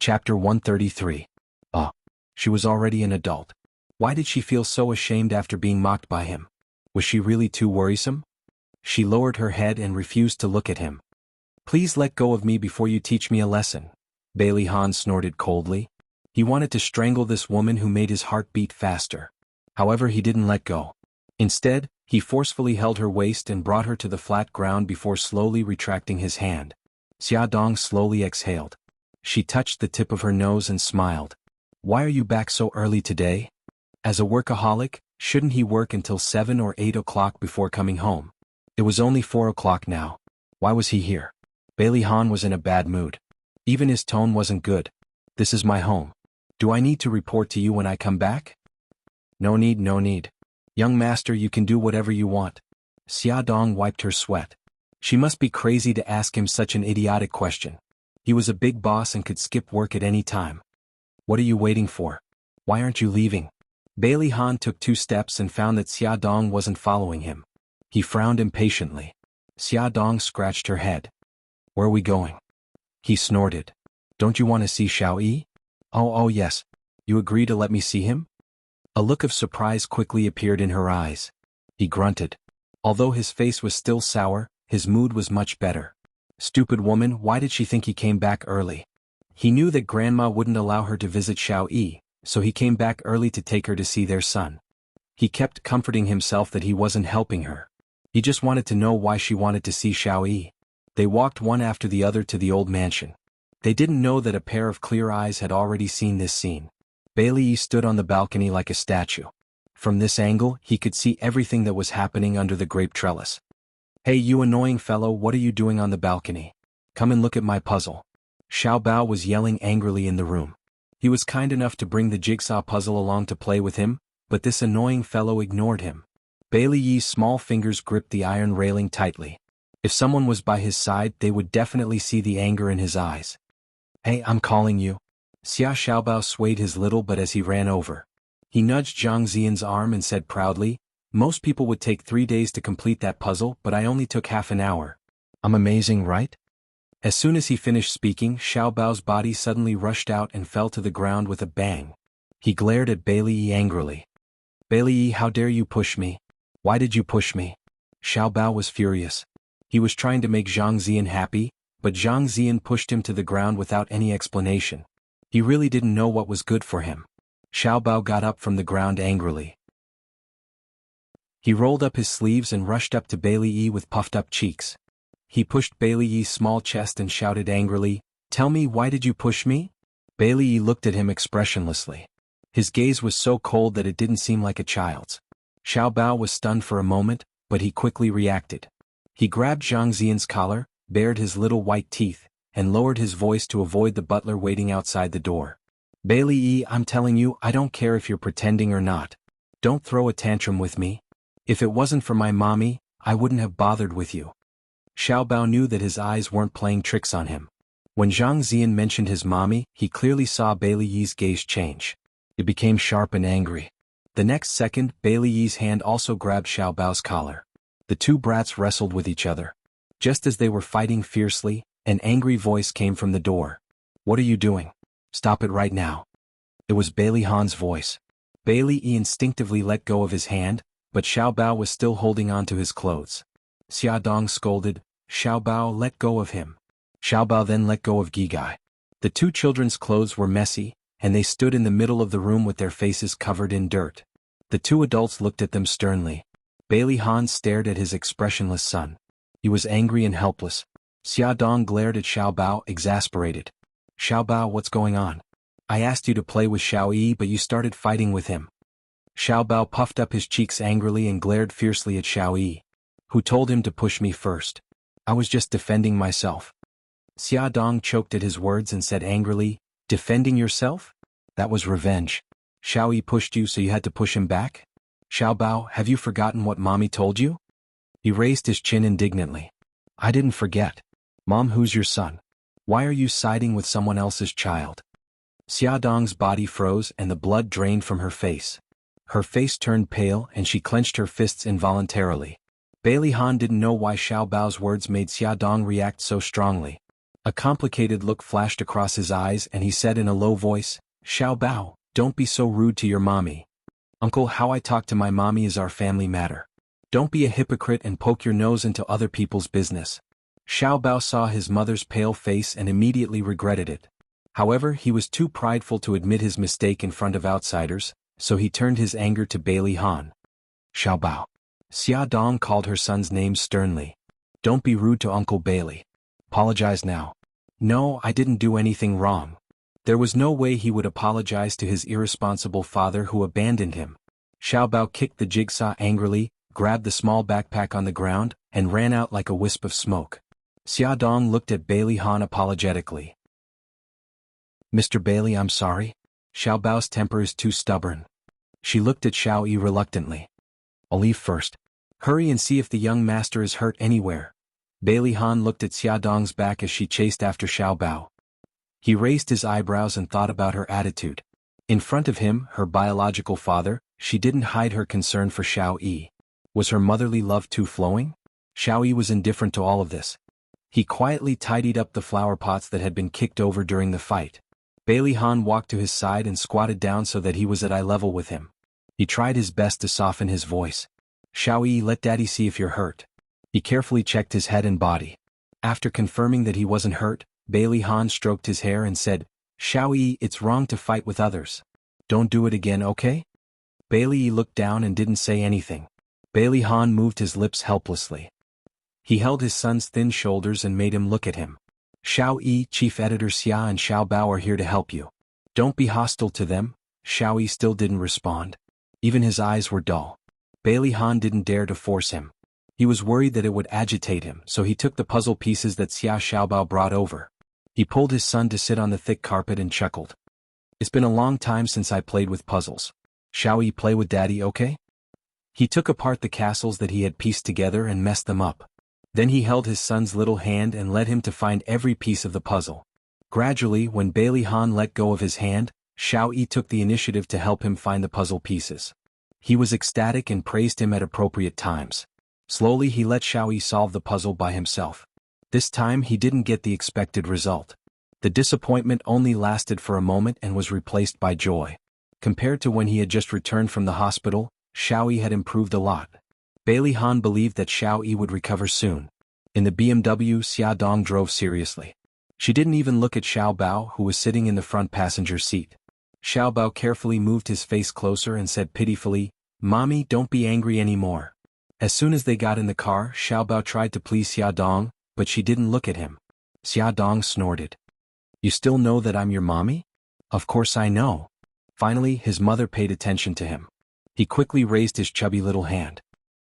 Chapter 133. She was already an adult. Why did she feel so ashamed after being mocked by him? Was she really too worrisome? She lowered her head and refused to look at him. Please let go of me before you teach me a lesson, Bailey Han snorted coldly. He wanted to strangle this woman who made his heart beat faster. However, he didn't let go. Instead, he forcefully held her waist and brought her to the flat ground before slowly retracting his hand. Xia Dong slowly exhaled. She touched the tip of her nose and smiled. Why are you back so early today? As a workaholic, shouldn't he work until 7 or 8 o'clock before coming home? It was only 4 o'clock now. Why was he here? Bailey Han was in a bad mood. Even his tone wasn't good. This is my home. Do I need to report to you when I come back? No need, no need. Young master, you can do whatever you want. Xia Dong wiped her sweat. She must be crazy to ask him such an idiotic question. He was a big boss and could skip work at any time. What are you waiting for? Why aren't you leaving? Bailey Han took 2 steps and found that Xia Dong wasn't following him. He frowned impatiently. Xia Dong scratched her head. Where are we going? He snorted. Don't you want to see Xiao Yi? Oh yes. You agree to let me see him? A look of surprise quickly appeared in her eyes. He grunted. Although his face was still sour, his mood was much better. Stupid woman, why did she think he came back early? He knew that Grandma wouldn't allow her to visit Xiao Yi, so he came back early to take her to see their son. He kept comforting himself that he wasn't helping her. He just wanted to know why she wanted to see Xiao Yi. They walked one after the other to the old mansion. They didn't know that a pair of clear eyes had already seen this scene. Bailey Yi stood on the balcony like a statue. From this angle, he could see everything that was happening under the grape trellis. Hey you annoying fellow, what are you doing on the balcony? Come and look at my puzzle. Xiao Bao was yelling angrily in the room. He was kind enough to bring the jigsaw puzzle along to play with him, but this annoying fellow ignored him. Bailey Yi's small fingers gripped the iron railing tightly. If someone was by his side, they would definitely see the anger in his eyes. Hey, I'm calling you. Xiao Bao swayed his little butt as he ran over. He nudged Zhang Ziyan's arm and said proudly, most people would take 3 days to complete that puzzle, but I only took half an hour. I'm amazing, right? As soon as he finished speaking, Xiao Bao's body suddenly rushed out and fell to the ground with a bang. He glared at Bailey Yi angrily. Bailey Yi, how dare you push me? Why did you push me? Xiao Bao was furious. He was trying to make Zhang Ziyan happy, but Zhang Ziyan pushed him to the ground without any explanation. He really didn't know what was good for him. Xiao Bao got up from the ground angrily. He rolled up his sleeves and rushed up to Bailey Yi with puffed-up cheeks. He pushed Bailey Yi's small chest and shouted angrily, tell me, why did you push me? Bailey Yi looked at him expressionlessly. His gaze was so cold that it didn't seem like a child's. Xiao Bao was stunned for a moment, but he quickly reacted. He grabbed Zhang Ziyan's collar, bared his little white teeth, and lowered his voice to avoid the butler waiting outside the door. Bailey Yi, I'm telling you, I don't care if you're pretending or not. Don't throw a tantrum with me. If it wasn't for my mommy, I wouldn't have bothered with you. Xiao Bao knew that his eyes weren't playing tricks on him. When Zhang Ziyan mentioned his mommy, he clearly saw Bailey Yi's gaze change. It became sharp and angry. The next second, Bailey Yi's hand also grabbed Xiao Bao's collar. The 2 brats wrestled with each other. Just as they were fighting fiercely, an angry voice came from the door. What are you doing? Stop it right now. It was Bailey Han's voice. Bailey Yi instinctively let go of his hand, but Xiao Bao was still holding on to his clothes. Xia Dong scolded, Xiao Bao, let go of him. Xiao Bao then let go of Gigai. The 2 children's clothes were messy, and they stood in the middle of the room with their faces covered in dirt. The 2 adults looked at them sternly. Bailey Han stared at his expressionless son. He was angry and helpless. Xia Dong glared at Xiao Bao, exasperated. Xiao Bao, what's going on? I asked you to play with Xiao Yi, but you started fighting with him. Xiao Bao puffed up his cheeks angrily and glared fiercely at Xiao Yi. Who told him to push me first? I was just defending myself. Xia Dong choked at his words and said angrily, defending yourself? That was revenge. Xiao Yi pushed you, so you had to push him back? Xiao Bao, have you forgotten what mommy told you? He raised his chin indignantly. I didn't forget. Mom, who's your son? Why are you siding with someone else's child? Xia Dong's body froze and the blood drained from her face. Her face turned pale and she clenched her fists involuntarily. Bailey Han didn't know why Xiao Bao's words made Xia Dong react so strongly. A complicated look flashed across his eyes and he said in a low voice, "Xiao Bao, don't be so rude to your mommy. Uncle, how I talk to my mommy is our family matter. Don't be a hypocrite and poke your nose into other people's business." Xiao Bao saw his mother's pale face and immediately regretted it. However, he was too prideful to admit his mistake in front of outsiders, so he turned his anger to Bailey Han. "Xiao Bao." Xia Dong called her son's name sternly. "Don't be rude to Uncle Bailey. Apologize now." "No, I didn't do anything wrong." There was no way he would apologize to his irresponsible father who abandoned him. Xiao Bao kicked the jigsaw angrily, grabbed the small backpack on the ground, and ran out like a wisp of smoke. Xia Dong looked at Bailey Han apologetically. "Mr. Bailey, I'm sorry." Xiao Bao's temper is too stubborn. She looked at Xiao Yi reluctantly. "I'll leave first. Hurry and see if the young master is hurt anywhere." Bailey Han looked at Xia Dong's back as she chased after Xiao Bao. He raised his eyebrows and thought about her attitude. In front of him, her biological father, she didn't hide her concern for Xiao Yi. Was her motherly love too flowing? Xiao Yi was indifferent to all of this. He quietly tidied up the flower pots that had been kicked over during the fight. Bailey Han walked to his side and squatted down so that he was at eye level with him. He tried his best to soften his voice. "Xiao Yi, let Daddy see if you're hurt." He carefully checked his head and body. After confirming that he wasn't hurt, Bailey Han stroked his hair and said, "Xiao Yi, it's wrong to fight with others. Don't do it again, okay?" Bailey Yi looked down and didn't say anything. Bailey Han moved his lips helplessly. He held his son's thin shoulders and made him look at him. "Xiao Yi, Chief Editor Xia and Xiao Bao are here to help you. Don't be hostile to them." Xiao Yi still didn't respond. Even his eyes were dull. Bailey Han didn't dare to force him. He was worried that it would agitate him, so he took the puzzle pieces that Xiao Bao brought over. He pulled his son to sit on the thick carpet and chuckled. "It's been a long time since I played with puzzles. Shall we play with Daddy, okay?" He took apart the castles that he had pieced together and messed them up. Then he held his son's little hand and led him to find every piece of the puzzle. Gradually, when Bailey Han let go of his hand, Xiao Yi took the initiative to help him find the puzzle pieces. He was ecstatic and praised him at appropriate times. Slowly he let Xiao Yi solve the puzzle by himself. This time he didn't get the expected result. The disappointment only lasted for a moment and was replaced by joy. Compared to when he had just returned from the hospital, Xiao Yi had improved a lot. Bailey Han believed that Xiao Yi would recover soon. In the BMW, Xia Dong drove seriously. She didn't even look at Xiao Bao, who was sitting in the front passenger seat. Xiao Bao carefully moved his face closer and said pitifully, "Mommy, don't be angry anymore." As soon as they got in the car, Xiao Bao tried to please Xia Dong, but she didn't look at him. Xia Dong snorted. "You still know that I'm your mommy?" "Of course I know." Finally, his mother paid attention to him. He quickly raised his chubby little hand.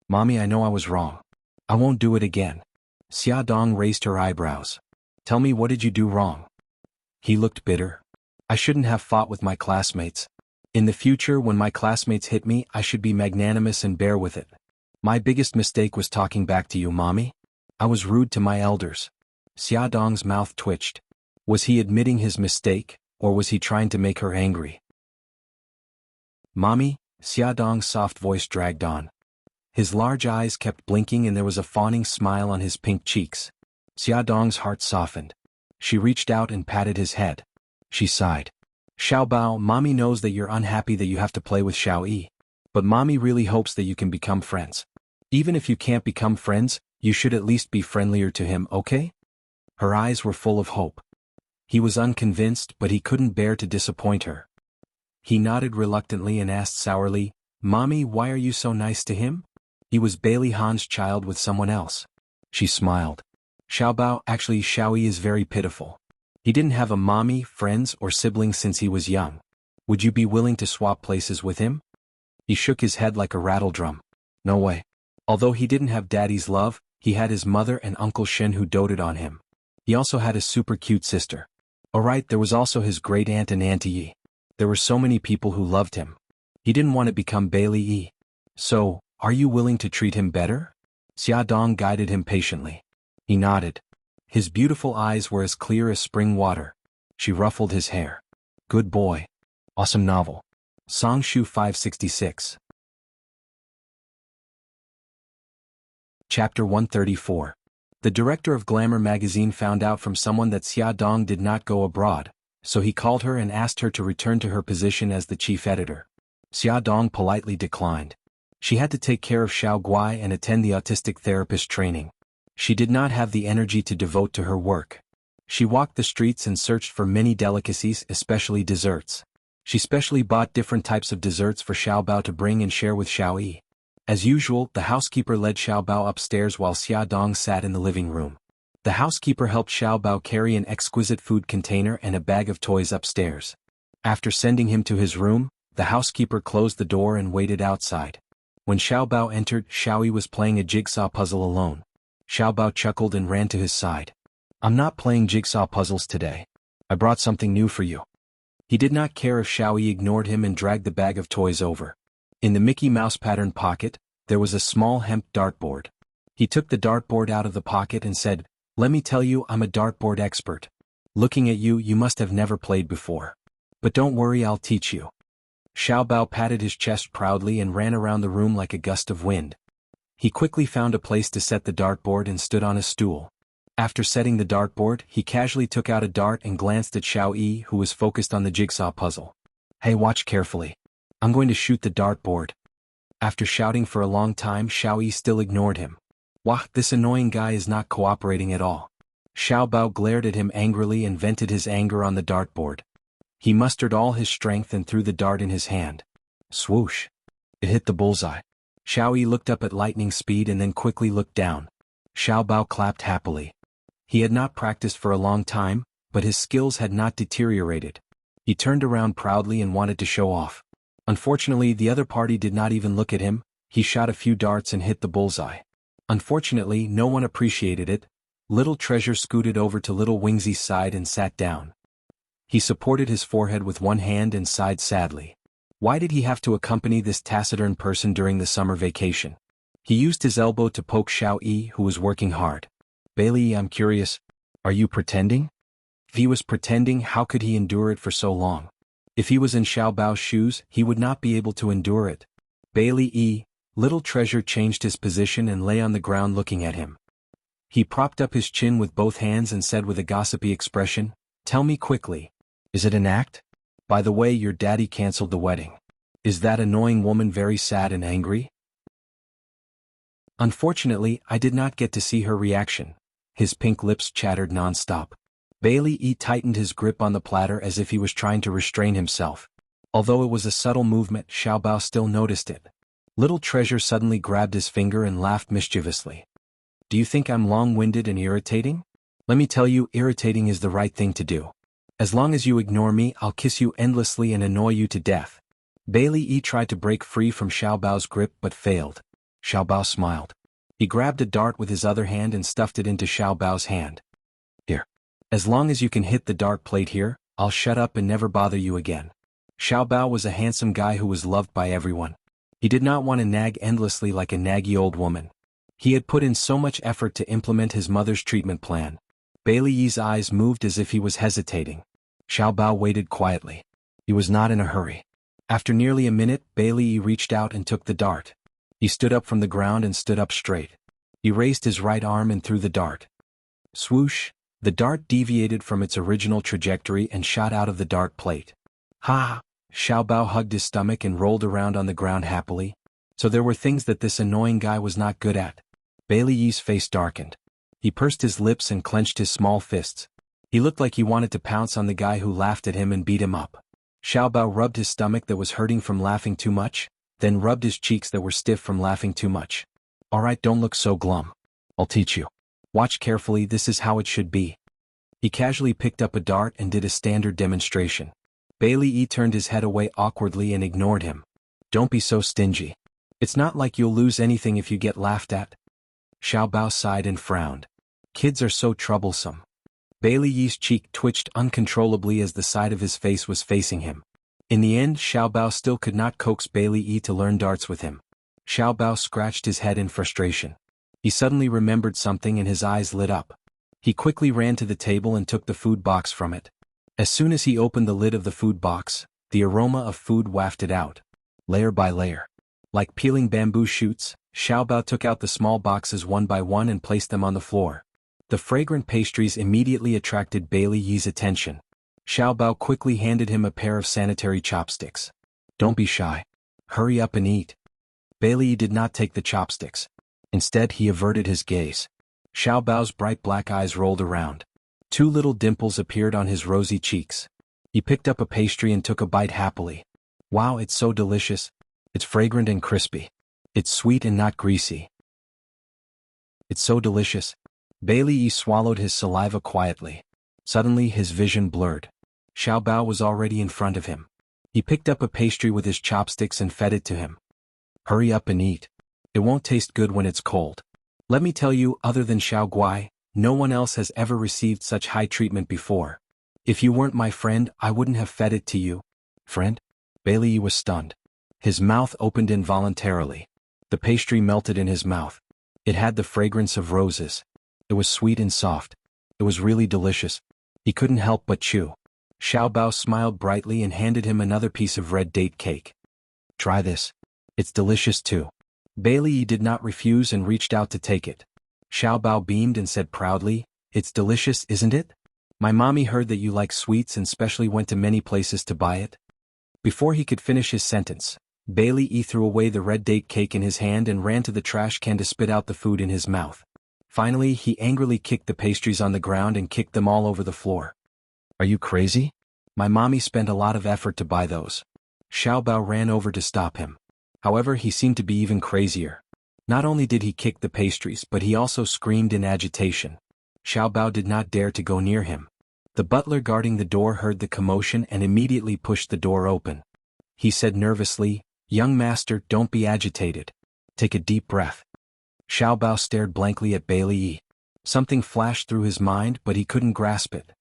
"Mommy, I know I was wrong. I won't do it again." Xia Dong raised her eyebrows. "Tell me, what did you do wrong?" He looked bitter. "I shouldn't have fought with my classmates. In the future, when my classmates hit me, I should be magnanimous and bear with it. My biggest mistake was talking back to you, Mommy. I was rude to my elders." Xia Dong's mouth twitched. Was he admitting his mistake, or was he trying to make her angry? "Mommy," Xia Dong's soft voice dragged on. His large eyes kept blinking and there was a fawning smile on his pink cheeks. Xia Dong's heart softened. She reached out and patted his head. She sighed. "Xiao Bao, Mommy knows that you're unhappy that you have to play with Xiao Yi. But Mommy really hopes that you can become friends. Even if you can't become friends, you should at least be friendlier to him, okay?" Her eyes were full of hope. He was unconvinced, but he couldn't bear to disappoint her. He nodded reluctantly and asked sourly, "Mommy, why are you so nice to him? He was Bailey Han's child with someone else." She smiled. "Xiao Bao, actually Xiao Yi is very pitiful. He didn't have a mommy, friends, or siblings since he was young. Would you be willing to swap places with him?" He shook his head like a rattle drum. "No way." Although he didn't have Daddy's love, he had his mother and Uncle Shen who doted on him. He also had a super cute sister. Alright, there was also his great aunt and Auntie Yi. There were so many people who loved him. He didn't want to become Bailey Yi. "So, are you willing to treat him better?" Xia Dong guided him patiently. He nodded. His beautiful eyes were as clear as spring water. She ruffled his hair. "Good boy. Awesome novel." Songshu 566. Chapter 134. The director of Glamour magazine found out from someone that Xia Dong did not go abroad, so he called her and asked her to return to her position as the chief editor. Xia Dong politely declined. She had to take care of Xiao Guai and attend the autistic therapist training. She did not have the energy to devote to her work. She walked the streets and searched for many delicacies, especially desserts. She specially bought different types of desserts for Xiao Bao to bring and share with Xiao Yi. As usual, the housekeeper led Xiao Bao upstairs while Xia Dong sat in the living room. The housekeeper helped Xiao Bao carry an exquisite food container and a bag of toys upstairs. After sending him to his room, the housekeeper closed the door and waited outside. When Xiao Bao entered, Xiao Yi was playing a jigsaw puzzle alone. Xiao Bao chuckled and ran to his side. "I'm not playing jigsaw puzzles today. I brought something new for you." He did not care if Xiao Yi ignored him and dragged the bag of toys over. In the Mickey Mouse pattern pocket, there was a small hemp dartboard. He took the dartboard out of the pocket and said, "Let me tell you, I'm a dartboard expert. Looking at you, you must have never played before. But don't worry, I'll teach you." Xiao Bao patted his chest proudly and ran around the room like a gust of wind. He quickly found a place to set the dartboard and stood on a stool. After setting the dartboard, he casually took out a dart and glanced at Xiao Yi, who was focused on the jigsaw puzzle. "Hey, watch carefully. I'm going to shoot the dartboard." After shouting for a long time, Xiao Yi still ignored him. "Wah, this annoying guy is not cooperating at all." Xiao Bao glared at him angrily and vented his anger on the dartboard. He mustered all his strength and threw the dart in his hand. Swoosh! It hit the bullseye. Xiao Yi looked up at lightning speed and then quickly looked down. Xiao Bao clapped happily. He had not practiced for a long time, but his skills had not deteriorated. He turned around proudly and wanted to show off. Unfortunately, the other party did not even look at him. He shot a few darts and hit the bullseye. Unfortunately, no one appreciated it. Little Treasure scooted over to Little Wingsy's side and sat down. He supported his forehead with one hand and sighed sadly. Why did he have to accompany this taciturn person during the summer vacation? He used his elbow to poke Xiao Yi, who was working hard. "Bailey, I'm curious. Are you pretending?" If he was pretending, how could he endure it for so long? If he was in Xiao Bao's shoes, he would not be able to endure it. "Bailey E." Little Treasure changed his position and lay on the ground looking at him. He propped up his chin with both hands and said with a gossipy expression, "Tell me quickly. Is it an act? By the way, your daddy canceled the wedding. Is that annoying woman very sad and angry?" Unfortunately, I did not get to see her reaction. His pink lips chattered non-stop. Bailey E tightened his grip on the platter as if he was trying to restrain himself. Although it was a subtle movement, Xiao Bao still noticed it. Little Treasure suddenly grabbed his finger and laughed mischievously. "Do you think I'm long-winded and irritating? Let me tell you, irritating is the right thing to do. As long as you ignore me, I'll kiss you endlessly and annoy you to death." Bailey E tried to break free from Xiao Bao's grip but failed. Xiao Bao smiled. He grabbed a dart with his other hand and stuffed it into Xiao Bao's hand. "Here. As long as you can hit the dart plate here, I'll shut up and never bother you again." Xiao Bao was a handsome guy who was loved by everyone. He did not want to nag endlessly like a naggy old woman. He had put in so much effort to implement his mother's treatment plan. Bailey Yi's eyes moved as if he was hesitating. Xiao Bao waited quietly. He was not in a hurry. After nearly a minute, Bailey Yi reached out and took the dart. He stood up from the ground and stood up straight. He raised his right arm and threw the dart. Swoosh! The dart deviated from its original trajectory and shot out of the dart plate. "Ha!" Xiao Bao hugged his stomach and rolled around on the ground happily. So there were things that this annoying guy was not good at. Bailey Yi's face darkened. He pursed his lips and clenched his small fists. He looked like he wanted to pounce on the guy who laughed at him and beat him up. Xiao Bao rubbed his stomach that was hurting from laughing too much, then rubbed his cheeks that were stiff from laughing too much. "Alright, don't look so glum. I'll teach you. Watch carefully, this is how it should be." He casually picked up a dart and did a standard demonstration. Bailey E turned his head away awkwardly and ignored him. "Don't be so stingy. It's not like you'll lose anything if you get laughed at." Xiao Bao sighed and frowned. Kids are so troublesome. Bailey Yi's cheek twitched uncontrollably as the side of his face was facing him. In the end, Xiao Bao still could not coax Bailey Yi to learn darts with him. Xiao Bao scratched his head in frustration. He suddenly remembered something and his eyes lit up. He quickly ran to the table and took the food box from it. As soon as he opened the lid of the food box, the aroma of food wafted out. Layer by layer. Like peeling bamboo shoots, Xiao Bao took out the small boxes one by one and placed them on the floor. The fragrant pastries immediately attracted Bailey Yi's attention. Xiao Bao quickly handed him a pair of sanitary chopsticks. Don't be shy. Hurry up and eat. Bailey Yi did not take the chopsticks. Instead, he averted his gaze. Xiao Bao's bright black eyes rolled around. 2 little dimples appeared on his rosy cheeks. He picked up a pastry and took a bite happily. Wow, it's so delicious. It's fragrant and crispy. It's sweet and not greasy. It's so delicious. Bailey Yi swallowed his saliva quietly. Suddenly his vision blurred. Xiao Bao was already in front of him. He picked up a pastry with his chopsticks and fed it to him. Hurry up and eat. It won't taste good when it's cold. Let me tell you, other than Xiao Guai, no one else has ever received such high treatment before. If you weren't my friend, I wouldn't have fed it to you. Friend? Bailey Yi was stunned. His mouth opened involuntarily. The pastry melted in his mouth. It had the fragrance of roses. It was sweet and soft. It was really delicious. He couldn't help but chew. Xiao Bao smiled brightly and handed him another piece of red date cake. Try this. It's delicious too. Bailey Yi did not refuse and reached out to take it. Xiao Bao beamed and said proudly, It's delicious, isn't it? My mommy heard that you like sweets and specially went to many places to buy it. Before he could finish his sentence, Bailey Yi threw away the red date cake in his hand and ran to the trash can to spit out the food in his mouth. Finally, he angrily kicked the pastries on the ground and kicked them all over the floor. Are you crazy? My mommy spent a lot of effort to buy those. Xiao Bao ran over to stop him. However, he seemed to be even crazier. Not only did he kick the pastries, but he also screamed in agitation. Xiao Bao did not dare to go near him. The butler guarding the door heard the commotion and immediately pushed the door open. He said nervously, Young master, don't be agitated. Take a deep breath. Xiao Bao stared blankly at Bailey Yi. Something flashed through his mind, but he couldn't grasp it.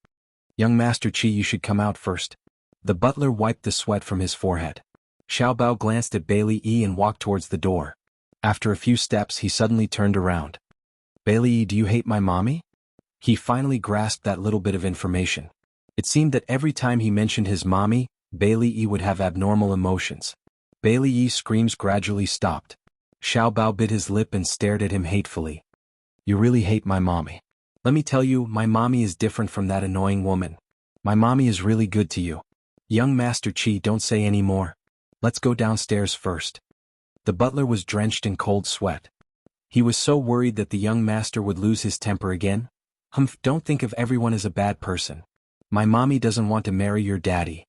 Young Master Qi, you should come out first. The butler wiped the sweat from his forehead. Xiao Bao glanced at Bailey Yi and walked towards the door. After a few steps, he suddenly turned around. Bailey Yi, do you hate my mommy? He finally grasped that little bit of information. It seemed that every time he mentioned his mommy, Bailey Yi would have abnormal emotions. Bailey Yi's screams gradually stopped. Xiao Bao bit his lip and stared at him hatefully. You really hate my mommy. Let me tell you, my mommy is different from that annoying woman. My mommy is really good to you. Young Master Qi, don't say any more. Let's go downstairs first. The butler was drenched in cold sweat. He was so worried that the young master would lose his temper again. Humph, don't think of everyone as a bad person. My mommy doesn't want to marry your daddy.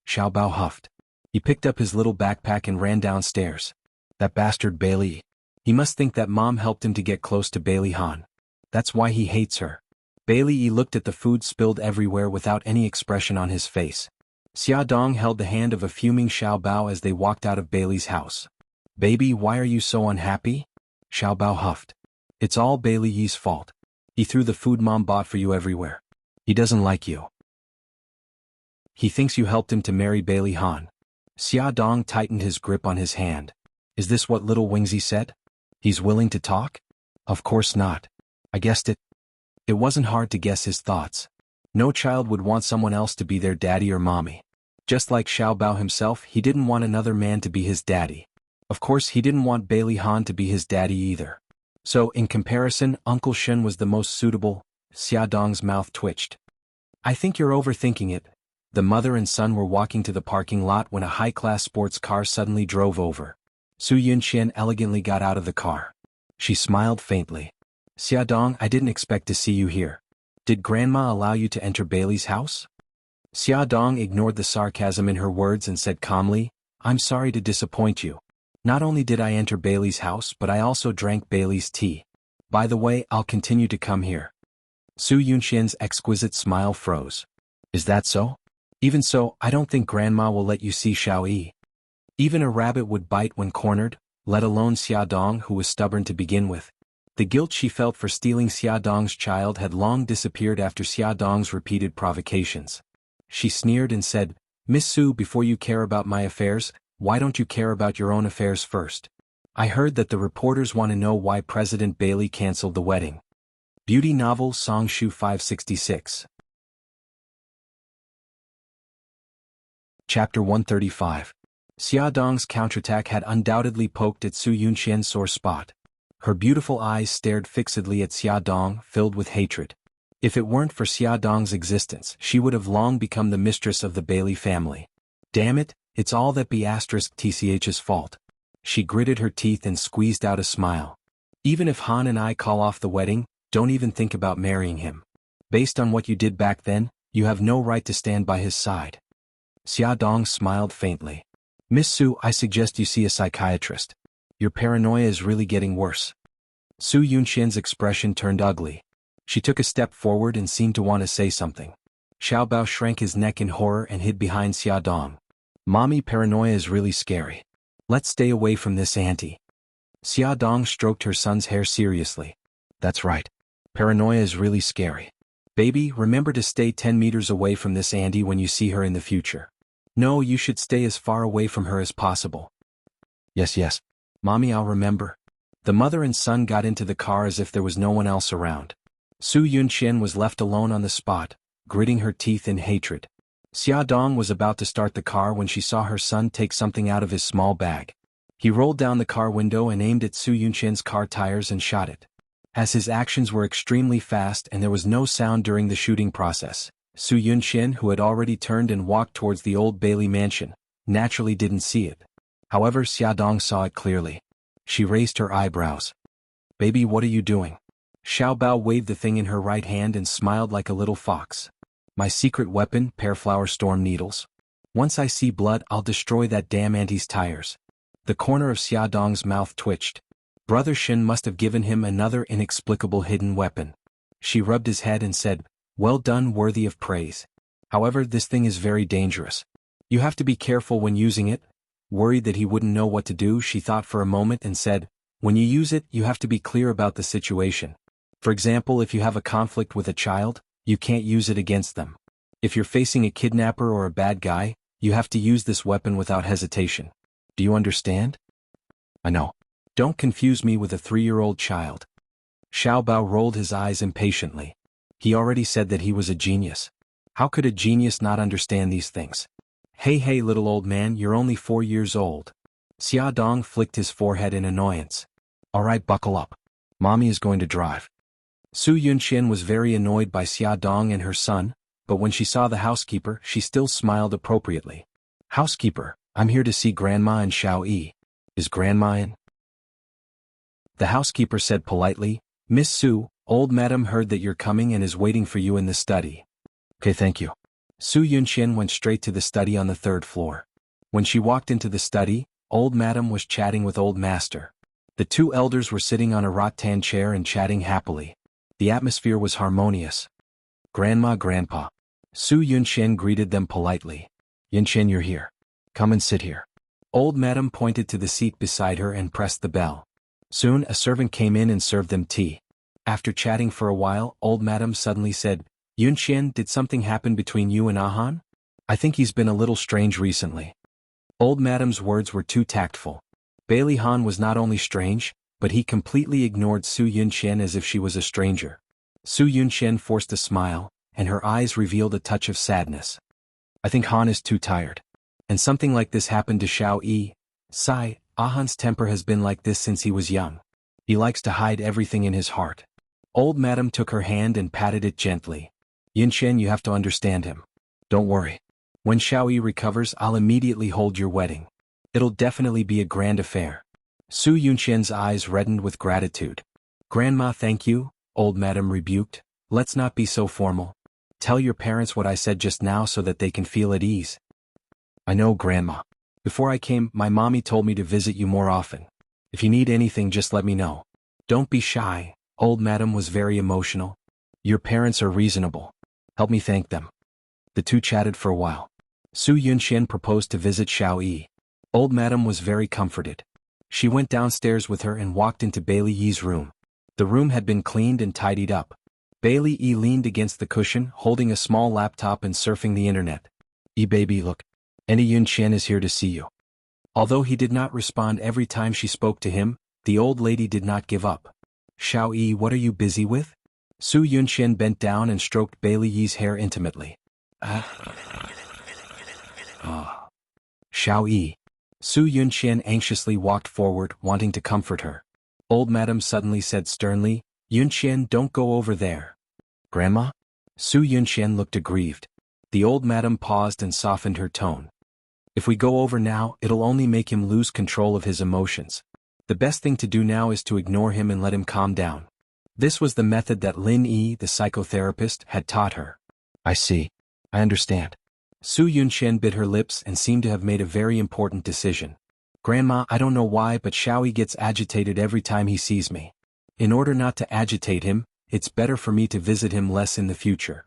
Xiao Bao huffed. He picked up his little backpack and ran downstairs. That bastard Bailey. He must think that mom helped him to get close to Bailey Han. That's why he hates her. Bailey Yi looked at the food spilled everywhere without any expression on his face. Xia Dong held the hand of a fuming Xiao Bao as they walked out of Bailey's house. Baby, why are you so unhappy? Xiao Bao huffed. It's all Bailey Yi's fault. He threw the food mom bought for you everywhere. He doesn't like you. He thinks you helped him to marry Bailey Han. Xia Dong tightened his grip on his hand. Is this what little Wingsy said? He's willing to talk? Of course not. I guessed it. It wasn't hard to guess his thoughts. No child would want someone else to be their daddy or mommy. Just like Xiao Bao himself, he didn't want another man to be his daddy. Of course, he didn't want Bailey Han to be his daddy either. So, in comparison, Uncle Shen was the most suitable. Xia Dong's mouth twitched. I think you're overthinking it. The mother and son were walking to the parking lot when a high-class sports car suddenly drove over. Su Yunqian elegantly got out of the car. She smiled faintly. Xia Dong, I didn't expect to see you here. Did Grandma allow you to enter Bailey's house? Xia Dong ignored the sarcasm in her words and said calmly, I'm sorry to disappoint you. Not only did I enter Bailey's house, but I also drank Bailey's tea. By the way, I'll continue to come here. Su Yunqian's exquisite smile froze. Is that so? Even so, I don't think Grandma will let you see Xiao Yi. Even a rabbit would bite when cornered, let alone Xia Dong, who was stubborn to begin with. The guilt she felt for stealing Xia Dong's child had long disappeared after Xia Dong's repeated provocations. She sneered and said, Miss Su, before you care about my affairs, why don't you care about your own affairs first? I heard that the reporters want to know why President Bailey canceled the wedding. Beauty novel Song Shu 566. Chapter 135. Xia Dong's counterattack had undoubtedly poked at Su Yunqian's sore spot. Her beautiful eyes stared fixedly at Xia Dong, filled with hatred. If it weren't for Xia Dong's existence, she would have long become the mistress of the Bailey family. Damn it, it's all that B*TCH's fault. She gritted her teeth and squeezed out a smile. Even if Han and I call off the wedding, don't even think about marrying him. Based on what you did back then, you have no right to stand by his side. Xia Dong smiled faintly. Miss Su, I suggest you see a psychiatrist. Your paranoia is really getting worse. Su Yunxian's expression turned ugly. She took a step forward and seemed to want to say something. Xiao Bao shrank his neck in horror and hid behind Xia Dong. Mommy, paranoia is really scary. Let's stay away from this auntie. Xia Dong stroked her son's hair seriously. That's right. Paranoia is really scary. Baby, remember to stay 10 meters away from this auntie when you see her in the future. No, you should stay as far away from her as possible. Yes. Mommy, I'll remember. The mother and son got into the car as if there was no one else around. Su Yunxian was left alone on the spot, gritting her teeth in hatred. Xia Dong was about to start the car when she saw her son take something out of his small bag. He rolled down the car window and aimed at Su Yunxian's car tires and shot it. As his actions were extremely fast and there was no sound during the shooting process, Su Yunxian, who had already turned and walked towards the old Bailey mansion, naturally didn't see it. However, Xia Dong saw it clearly. She raised her eyebrows. Baby, what are you doing? Xiao Bao waved the thing in her right hand and smiled like a little fox. My secret weapon, pearflower storm needles. Once I see blood, I'll destroy that damn auntie's tires. The corner of Xia Dong's mouth twitched. Brother Shin must have given him another inexplicable hidden weapon. She rubbed his head and said, well done, worthy of praise. However, this thing is very dangerous. You have to be careful when using it. Worried that he wouldn't know what to do, she thought for a moment and said, when you use it, you have to be clear about the situation. For example, if you have a conflict with a child, you can't use it against them. If you're facing a kidnapper or a bad guy, you have to use this weapon without hesitation. Do you understand? I know. Don't confuse me with a 3-year-old child. Xiao Bao rolled his eyes impatiently. He already said that he was a genius. How could a genius not understand these things? Hey, little old man, you're only 4 years old. Xia Dong flicked his forehead in annoyance. All right, buckle up. Mommy is going to drive. Su Yunxian was very annoyed by Xia Dong and her son, but when she saw the housekeeper, she still smiled appropriately. Housekeeper, I'm here to see Grandma and Xiao Yi. Is Grandma in? The housekeeper said politely, Miss Su, old madam heard that you're coming and is waiting for you in the study. Okay, thank you. Su Yunxian went straight to the study on the 3rd floor. When she walked into the study, old madam was chatting with old master. The two elders were sitting on a rattan chair and chatting happily. The atmosphere was harmonious. Grandma, Grandpa. Su Yunxian greeted them politely. Yunxian, you're here. Come and sit here. Old madam pointed to the seat beside her and pressed the bell. Soon a servant came in and served them tea. After chatting for a while, old madam suddenly said, Yunxian, did something happen between you and Ahan? I think he's been a little strange recently. Old madam's words were too tactful. Bailey Han was not only strange, but he completely ignored Su Yunxian as if she was a stranger. Su Yunxian forced a smile, and her eyes revealed a touch of sadness. I think Han is too tired. And something like this happened to Xiao Yi. Sigh, Ahan's temper has been like this since he was young. He likes to hide everything in his heart. Old madam took her hand and patted it gently. Yunxian, you have to understand him. Don't worry. When Xiao Yi recovers, I'll immediately hold your wedding. It'll definitely be a grand affair. Su Yunxian's eyes reddened with gratitude. Grandma, thank you, old madam rebuked. Let's not be so formal. Tell your parents what I said just now so that they can feel at ease. I know, Grandma. Before I came, my mommy told me to visit you more often. If you need anything, just let me know. Don't be shy, old madam was very emotional. Your parents are reasonable. Help me thank them. The two chatted for a while. Su Yunxian proposed to visit Xiao Yi. Old madam was very comforted. She went downstairs with her and walked into Bailey Yi's room. The room had been cleaned and tidied up. Bailey Yi leaned against the cushion, holding a small laptop and surfing the internet. Baby, look. Annie Yunxian is here to see you. Although he did not respond every time she spoke to him, the old lady did not give up. Xiao Yi, what are you busy with? Su Yunxian bent down and stroked Bailey Yi's hair intimately. Xiao Yi. Su Yunxian anxiously walked forward, wanting to comfort her. Old Madam suddenly said sternly, Yunxian, don't go over there. Grandma? Su Yunxian looked aggrieved. The old madam paused and softened her tone. If we go over now, it'll only make him lose control of his emotions. The best thing to do now is to ignore him and let him calm down. This was the method that Lin Yi, the psychotherapist, had taught her. I see. I understand. Su Yunxian bit her lips and seemed to have made a very important decision. Grandma, I don't know why, but Xiaoyi gets agitated every time he sees me. In order not to agitate him, it's better for me to visit him less in the future.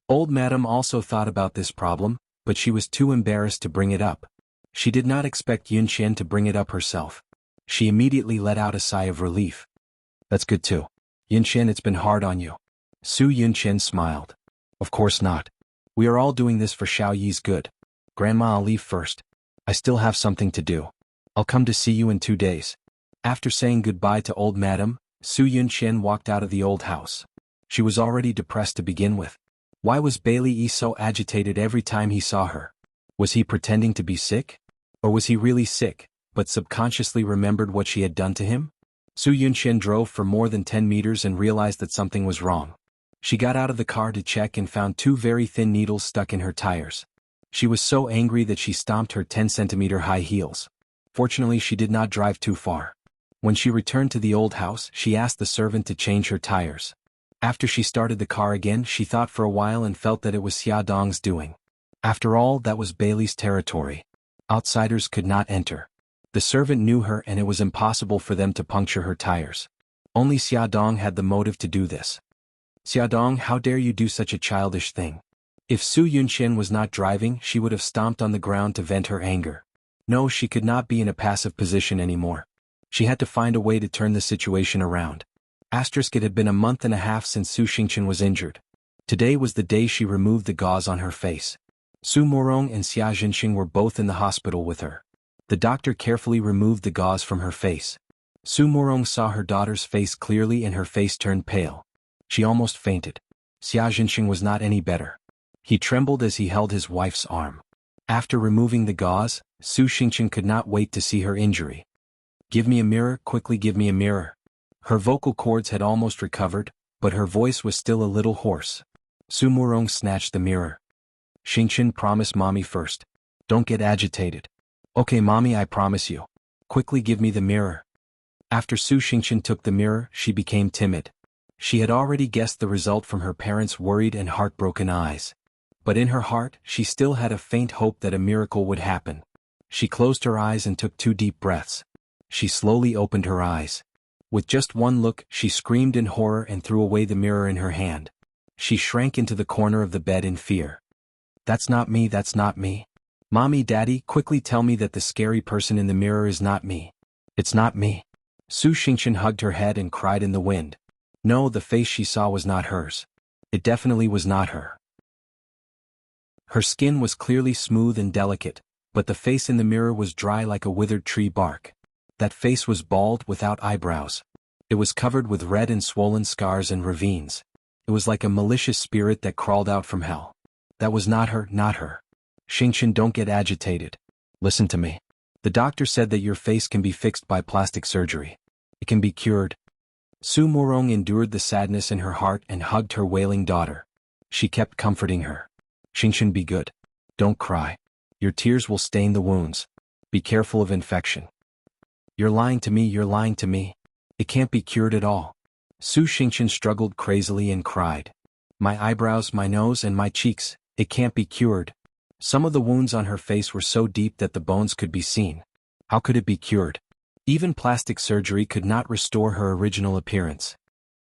Old Madam also thought about this problem, but she was too embarrassed to bring it up. She did not expect Yunxian to bring it up herself. She immediately let out a sigh of relief. That's good too. Yunxian, it's been hard on you. Su Yunxian smiled. Of course not. We are all doing this for Xiaoyi's good. Grandma, I'll leave first. I still have something to do. I'll come to see you in 2 days. After saying goodbye to Old Madam, Su Yunxian walked out of the old house. She was already depressed to begin with. Why was Bailey Yi so agitated every time he saw her? Was he pretending to be sick? Or was he really sick, but subconsciously remembered what she had done to him? Su Yunxian drove for more than 10 meters and realized that something was wrong. She got out of the car to check and found 2 very thin needles stuck in her tires. She was so angry that she stomped her 10-centimeter high heels. Fortunately, she did not drive too far. When she returned to the old house, she asked the servant to change her tires. After she started the car again, she thought for a while and felt that it was Xia Dong's doing. After all, that was Bailey's territory. Outsiders could not enter. The servant knew her and it was impossible for them to puncture her tires. Only Xia Dong had the motive to do this. Xia Dong, how dare you do such a childish thing? If Su Yunxian was not driving, she would have stomped on the ground to vent her anger. No, she could not be in a passive position anymore. She had to find a way to turn the situation around. It had been a month and a half since Su Xingqian was injured. Today was the day she removed the gauze on her face. Su Morong and Xia Jinxing were both in the hospital with her. The doctor carefully removed the gauze from her face. Su Morong saw her daughter's face clearly and her face turned pale. She almost fainted. Xia Jinxing was not any better. He trembled as he held his wife's arm. After removing the gauze, Su Xingqian could not wait to see her injury. Give me a mirror, quickly give me a mirror. Her vocal cords had almost recovered, but her voice was still a little hoarse. Su Morong snatched the mirror. Xingqian, promise mommy first. Don't get agitated. Okay mommy, I promise you. Quickly give me the mirror. After Su Xingqian took the mirror, she became timid. She had already guessed the result from her parents' worried and heartbroken eyes. But in her heart, she still had a faint hope that a miracle would happen. She closed her eyes and took 2 deep breaths. She slowly opened her eyes. With just one look, she screamed in horror and threw away the mirror in her hand. She shrank into the corner of the bed in fear. That's not me, that's not me. Mommy, Daddy, quickly tell me that the scary person in the mirror is not me. It's not me. Su Xingqian hugged her head and cried in the wind. No, the face she saw was not hers. It definitely was not her. Her skin was clearly smooth and delicate, but the face in the mirror was dry like a withered tree bark. That face was bald, without eyebrows. It was covered with red and swollen scars and ravines. It was like a malicious spirit that crawled out from hell. That was not her, not her. Xingqian, don't get agitated. Listen to me. The doctor said that your face can be fixed by plastic surgery. It can be cured. Su Morong endured the sadness in her heart and hugged her wailing daughter. She kept comforting her. Xingqian, be good. Don't cry. Your tears will stain the wounds. Be careful of infection. You're lying to me, you're lying to me. It can't be cured at all. Su Xingqian struggled crazily and cried. My eyebrows, my nose and my cheeks, it can't be cured. Some of the wounds on her face were so deep that the bones could be seen. How could it be cured? Even plastic surgery could not restore her original appearance.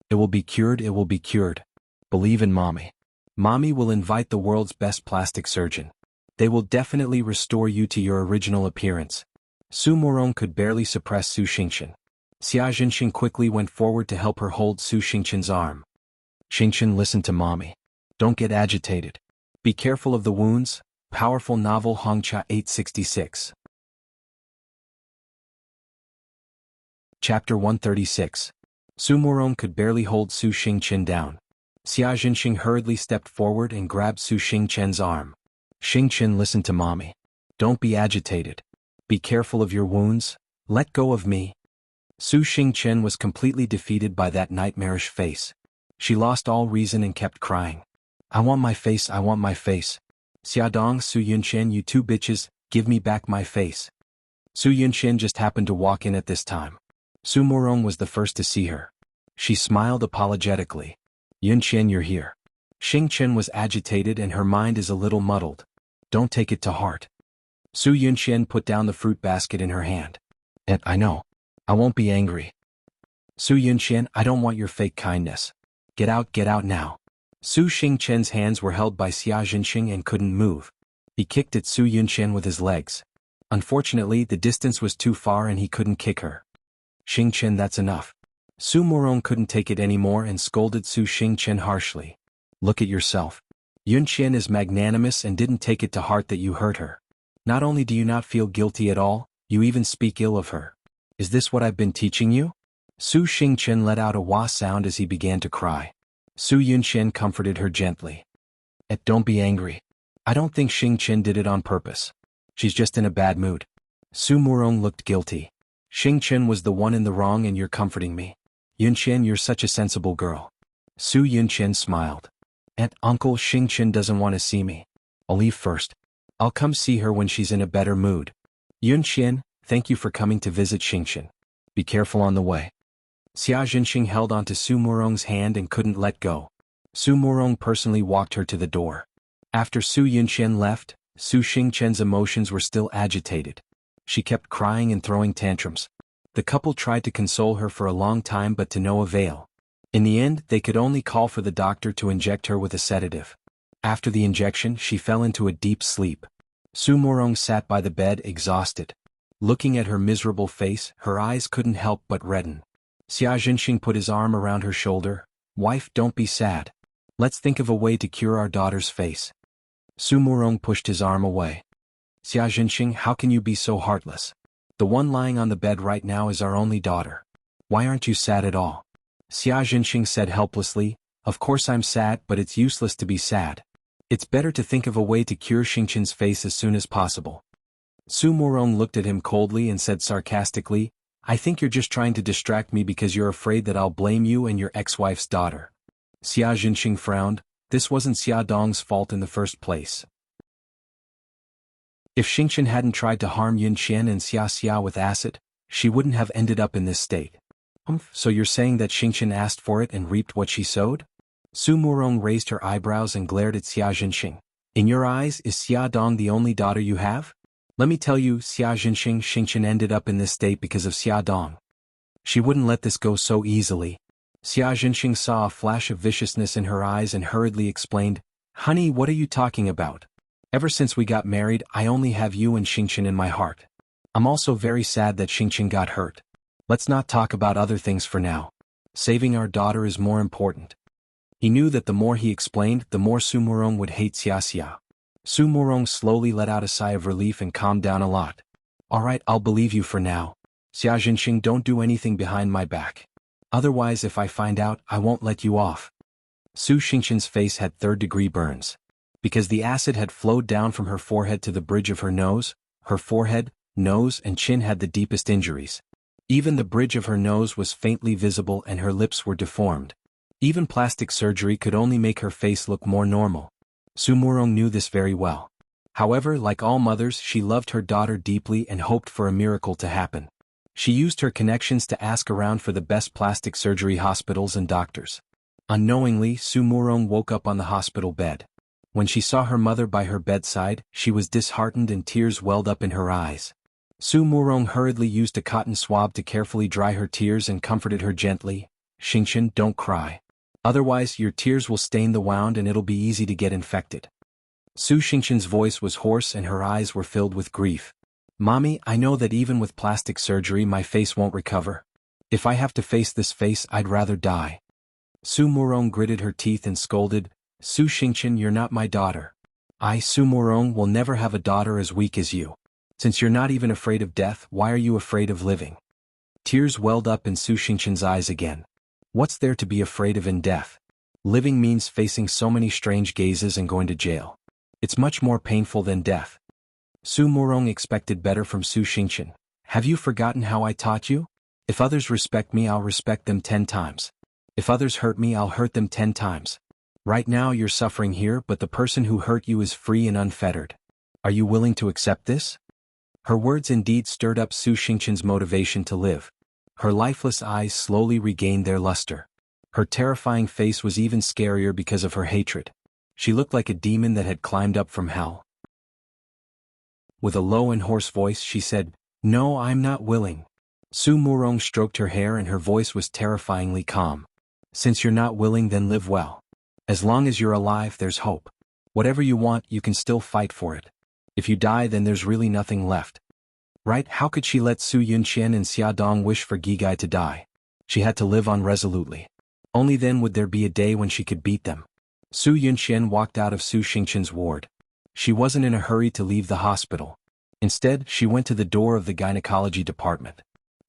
It will be cured, it will be cured. Believe in mommy. Mommy will invite the world's best plastic surgeon. They will definitely restore you to your original appearance. Su Morong could barely suppress Su Xingqian. Xia Jinxing quickly went forward to help her hold Su Xingqian's arm. Xingqian, listen to mommy. Don't get agitated. Be careful of the wounds. Powerful novel Hongcha 866. Chapter 136. Su Morong could barely hold Su Xingqian down. Xia Jinxing hurriedly stepped forward and grabbed Su Xingqian's arm. Xingqian, listen to mommy. Don't be agitated. Be careful of your wounds. Let go of me. Su Xingchen was completely defeated by that nightmarish face. She lost all reason and kept crying. I want my face, I want my face. Xiaodong, Su Yunchen, you two bitches, give me back my face. Su Yunchen just happened to walk in at this time. Su Murong was the first to see her. She smiled apologetically. Yunchen, you're here. Xingchen was agitated and her mind is a little muddled. Don't take it to heart. Su Yunchen put down the fruit basket in her hand. I know. I won't be angry. Su Yunchen, I don't want your fake kindness. Get out now. Su Xingchen's hands were held by Xia Jinxing and couldn't move. He kicked at Su Yunchen with his legs. Unfortunately, the distance was too far and he couldn't kick her. Xingchen, that's enough. Su Murong couldn't take it anymore and scolded Su Xingchen harshly. Look at yourself. Yunchen is magnanimous and didn't take it to heart that you hurt her. Not only do you not feel guilty at all, you even speak ill of her. Is this what I've been teaching you? Su Xingchen let out a wah sound as he began to cry. Su Yunchen comforted her gently. Don't be angry. I don't think Xingchen did it on purpose. She's just in a bad mood. Su Murong looked guilty. Xingchen was the one in the wrong and you're comforting me. Yunchen, you're such a sensible girl. Su Yunchen smiled. Uncle, Xingchen doesn't want to see me. I'll leave first. I'll come see her when she's in a better mood. Yunchen, thank you for coming to visit Xingchen. Be careful on the way. Xia Jinxing held onto Su Murong's hand and couldn't let go. Su Murong personally walked her to the door. After Su Yunchen left, Su Xingchen's emotions were still agitated. She kept crying and throwing tantrums. The couple tried to console her for a long time but to no avail. In the end, they could only call for the doctor to inject her with a sedative. After the injection, she fell into a deep sleep. Su Murong sat by the bed exhausted. Looking at her miserable face, her eyes couldn't help but redden. Xia Jinxing put his arm around her shoulder. Wife, don't be sad. Let's think of a way to cure our daughter's face. Su Murong pushed his arm away. Xia Jinxing, how can you be so heartless? The one lying on the bed right now is our only daughter. Why aren't you sad at all? Xia Jinxing said helplessly, of course I'm sad, but it's useless to be sad. It's better to think of a way to cure Xingchen's face as soon as possible. Su Murong looked at him coldly and said sarcastically, I think you're just trying to distract me because you're afraid that I'll blame you and your ex-wife's daughter. Xia Jinxing frowned. This wasn't Xia Dong's fault in the first place. If Xingchen hadn't tried to harm Yunchen and Xia with acid, she wouldn't have ended up in this state. So you're saying that Xingchen asked for it and reaped what she sowed? Su Murong raised her eyebrows and glared at Xia Jinxing. In your eyes, is Xia Dong the only daughter you have? Let me tell you, Xia Jinxing, Xingchen ended up in this state because of Xia Dong. She wouldn't let this go so easily. Xia Jinxing saw a flash of viciousness in her eyes and hurriedly explained, Honey, what are you talking about? Ever since we got married, I only have you and Xingchen in my heart. I'm also very sad that Xingchen got hurt. Let's not talk about other things for now. Saving our daughter is more important. He knew that the more he explained, the more Su Murong would hate Xia. Su Murong slowly let out a sigh of relief and calmed down a lot. Alright, I'll believe you for now. Xia Jinxing, don't do anything behind my back. Otherwise, if I find out, I won't let you off. Su Xingchen's face had third-degree burns. Because the acid had flowed down from her forehead to the bridge of her forehead, nose, and chin had the deepest injuries. Even the bridge of her nose was faintly visible and her lips were deformed. Even plastic surgery could only make her face look more normal. Su Murong knew this very well. However, like all mothers, she loved her daughter deeply and hoped for a miracle to happen. She used her connections to ask around for the best plastic surgery hospitals and doctors. Unknowingly, Su Murong woke up on the hospital bed. When she saw her mother by her bedside, she was disheartened and tears welled up in her eyes. Su Murong hurriedly used a cotton swab to carefully dry her tears and comforted her gently. Xingchen, don't cry. Otherwise, your tears will stain the wound and it'll be easy to get infected. Su Xingchen's voice was hoarse and her eyes were filled with grief. Mommy, I know that even with plastic surgery my face won't recover. If I have to face this face, I'd rather die. Su Murong gritted her teeth and scolded, Su Xingchen, you're not my daughter. I, Su Murong, will never have a daughter as weak as you. Since you're not even afraid of death, why are you afraid of living? Tears welled up in Su Xingchen's eyes again. What's there to be afraid of in death? Living means facing so many strange gazes and going to jail. It's much more painful than death. Su Murong expected better from Su Xingchen. Have you forgotten how I taught you? If others respect me, I'll respect them 10 times. If others hurt me, I'll hurt them 10 times. Right now you're suffering here, but the person who hurt you is free and unfettered. Are you willing to accept this? Her words indeed stirred up Su Xingqian's motivation to live. Her lifeless eyes slowly regained their luster. Her terrifying face was even scarier because of her hatred. She looked like a demon that had climbed up from hell. With a low and hoarse voice she said, "No, I'm not willing." Su Murong stroked her hair and her voice was terrifyingly calm. "Since you're not willing, then live well. As long as you're alive, there's hope. Whatever you want, you can still fight for it. If you die, then there's really nothing left." Right? How could she let Su Yunqian and Xia Dong wish for Gigai to die? She had to live on resolutely. Only then would there be a day when she could beat them. Su Yunqian walked out of Su Xingqian's ward. She wasn't in a hurry to leave the hospital. Instead, she went to the door of the gynecology department.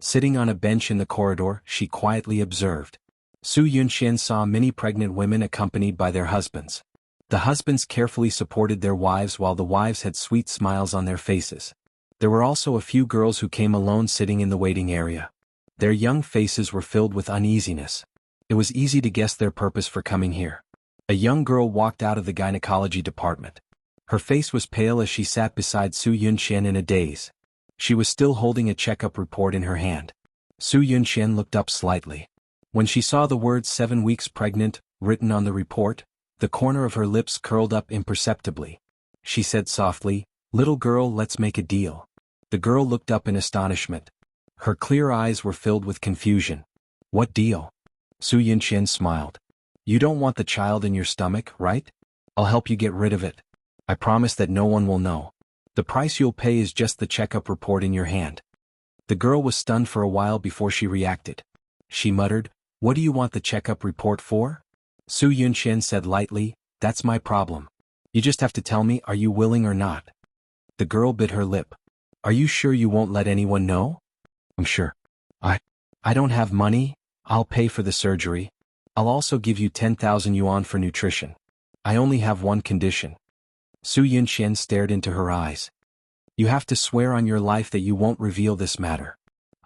Sitting on a bench in the corridor, she quietly observed. Su Yunqian saw many pregnant women accompanied by their husbands. The husbands carefully supported their wives while the wives had sweet smiles on their faces. There were also a few girls who came alone sitting in the waiting area. Their young faces were filled with uneasiness. It was easy to guess their purpose for coming here. A young girl walked out of the gynecology department. Her face was pale as she sat beside Su Yunqian in a daze. She was still holding a checkup report in her hand. Su Yunqian looked up slightly. When she saw the words 7 weeks pregnant written on the report, the corner of her lips curled up imperceptibly. She said softly, "Little girl, let's make a deal." The girl looked up in astonishment. Her clear eyes were filled with confusion. "What deal?" Su Yunqian smiled. "You don't want the child in your stomach, right? I'll help you get rid of it. I promise that no one will know. The price you'll pay is just the checkup report in your hand." The girl was stunned for a while before she reacted. She muttered, "What do you want the checkup report for?" Su Yunqian said lightly, "That's my problem. You just have to tell me, are you willing or not?" The girl bit her lip. "Are you sure you won't let anyone know?" "I'm sure. I don't have money. I'll pay for the surgery. I'll also give you 10,000 yuan for nutrition. I only have one condition." Su Yunqian stared into her eyes. "You have to swear on your life that you won't reveal this matter."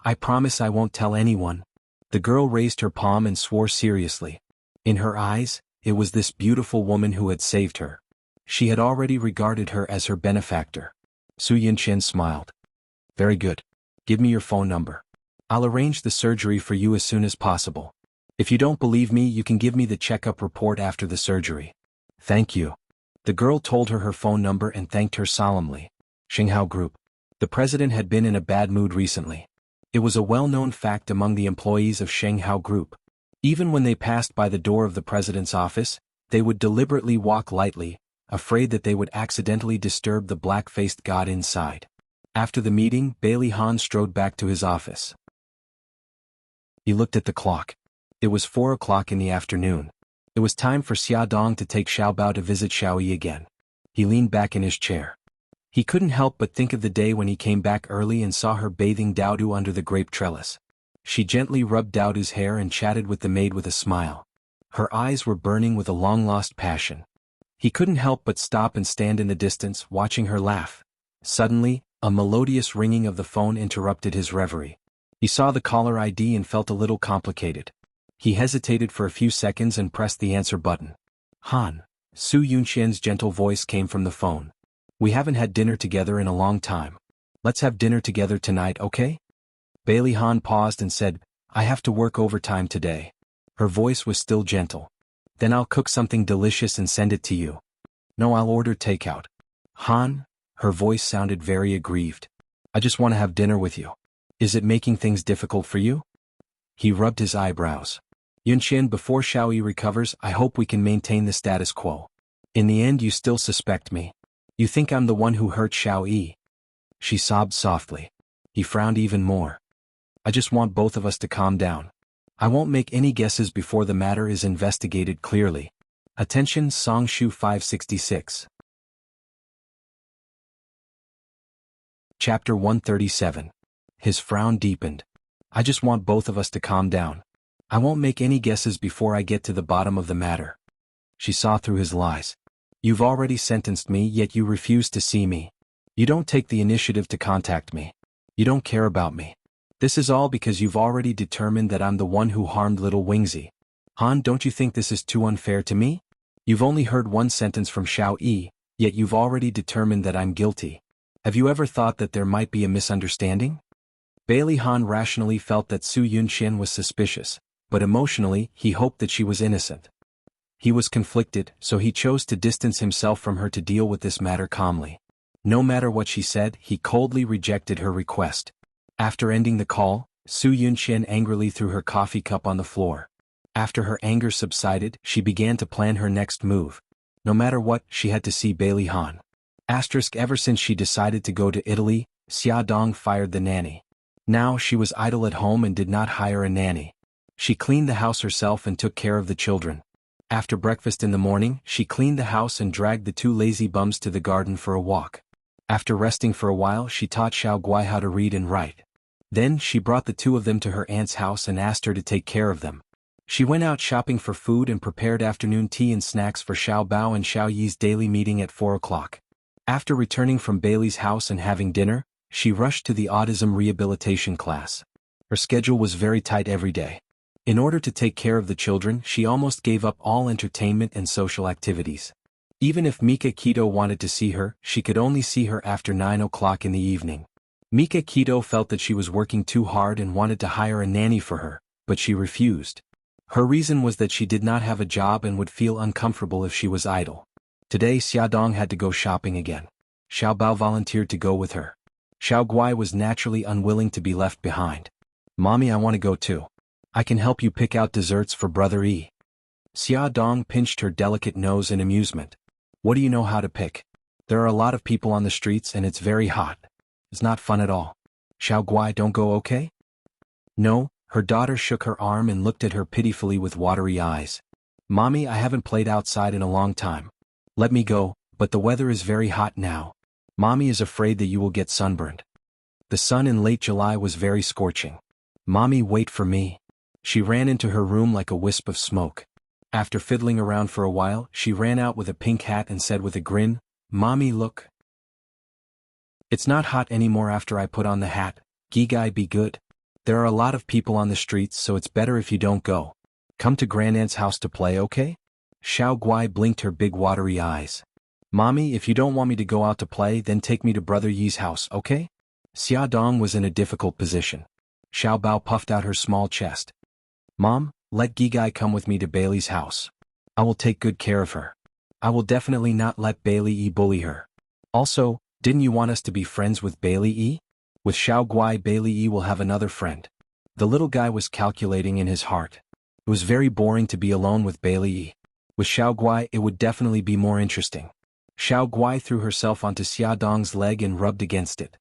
"I promise I won't tell anyone." The girl raised her palm and swore seriously. In her eyes, it was this beautiful woman who had saved her. She had already regarded her as her benefactor. Su Yunqian smiled. "Very good. Give me your phone number. I'll arrange the surgery for you as soon as possible. If you don't believe me, you can give me the checkup report after the surgery." "Thank you." The girl told her phone number and thanked her solemnly. Shenghao Group. The president had been in a bad mood recently. It was a well-known fact among the employees of Shenghao Group. Even when they passed by the door of the president's office, they would deliberately walk lightly, afraid that they would accidentally disturb the black-faced god inside. After the meeting, Bailey Han strode back to his office. He looked at the clock. It was 4 o'clock in the afternoon. It was time for Xia Dong to take Xiaobao to visit Xiaoyi again. He leaned back in his chair. He couldn't help but think of the day when he came back early and saw her bathing Daodu under the grape trellis. She gently rubbed Daodu's hair and chatted with the maid with a smile. Her eyes were burning with a long-lost passion. He couldn't help but stop and stand in the distance, watching her laugh. Suddenly, a melodious ringing of the phone interrupted his reverie. He saw the caller ID and felt a little complicated. He hesitated for a few seconds and pressed the answer button. "Han." Su Yunqian's gentle voice came from the phone. "We haven't had dinner together in a long time. Let's have dinner together tonight, okay?" Bailey Han paused and said, "I have to work overtime today." Her voice was still gentle. "Then I'll cook something delicious and send it to you." "No, I'll order takeout." "Han?" Her voice sounded very aggrieved. "I just want to have dinner with you. Is it making things difficult for you?" He rubbed his eyebrows. "Yunqian, before Xiaoyi recovers, I hope we can maintain the status quo. In the end, you still suspect me. You think I'm the one who hurt Xiaoyi." She sobbed softly. He frowned even more. "I just want both of us to calm down. I won't make any guesses before the matter is investigated clearly. Attention, Songshu 566. Chapter 137. His frown deepened. "I just want both of us to calm down. I won't make any guesses before I get to the bottom of the matter." She saw through his lies. "You've already sentenced me, yet you refuse to see me. You don't take the initiative to contact me. You don't care about me. This is all because you've already determined that I'm the one who harmed little Wingzy. Han, don't you think this is too unfair to me? You've only heard one sentence from Xiao Yi, yet you've already determined that I'm guilty. Have you ever thought that there might be a misunderstanding? Bailey Han rationally felt that Su Yunxian was suspicious, but emotionally, he hoped that she was innocent. He was conflicted, so he chose to distance himself from her to deal with this matter calmly. No matter what she said, he coldly rejected her request. After ending the call, Su Yunxian angrily threw her coffee cup on the floor. After her anger subsided, she began to plan her next move. No matter what, she had to see Bailey Han. Ever since she decided to go to Italy, Xia Dong fired the nanny. Now she was idle at home and did not hire a nanny. She cleaned the house herself and took care of the children. After breakfast in the morning, she cleaned the house and dragged the two lazy bums to the garden for a walk. After resting for a while, she taught Xiao Guai how to read and write. Then she brought the two of them to her aunt's house and asked her to take care of them. She went out shopping for food and prepared afternoon tea and snacks for Xiao Bao and Xiao Yi's daily meeting at 4 o'clock. After returning from Bailey's house and having dinner, she rushed to the autism rehabilitation class. Her schedule was very tight every day. In order to take care of the children, she almost gave up all entertainment and social activities. Even if Mika Keto wanted to see her, she could only see her after 9 o'clock in the evening. Mika Keto felt that she was working too hard and wanted to hire a nanny for her, but she refused. Her reason was that she did not have a job and would feel uncomfortable if she was idle. Today Xiaodong had to go shopping again. Xiao Bao volunteered to go with her. Xiao Guai was naturally unwilling to be left behind. Mommy, I want to go too. I can help you pick out desserts for Brother Yi. Xia Dong pinched her delicate nose in amusement. What do you know how to pick? There are a lot of people on the streets and it's very hot. It's not fun at all. Xiao Guai, don't go, okay? No, her daughter shook her arm and looked at her pitifully with watery eyes. Mommy, I haven't played outside in a long time. Let me go, but the weather is very hot now. Mommy is afraid that you will get sunburned. The sun in late July was very scorching. Mommy, wait for me. She ran into her room like a wisp of smoke. After fiddling around for a while, she ran out with a pink hat and said with a grin, Mommy, look. It's not hot anymore after I put on the hat. Gigai, be good. There are a lot of people on the streets, so it's better if you don't go. Come to Grandaunt's house to play, okay? Xiao Guai blinked her big watery eyes. Mommy, if you don't want me to go out to play, then take me to Brother Yi's house, okay? Xia Dong was in a difficult position. Xiao Bao puffed out her small chest. Mom, let Gigai come with me to Bailey's house. I will take good care of her. I will definitely not let Bailey Yi bully her. Also, didn't you want us to be friends with Bailey Yi? With Xiao Guai, Bailey Yi will have another friend. The little guy was calculating in his heart. It was very boring to be alone with Bailey Yi. With Xiao Guai, it would definitely be more interesting. Xiao Guai threw herself onto Xia Dong's leg and rubbed against it.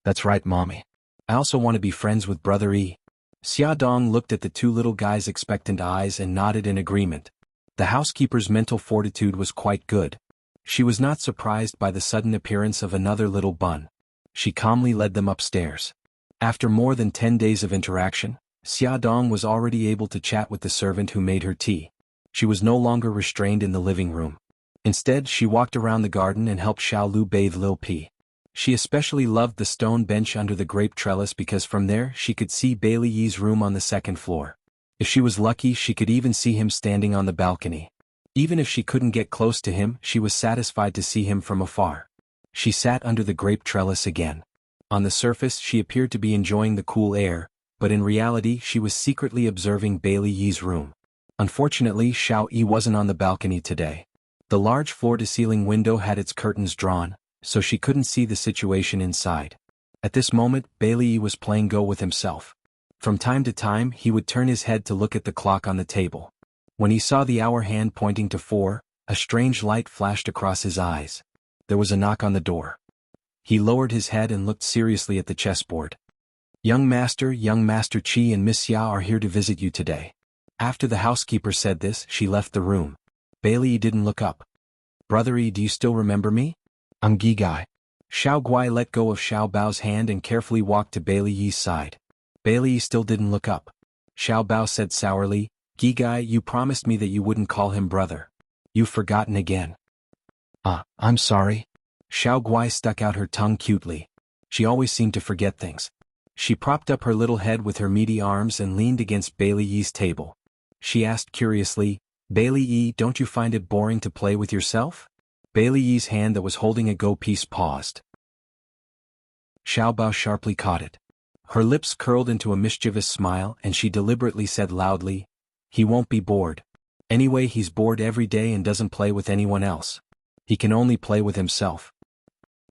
That's right, Mommy. I also want to be friends with Brother Yi. Xia Dong looked at the two little guys' expectant eyes and nodded in agreement. The housekeeper's mental fortitude was quite good. She was not surprised by the sudden appearance of another little bun. She calmly led them upstairs. After more than 10 days of interaction, Xia Dong was already able to chat with the servant who made her tea. She was no longer restrained in the living room. Instead, she walked around the garden and helped Xiao Lu bathe Lil P. She especially loved the stone bench under the grape trellis because from there she could see Bailey Yi's room on the second floor. If she was lucky, she could even see him standing on the balcony. Even if she couldn't get close to him, she was satisfied to see him from afar. She sat under the grape trellis again. On the surface, she appeared to be enjoying the cool air, but in reality she was secretly observing Bailey Yi's room. Unfortunately, Xiao Yi wasn't on the balcony today. The large floor-to-ceiling window had its curtains drawn, so she couldn't see the situation inside. At this moment, Bailey Yi was playing Go with himself. From time to time, he would turn his head to look at the clock on the table. When he saw the hour hand pointing to 4, a strange light flashed across his eyes. There was a knock on the door. He lowered his head and looked seriously at the chessboard. Young Master Qi and Miss Xia are here to visit you today. After the housekeeper said this, she left the room. Bailey Yi didn't look up. Brother Yi, do you still remember me? I'm Gigai. Xiao Guai let go of Xiao Bao's hand and carefully walked to Bailey Yi's side. Bailey Yi still didn't look up. Xiao Bao said sourly, Gigai, you promised me that you wouldn't call him brother. You've forgotten again. I'm sorry. Xiao Guai stuck out her tongue cutely. She always seemed to forget things. She propped up her little head with her meaty arms and leaned against Bailey Yi's table. She asked curiously, "Bailey Yi, don't you find it boring to play with yourself?" Bailey Yi's hand that was holding a go piece paused. Xiao Bao sharply caught it. Her lips curled into a mischievous smile and she deliberately said loudly, "He won't be bored. Anyway, he's bored every day and doesn't play with anyone else. He can only play with himself."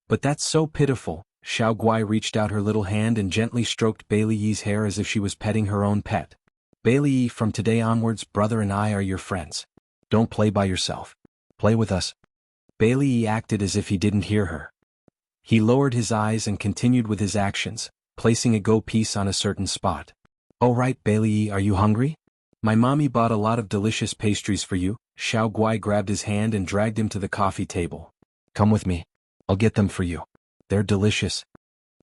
"But that's so pitiful." Xiao Guai reached out her little hand and gently stroked Bailey Yi's hair as if she was petting her own pet. "Bailey Yi, from today onwards, brother and I are your friends. Don't play by yourself. Play with us." Bailey Yi acted as if he didn't hear her. He lowered his eyes and continued with his actions, placing a go piece on a certain spot. "Oh right, Bailey Yi, are you hungry? My mommy bought a lot of delicious pastries for you." Xiao Guai grabbed his hand and dragged him to the coffee table. "Come with me. I'll get them for you. They're delicious."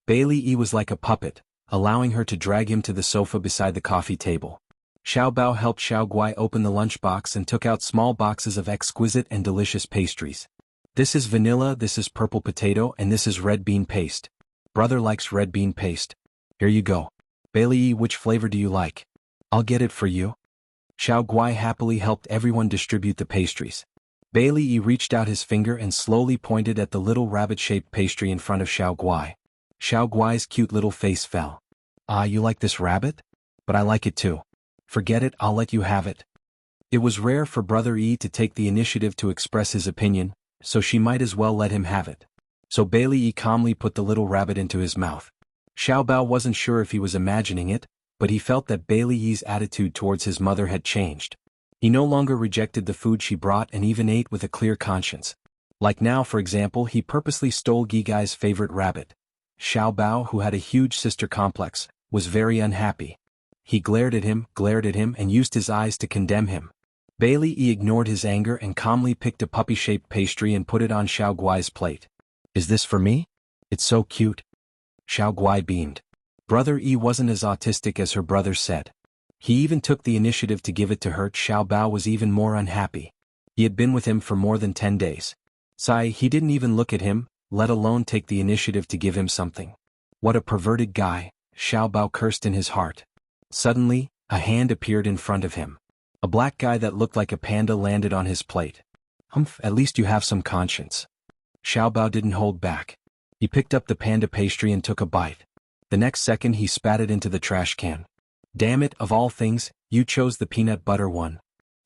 Bailey Yi was like a puppet, allowing her to drag him to the sofa beside the coffee table. Xiao Bao helped Xiao Guai open the lunchbox and took out small boxes of exquisite and delicious pastries. "This is vanilla, this is purple potato, and this is red bean paste. Brother likes red bean paste. Here you go. Bailey Yi, which flavor do you like? I'll get it for you." Xiao Guai happily helped everyone distribute the pastries. Bailey Yi reached out his finger and slowly pointed at the little rabbit-shaped pastry in front of Xiao Guai. Xiao Guai's cute little face fell. "Ah, you like this rabbit? But I like it too. Forget it, I'll let you have it." It was rare for Brother Yi to take the initiative to express his opinion, so she might as well let him have it. So Bailey Yi calmly put the little rabbit into his mouth. Xiao Bao wasn't sure if he was imagining it, but he felt that Bailey Yi's attitude towards his mother had changed. He no longer rejected the food she brought and even ate with a clear conscience. Like now, for example, he purposely stole Gigai's favorite rabbit. Xiao Bao, who had a huge sister complex, was very unhappy. He glared at him, and used his eyes to condemn him. Bailey Yi ignored his anger and calmly picked a puppy-shaped pastry and put it on Xiao Guai's plate. "Is this for me? It's so cute." Xiao Guai beamed. Brother Yi wasn't as autistic as her brother said. He even took the initiative to give it to her. Xiao Bao was even more unhappy. He had been with him for more than 10 days. He didn't even look at him, let alone take the initiative to give him something. What a perverted guy, Xiao Bao cursed in his heart. Suddenly, a hand appeared in front of him. A black guy that looked like a panda landed on his plate. "Humph, at least you have some conscience." Xiao Bao didn't hold back. He picked up the panda pastry and took a bite. The next second he spat it into the trash can. "Damn it, of all things, you chose the peanut butter one.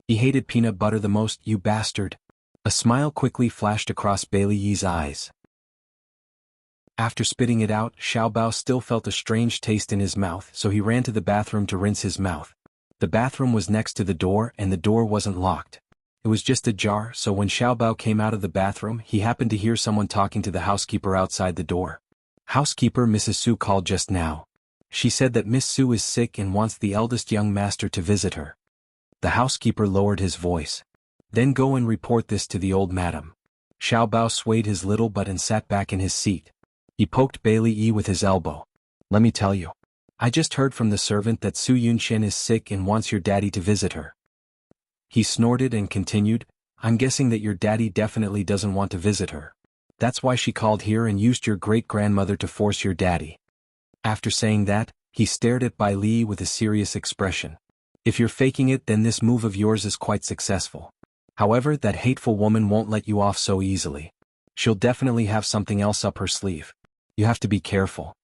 He hated peanut butter the most, you bastard." A smile quickly flashed across Bailey Yi's eyes. After spitting it out, Xiao Bao still felt a strange taste in his mouth, so he ran to the bathroom to rinse his mouth. The bathroom was next to the door and the door wasn't locked. It was just ajar, so when Xiao Bao came out of the bathroom, he happened to hear someone talking to the housekeeper outside the door. "Housekeeper, Mrs. Su called just now. She said that Miss Su is sick and wants the eldest young master to visit her." The housekeeper lowered his voice. "Then go and report this to the old madam." Xiao Bao swayed his little butt and sat back in his seat. He poked Bailey Yi with his elbow. "Let me tell you. I just heard from the servant that Su Yunqian is sick and wants your daddy to visit her." He snorted and continued, "I'm guessing that your daddy definitely doesn't want to visit her. That's why she called here and used your great-grandmother to force your daddy." After saying that, he stared at Bai Li with a serious expression. "If you're faking it, then this move of yours is quite successful. However, that hateful woman won't let you off so easily. She'll definitely have something else up her sleeve. You have to be careful."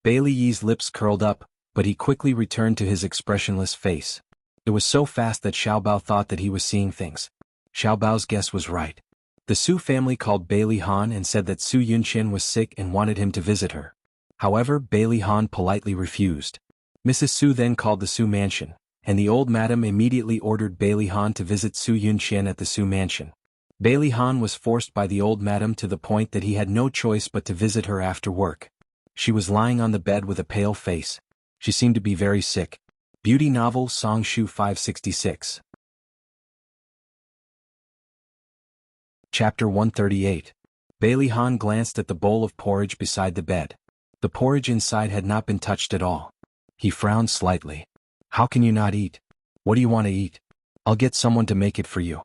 Bailey Yi's lips curled up, but he quickly returned to his expressionless face. It was so fast that Xiao Bao thought that he was seeing things. Xiao Bao's guess was right. The Su family called Bailey Han and said that Su Yunqian was sick and wanted him to visit her. However, Bailey Han politely refused. Mrs. Su then called the Su mansion, and the old madam immediately ordered Bailey Han to visit Su Yunqian at the Su mansion. Bailey Han was forced by the old madam to the point that he had no choice but to visit her after work. She was lying on the bed with a pale face. She seemed to be very sick. Beauty novel Song Shu 566. Chapter 138. Bailey Han glanced at the bowl of porridge beside the bed. The porridge inside had not been touched at all. He frowned slightly. "How can you not eat? What do you want to eat? I'll get someone to make it for you."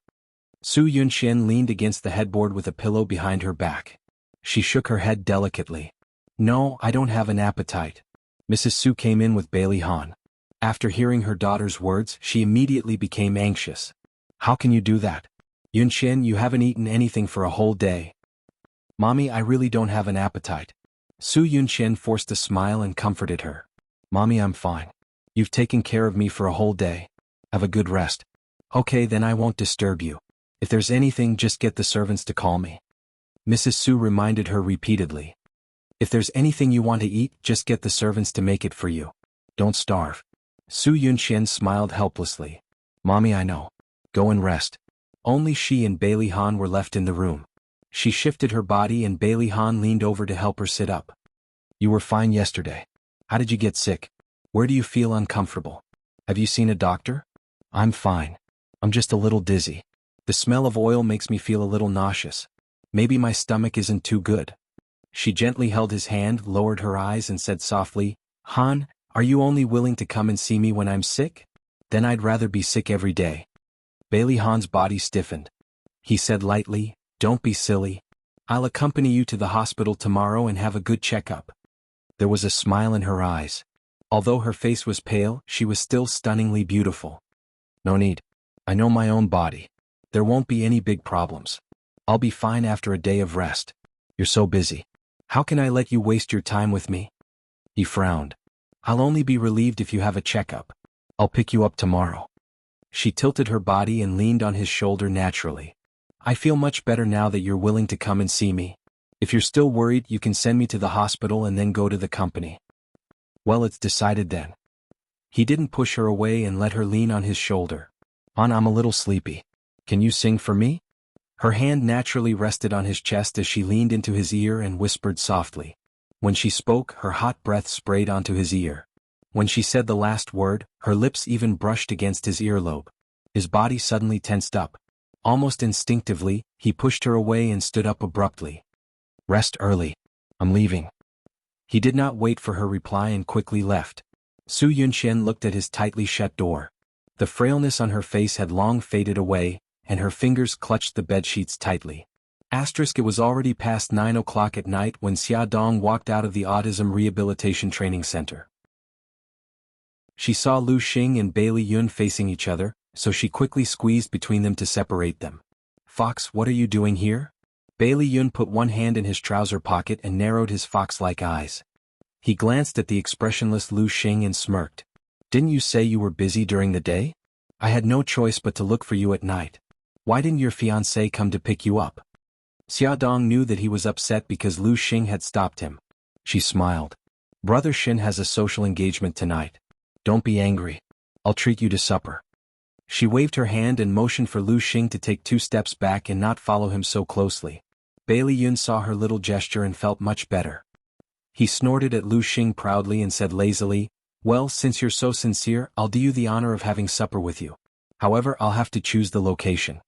Su Yunqian leaned against the headboard with a pillow behind her back. She shook her head delicately. "No, I don't have an appetite. Mrs. Su came in with Bailey Han. After hearing her daughter's words, she immediately became anxious. How can you do that? Yunxian, you haven't eaten anything for a whole day. Mommy, I really don't have an appetite. Su Yunxian forced a smile and comforted her. Mommy, I'm fine. You've taken care of me for a whole day. Have a good rest. Okay, then I won't disturb you. If there's anything, just get the servants to call me. Mrs. Su reminded her repeatedly. If there's anything you want to eat, just get the servants to make it for you. Don't starve. Su Yunxian smiled helplessly. Mommy, I know. Go and rest. Only she and Bailey Han were left in the room. She shifted her body and Bailey Han leaned over to help her sit up. You were fine yesterday. How did you get sick? Where do you feel uncomfortable? Have you seen a doctor? I'm fine. I'm just a little dizzy. The smell of oil makes me feel a little nauseous. Maybe my stomach isn't too good. She gently held his hand, lowered her eyes and said softly, Han, are you only willing to come and see me when I'm sick? Then I'd rather be sick every day. Bailey Han's body stiffened. He said lightly, don't be silly. I'll accompany you to the hospital tomorrow and have a good checkup. There was a smile in her eyes. Although her face was pale, she was still stunningly beautiful. No need. I know my own body. There won't be any big problems. I'll be fine after a day of rest. You're so busy. How can I let you waste your time with me? He frowned. I'll only be relieved if you have a checkup. I'll pick you up tomorrow. She tilted her body and leaned on his shoulder naturally. I feel much better now that you're willing to come and see me. If you're still worried, you can send me to the hospital and then go to the company. Well, it's decided then. He didn't push her away and let her lean on his shoulder. I'm a little sleepy. Can you sing for me? Her hand naturally rested on his chest as she leaned into his ear and whispered softly. When she spoke, her hot breath sprayed onto his ear. When she said the last word, her lips even brushed against his earlobe. His body suddenly tensed up. Almost instinctively, he pushed her away and stood up abruptly. Rest early. I'm leaving. He did not wait for her reply and quickly left. Su Yunxian looked at his tightly shut door. The frailness on her face had long faded away, and her fingers clutched the bedsheets tightly. It was already past 9 o'clock at night when Xia Dong walked out of the Autism Rehabilitation Training Center. She saw Lu Xing and Bailey Yun facing each other, so she quickly squeezed between them to separate them. Fox, what are you doing here? Bailey Yun put one hand in his trouser pocket and narrowed his fox-like eyes. He glanced at the expressionless Lu Xing and smirked. Didn't you say you were busy during the day? I had no choice but to look for you at night. Why didn't your fiancé come to pick you up? Xia Dong knew that he was upset because Lu Xing had stopped him. She smiled. Brother Xin has a social engagement tonight. Don't be angry. I'll treat you to supper. She waved her hand and motioned for Lu Xing to take 2 steps back and not follow him so closely. Bailey Yun saw her little gesture and felt much better. He snorted at Lu Xing proudly and said lazily, Well, since you're so sincere, I'll do you the honor of having supper with you. However, I'll have to choose the location.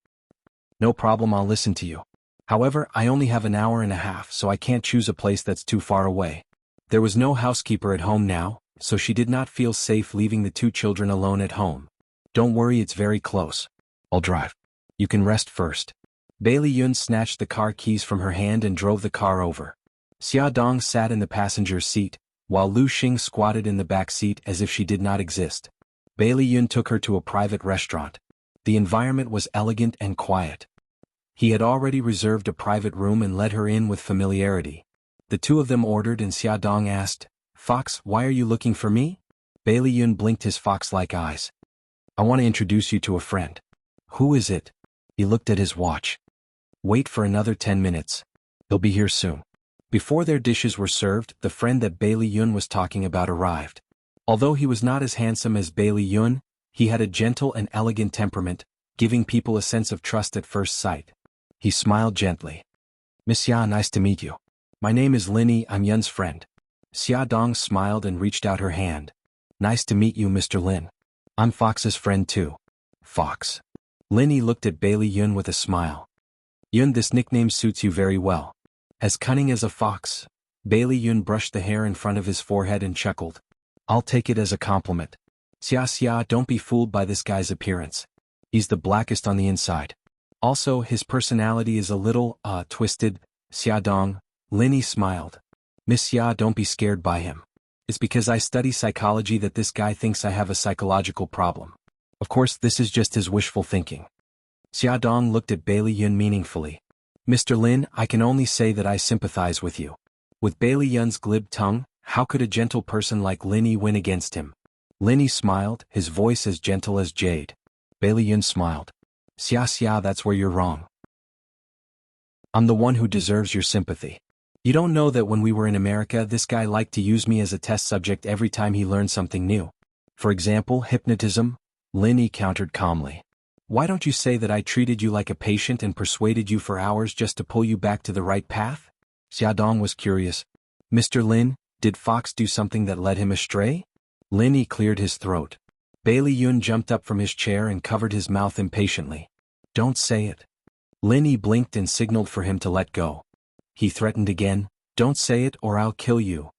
No problem, I'll listen to you. However, I only have an hour and a half, so I can't choose a place that's too far away. There was no housekeeper at home now, so she did not feel safe leaving the 2 children alone at home. Don't worry, it's very close. I'll drive. You can rest first. Bailey Yun snatched the car keys from her hand and drove the car over. Xia Dong sat in the passenger seat, while Lu Xing squatted in the back seat as if she did not exist. Bailey Yun took her to a private restaurant. The environment was elegant and quiet. He had already reserved a private room and let her in with familiarity. The 2 of them ordered and Xia Dong asked, Fox, why are you looking for me? Bailey Yun blinked his fox-like eyes. I want to introduce you to a friend. Who is it? He looked at his watch. Wait for another 10 minutes. They'll be here soon. Before their dishes were served, the friend that Bailey Yun was talking about arrived. Although he was not as handsome as Bailey Yun, he had a gentle and elegant temperament, giving people a sense of trust at first sight. He smiled gently. Miss Xia, nice to meet you. My name is Linny, I'm Yun's friend. Xia Dong smiled and reached out her hand. Nice to meet you, Mr. Lin. I'm Fox's friend too. Fox. Linny looked at Bailey Yun with a smile. Yun, this nickname suits you very well. As cunning as a fox. Bailey Yun brushed the hair in front of his forehead and chuckled. I'll take it as a compliment. Xia, don't be fooled by this guy's appearance. He's the blackest on the inside. Also, his personality is a little, twisted. Xia Dong. Linny smiled. Miss Xia, don't be scared by him. It's because I study psychology that this guy thinks I have a psychological problem. Of course, this is just his wishful thinking. Xiaodong looked at Bailey Yun meaningfully. Mr. Lin, I can only say that I sympathize with you. With Bailey Yun's glib tongue, how could a gentle person like Lin Yi win against him? Lin Yi smiled, his voice as gentle as jade. Bailey Yun smiled. Xia, that's where you're wrong. I'm the one who deserves your sympathy. You don't know that when we were in America, this guy liked to use me as a test subject every time he learned something new. For example, hypnotism, Lin Yi countered calmly. Why don't you say that I treated you like a patient and persuaded you for hours just to pull you back to the right path? Xiaodong was curious. Mr. Lin, did Fox do something that led him astray? Lin Yi cleared his throat. Bailey Yun jumped up from his chair and covered his mouth impatiently. Don't say it. Lin Yi blinked and signaled for him to let go. He threatened again, don't say it or I'll kill you.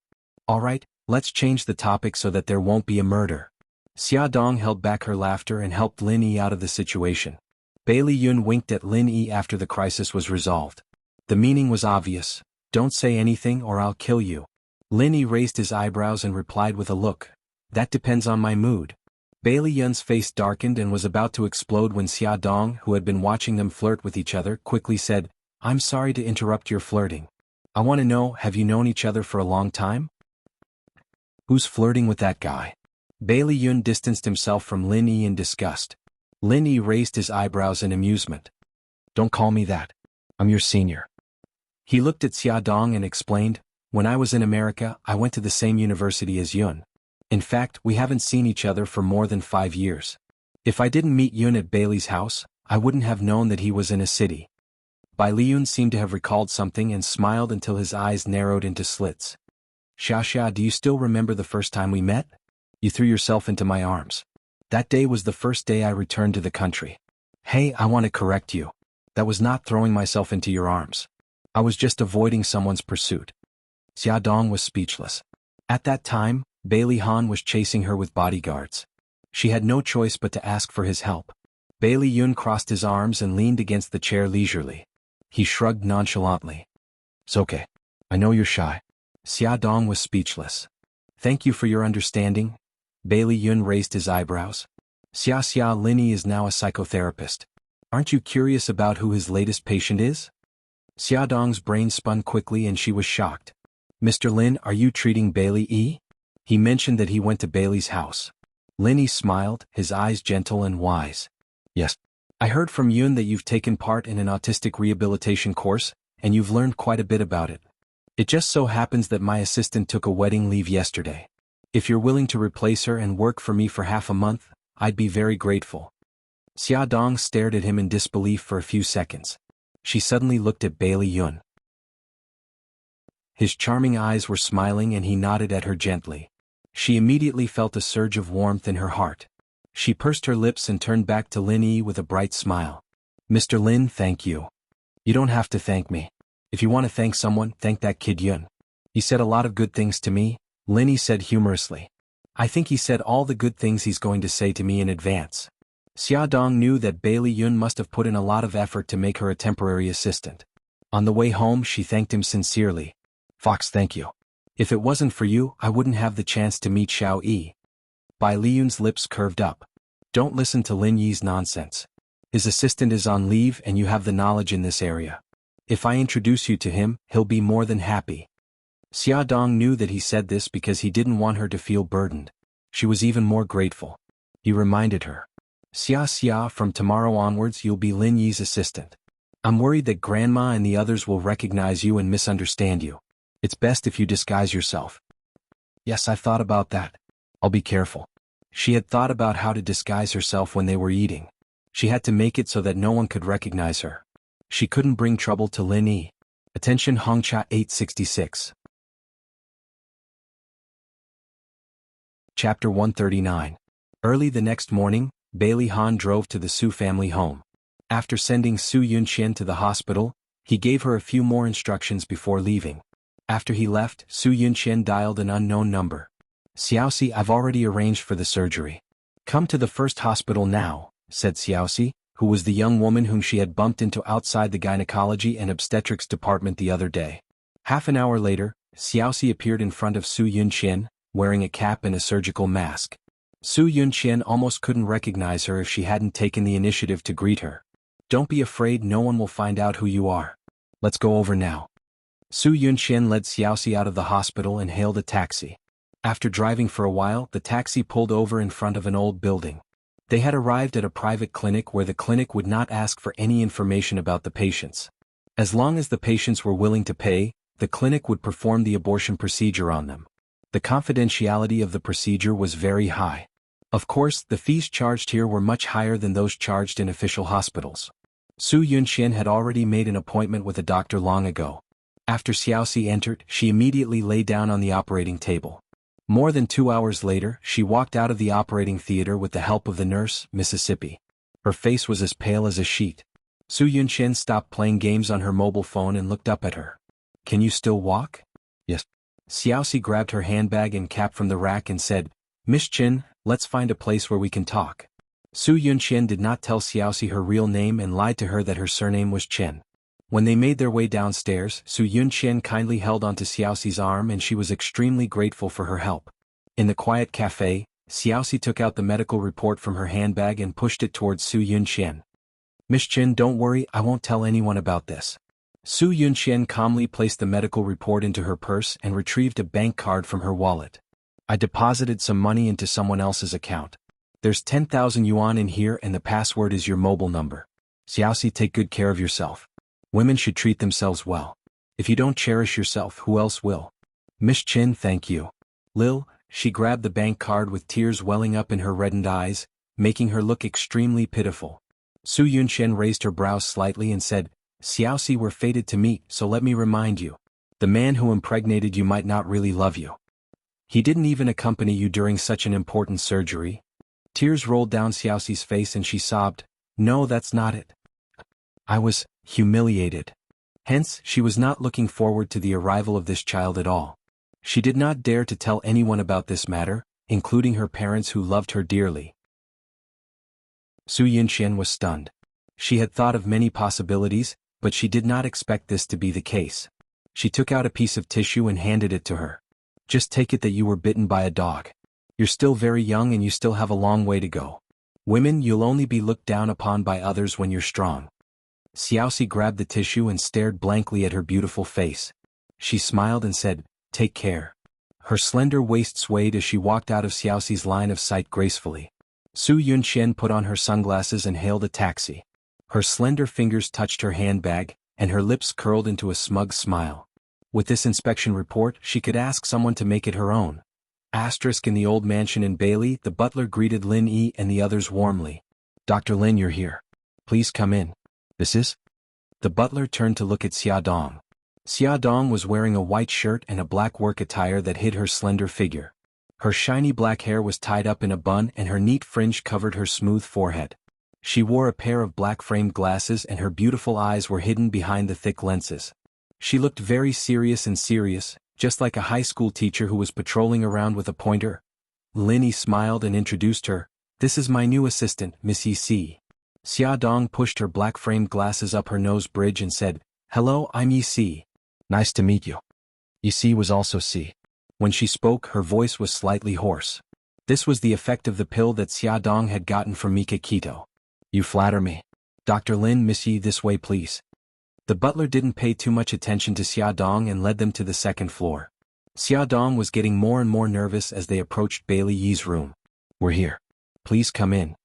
All right, let's change the topic so that there won't be a murder. Xiaodong held back her laughter and helped Lin Yi out of the situation. Bailey Yun winked at Lin Yi after the crisis was resolved. The meaning was obvious. Don't say anything or I'll kill you. Lin Yi raised his eyebrows and replied with a look. That depends on my mood. Bailey Yun's face darkened and was about to explode when Xiaodong, who had been watching them flirt with each other, quickly said, I'm sorry to interrupt your flirting. I want to know, have you known each other for a long time? Who's flirting with that guy? Bailey Yun distanced himself from Lin Yi in disgust. Lin Yi raised his eyebrows in amusement. Don't call me that. I'm your senior. He looked at Xiaodong and explained, when I was in America, I went to the same university as Yun. In fact, we haven't seen each other for more than 5 years. If I didn't meet Yun at Bailey's house, I wouldn't have known that he was in a city. Bai Liyun seemed to have recalled something and smiled until his eyes narrowed into slits. Xia, do you still remember the first time we met? You threw yourself into my arms. That day was the first day I returned to the country. Hey, I want to correct you. That was not throwing myself into your arms. I was just avoiding someone's pursuit. Xiaodong was speechless. At that time, Bailey Han was chasing her with bodyguards. She had no choice but to ask for his help. Bailey Yun crossed his arms and leaned against the chair leisurely. He shrugged nonchalantly. It's okay. I know you're shy. Xiaodong was speechless. Thank you for your understanding. Bailey Yun raised his eyebrows. Xia, Lin Yi is now a psychotherapist. Aren't you curious about who his latest patient is? Xiaodong's brain spun quickly and she was shocked. Mr. Lin, are you treating Bailey Yi? He mentioned that he went to Bailey's house. Lin Yi smiled, his eyes gentle and wise. Yes. I heard from Yun that you've taken part in an autistic rehabilitation course, and you've learned quite a bit about it. It just so happens that my assistant took a wedding leave yesterday. If you're willing to replace her and work for me for half a month, I'd be very grateful. Xiaodong stared at him in disbelief for a few seconds. She suddenly looked at Bailey Yun. His charming eyes were smiling and he nodded at her gently. She immediately felt a surge of warmth in her heart. She pursed her lips and turned back to Lin Yi with a bright smile. Mr. Lin, thank you. You don't have to thank me. If you want to thank someone, thank that kid Yun. He said a lot of good things to me, Lin Yi said humorously. I think he said all the good things he's going to say to me in advance. Xiaodong knew that Bailey Yun must have put in a lot of effort to make her a temporary assistant. On the way home, she thanked him sincerely. Fox, thank you. If it wasn't for you, I wouldn't have the chance to meet Xiao Yi. Bai Liyun's lips curved up. Don't listen to Lin Yi's nonsense. His assistant is on leave and you have the knowledge in this area. If I introduce you to him, he'll be more than happy. Xiaodong knew that he said this because he didn't want her to feel burdened. She was even more grateful. He reminded her. Xia, from tomorrow onwards you'll be Lin Yi's assistant. I'm worried that Grandma and the others will recognize you and misunderstand you. It's best if you disguise yourself. Yes, I've thought about that. I'll be careful. She had thought about how to disguise herself when they were eating. She had to make it so that no one could recognize her. She couldn't bring trouble to Lin Yi. Attention Hongcha 866. Chapter 139. Early the next morning, Bailey Han drove to the Su family home. After sending Su Yunqian to the hospital, he gave her a few more instructions before leaving. After he left, Su Yunqian dialed an unknown number. Xiaoxi, I've already arranged for the surgery. Come to the first hospital now, said Xiaoxi, who was the young woman whom she had bumped into outside the gynecology and obstetrics department the other day. Half an hour later, Xiaoxi appeared in front of Su Yunqian, wearing a cap and a surgical mask. Su Yunqian almost couldn't recognize her if she hadn't taken the initiative to greet her. "Don't be afraid, no one will find out who you are. Let's go over now." Su Yunqian led Xiaoxi out of the hospital and hailed a taxi. After driving for a while, the taxi pulled over in front of an old building. They had arrived at a private clinic where the clinic would not ask for any information about the patients. As long as the patients were willing to pay, the clinic would perform the abortion procedure on them. The confidentiality of the procedure was very high. Of course, the fees charged here were much higher than those charged in official hospitals. Su Yunqian had already made an appointment with a doctor long ago. After Xiaoxi entered, she immediately lay down on the operating table. More than 2 hours later, she walked out of the operating theater with the help of the nurse, Mississippi. Her face was as pale as a sheet. Su Yunqian stopped playing games on her mobile phone and looked up at her. "Can you still walk?" "Yes." Xiaoxi grabbed her handbag and cap from the rack and said, "Miss Chin, let's find a place where we can talk." Su Yunqian did not tell Xiaoxi her real name and lied to her that her surname was Chen. When they made their way downstairs, Su Yunqian kindly held onto Xiaoxi's arm and she was extremely grateful for her help. In the quiet cafe, Xiaoxi took out the medical report from her handbag and pushed it towards Su Yunqian. "Miss Chin, don't worry, I won't tell anyone about this." Su Yunqian calmly placed the medical report into her purse and retrieved a bank card from her wallet. "I deposited some money into someone else's account. There's 10,000 yuan in here and the password is your mobile number. Xiaoxi, take good care of yourself. Women should treat themselves well. If you don't cherish yourself, who else will?" "Miss Chin, thank you." Lil, she grabbed the bank card with tears welling up in her reddened eyes, making her look extremely pitiful. Su Yunqian raised her brows slightly and said, "Xiaoxi, we're fated to meet, so let me remind you. The man who impregnated you might not really love you. He didn't even accompany you during such an important surgery." Tears rolled down Xiaoxi's face and she sobbed, "No, that's not it. I was humiliated." Hence, she was not looking forward to the arrival of this child at all. She did not dare to tell anyone about this matter, including her parents who loved her dearly. Su Yunqian was stunned. She had thought of many possibilities, but she did not expect this to be the case. She took out a piece of tissue and handed it to her. "Just take it that you were bitten by a dog. You're still very young and you still have a long way to go. Women, you'll only be looked down upon by others when you're strong." Xiaoxi grabbed the tissue and stared blankly at her beautiful face. She smiled and said, "Take care." Her slender waist swayed as she walked out of Xiaoxi's line of sight gracefully. Su Yunqian put on her sunglasses and hailed a taxi. Her slender fingers touched her handbag, and her lips curled into a smug smile. With this inspection report, she could ask someone to make it her own. In the old mansion in Bailey, the butler greeted Lin Yi and the others warmly. "Dr. Lin, you're here. Please come in." "This is?" The butler turned to look at Xia Dong. Xia Dong was wearing a white shirt and a black work attire that hid her slender figure. Her shiny black hair was tied up in a bun and her neat fringe covered her smooth forehead. She wore a pair of black-framed glasses and her beautiful eyes were hidden behind the thick lenses. She looked very serious, just like a high school teacher who was patrolling around with a pointer. Lin Yi smiled and introduced her. "This is my new assistant, Miss Yi. Xia Dong pushed her black-framed glasses up her nose bridge and said, "Hello, I'm Yi. Nice to meet you." Yi was also C. When she spoke, her voice was slightly hoarse. This was the effect of the pill that Xia Dong had gotten from Mika Keto. "You flatter me. Dr. Lin, Miss Yi, this way please." The butler didn't pay too much attention to Xia Dong and led them to the second floor. Xia Dong was getting more and more nervous as they approached Bailey Yi's room. "We're here. Please come in."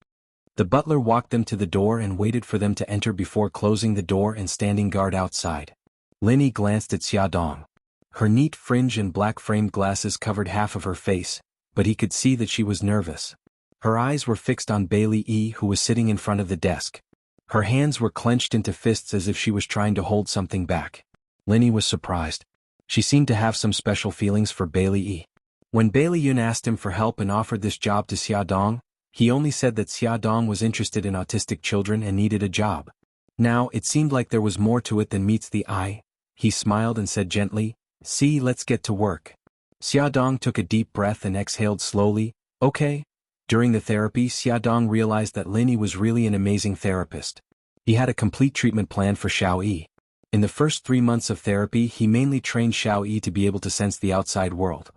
The butler walked them to the door and waited for them to enter before closing the door and standing guard outside. Lin Yi glanced at Xia Dong. Her neat fringe and black-framed glasses covered half of her face, but he could see that she was nervous. Her eyes were fixed on Bailey Yi, who was sitting in front of the desk. Her hands were clenched into fists as if she was trying to hold something back. Lin Yi was surprised. She seemed to have some special feelings for Bailey Yi. When Bailey Yun asked him for help and offered this job to Xia Dong, he only said that Xia Dong was interested in autistic children and needed a job. Now, it seemed like there was more to it than meets the eye. He smiled and said gently, "See, let's get to work." Xia Dong took a deep breath and exhaled slowly, "Okay." During the therapy, Xia Dong realized that Lin Yi was really an amazing therapist. He had a complete treatment plan for Xiao Yi. In the first 3 months of therapy, he mainly trained Xiao Yi to be able to sense the outside world.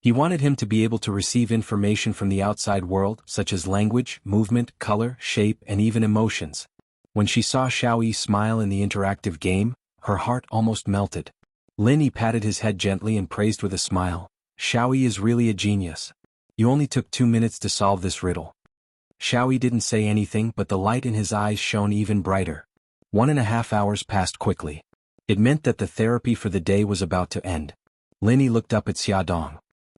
He wanted him to be able to receive information from the outside world, such as language, movement, color, shape, and even emotions. When she saw Xiaoyi smile in the interactive game, her heart almost melted. Lin Yi patted his head gently and praised with a smile. Xiaoyi is really a genius. You only took 2 minutes to solve this riddle. Xiaoyi didn't say anything, but the light in his eyes shone even brighter. 1.5 hours passed quickly. It meant that the therapy for the day was about to end. Lin Yi looked up at Xiaodong.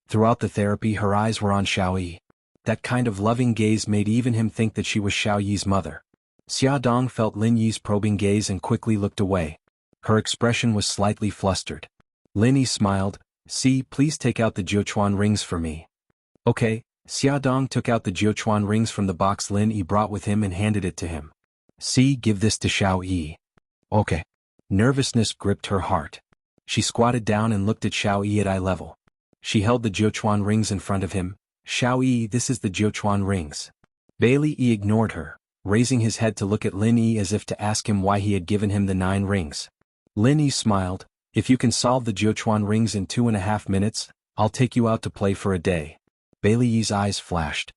Throughout the therapy, her eyes were on Xiaoyi. That kind of loving gaze made even him think that she was Xiaoyi's mother. Xiaodong felt Lin Yi's probing gaze and quickly looked away. Her expression was slightly flustered. Lin Yi smiled. "See, please take out the Jiuquan rings for me." Okay. Xiaodong took out the Jiuquan rings from the box Lin Yi brought with him and handed it to him. "See, give this to Xiaoyi." Okay. Nervousness gripped her heart. She squatted down and looked at Xiaoyi at eye level. She held the Jiuquan rings in front of him. "Xiaoyi, this is the Jiuquan rings." Bailey Yi ignored her, raising his head to look at Lin Yi as if to ask him why he had given him the 9 rings. Lin Yi smiled. "If you can solve the Jiuquan rings in 2.5 minutes, I'll take you out to play for a day." Bailey Yi's eyes flashed.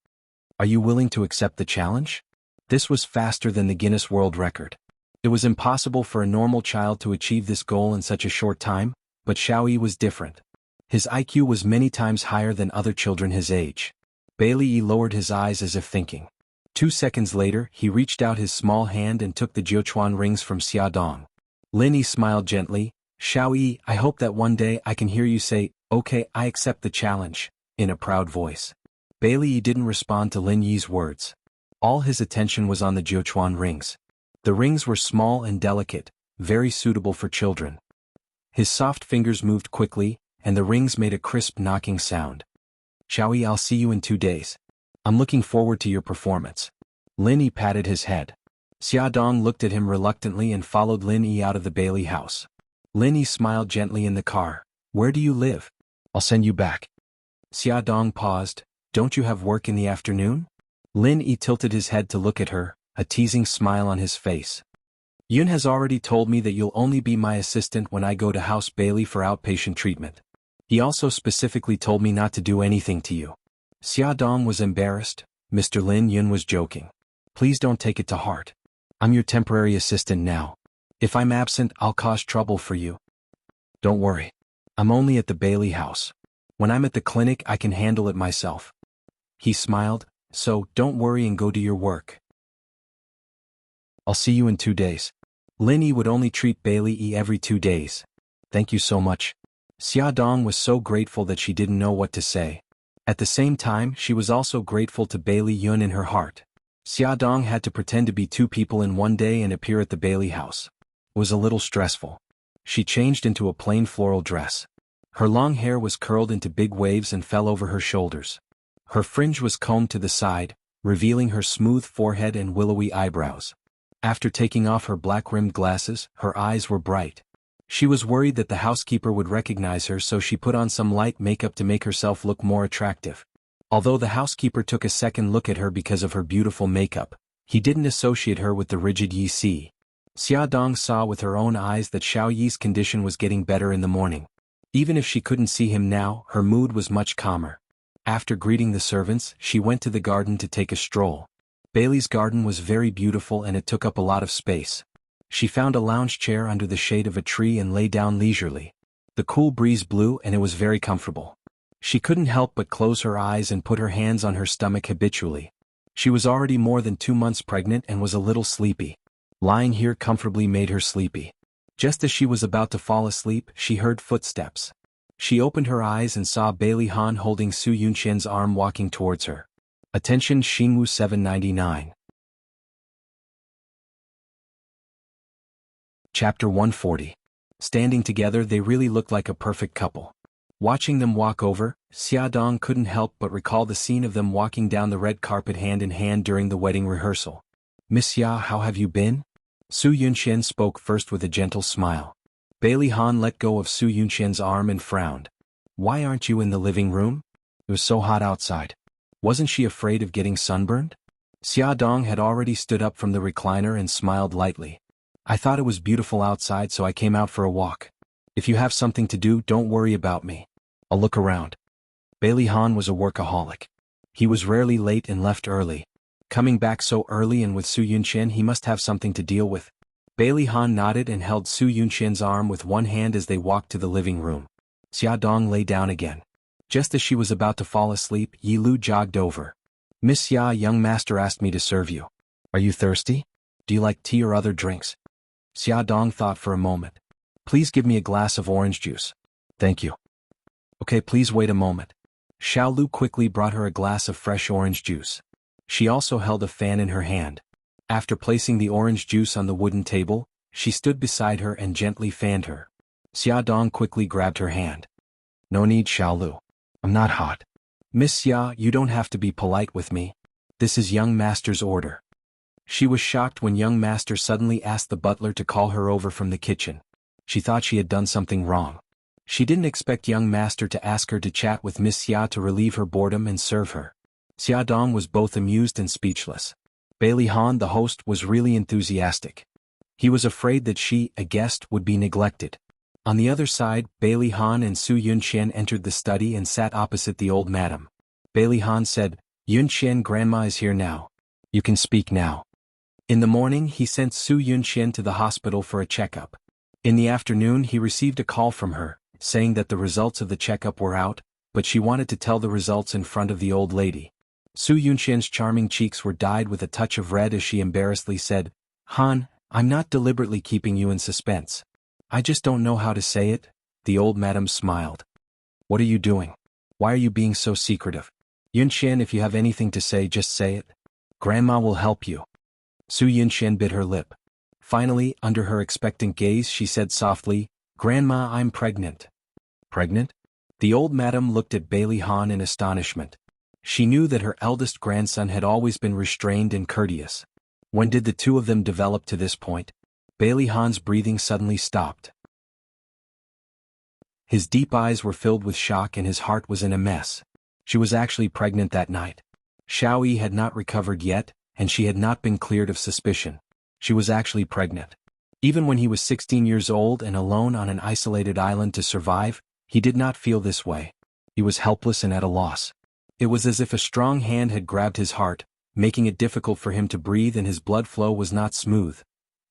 "Are you willing to accept the challenge?" This was faster than the Guinness World Record. It was impossible for a normal child to achieve this goal in such a short time, but Xiaoyi was different. His IQ was many times higher than other children his age. Bailey Yi lowered his eyes as if thinking. 2 seconds later, he reached out his small hand and took the Jiuquan rings from Xiaodong. Lin Yi smiled gently. "Xiaoyi, I hope that one day I can hear you say, 'Okay, I accept the challenge,'" in a proud voice. Bailey Yi didn't respond to Lin Yi's words. All his attention was on the Jiuquan rings. The rings were small and delicate, very suitable for children. His soft fingers moved quickly, and the rings made a crisp knocking sound. "Xiaoyi, I'll see you in 2 days. I'm looking forward to your performance." Lin Yi patted his head. Xiaodong looked at him reluctantly and followed Lin Yi out of the Bailey house. Lin Yi smiled gently in the car. "Where do you live? I'll send you back." Xiaodong paused. "Don't you have work in the afternoon?" Lin Yi tilted his head to look at her, a teasing smile on his face. "Yun has already told me that you'll only be my assistant when I go to House Bailey for outpatient treatment. He also specifically told me not to do anything to you." Xiaodong was embarrassed. "Mr. Lin, Yun was joking. Please don't take it to heart. I'm your temporary assistant now. If I'm absent, I'll cause trouble for you." "Don't worry. I'm only at the Bailey house. When I'm at the clinic, I can handle it myself." He smiled. "So, don't worry and go do your work. I'll see you in 2 days." Lin Yi would only treat Bailey Yi every 2 days. "Thank you so much." Xiaodong was so grateful that she didn't know what to say. At the same time, she was also grateful to Bailey Yun in her heart. Xiaodong had to pretend to be 2 people in one day and appear at the Bailey house. It was a little stressful. She changed into a plain floral dress. Her long hair was curled into big waves and fell over her shoulders. Her fringe was combed to the side, revealing her smooth forehead and willowy eyebrows. After taking off her black-rimmed glasses, her eyes were bright. She was worried that the housekeeper would recognize her, so she put on some light makeup to make herself look more attractive. Although the housekeeper took a second look at her because of her beautiful makeup, he didn't associate her with the rigid Yi Si. Xiaodong saw with her own eyes that Xiao Yi's condition was getting better in the morning. Even if she couldn't see him now, her mood was much calmer. After greeting the servants, she went to the garden to take a stroll. Bailey's garden was very beautiful and it took up a lot of space. She found a lounge chair under the shade of a tree and lay down leisurely. The cool breeze blew and it was very comfortable. She couldn't help but close her eyes and put her hands on her stomach habitually. She was already more than 2 months pregnant and was a little sleepy. Lying here comfortably made her sleepy. Just as she was about to fall asleep, she heard footsteps. She opened her eyes and saw Bailey Han holding Su Yunqian's arm walking towards her. Attention Xingwu 799. Chapter 140. Standing together, they really looked like a perfect couple. Watching them walk over, Xiaodong couldn't help but recall the scene of them walking down the red carpet hand in hand during the wedding rehearsal. "Miss Xia, how have you been?" Su Yunqian spoke first with a gentle smile. Bailey Han let go of Su Yunqian's arm and frowned. "Why aren't you in the living room? It was so hot outside." Wasn't she afraid of getting sunburned? Xiaodong had already stood up from the recliner and smiled lightly. "I thought it was beautiful outside, so I came out for a walk. If you have something to do, don't worry about me. I'll look around." Bailey Han was a workaholic. He was rarely late and left early. Coming back so early and with Su Yunqian, he must have something to deal with. Bailey Han nodded and held Su Yunqian's arm with one hand as they walked to the living room. Xia Dong lay down again. Just as she was about to fall asleep, Yi Lu jogged over. "Miss Xia, young master asked me to serve you. Are you thirsty? Do you like tea or other drinks?" Xia Dong thought for a moment. "Please give me a glass of orange juice." "Thank you." "Okay, please wait a moment." Xiao Lu quickly brought her a glass of fresh orange juice. She also held a fan in her hand. After placing the orange juice on the wooden table, she stood beside her and gently fanned her. Xia Dong quickly grabbed her hand. "No need, Xiao Lu. I'm not hot." "Miss Xia, you don't have to be polite with me. This is young master's order." She was shocked when young master suddenly asked the butler to call her over from the kitchen. She thought she had done something wrong. She didn't expect young master to ask her to chat with Miss Xia to relieve her boredom and serve her. Xia Dong was both amused and speechless. Bailey Han, the host, was really enthusiastic. He was afraid that she, a guest, would be neglected. On the other side, Bailey Han and Su Yunqian entered the study and sat opposite the old madam. Bailey Han said, "Yunqian, grandma is here now. You can speak now." In the morning, he sent Su Yunqian to the hospital for a checkup. In the afternoon, he received a call from her, saying that the results of the checkup were out, but she wanted to tell the results in front of the old lady. Su Yunqian's charming cheeks were dyed with a touch of red as she embarrassedly said, "Han, I'm not deliberately keeping you in suspense. I just don't know how to say it." The old madam smiled. "What are you doing? Why are you being so secretive? Yunqian, if you have anything to say, just say it. Grandma will help you." Su Yunqian bit her lip. Finally, under her expectant gaze, she said softly, "Grandma, I'm pregnant." "Pregnant?" The old madam looked at Bailey Han in astonishment. She knew that her eldest grandson had always been restrained and courteous. When did the two of them develop to this point? Bailey Han's breathing suddenly stopped. His deep eyes were filled with shock and his heart was in a mess. She was actually pregnant that night. Xiao Yi had not recovered yet, and she had not been cleared of suspicion. She was actually pregnant. Even when he was 16 years old and alone on an isolated island to survive, he did not feel this way. He was helpless and at a loss. It was as if a strong hand had grabbed his heart, making it difficult for him to breathe, and his blood flow was not smooth.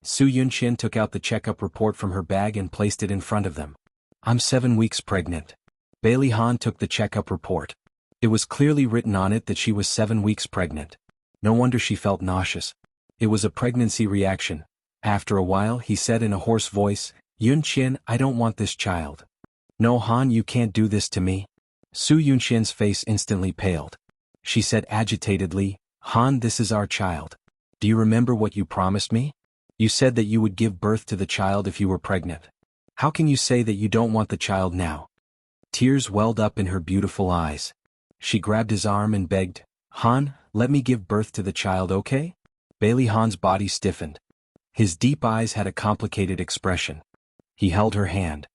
Su Yunqian took out the checkup report from her bag and placed it in front of them. "I'm 7 weeks pregnant." Bailey Han took the checkup report. It was clearly written on it that she was 7 weeks pregnant. No wonder she felt nauseous. It was a pregnancy reaction. After a while, he said in a hoarse voice, "Yunqian, I don't want this child." "No, Han, you can't do this to me." Su Yunqian's face instantly paled. She said agitatedly, "Han, this is our child. Do you remember what you promised me? You said that you would give birth to the child if you were pregnant. How can you say that you don't want the child now?" Tears welled up in her beautiful eyes. She grabbed his arm and begged, "Han, let me give birth to the child, okay?" Bailey Han's body stiffened. His deep eyes had a complicated expression. He held her hand.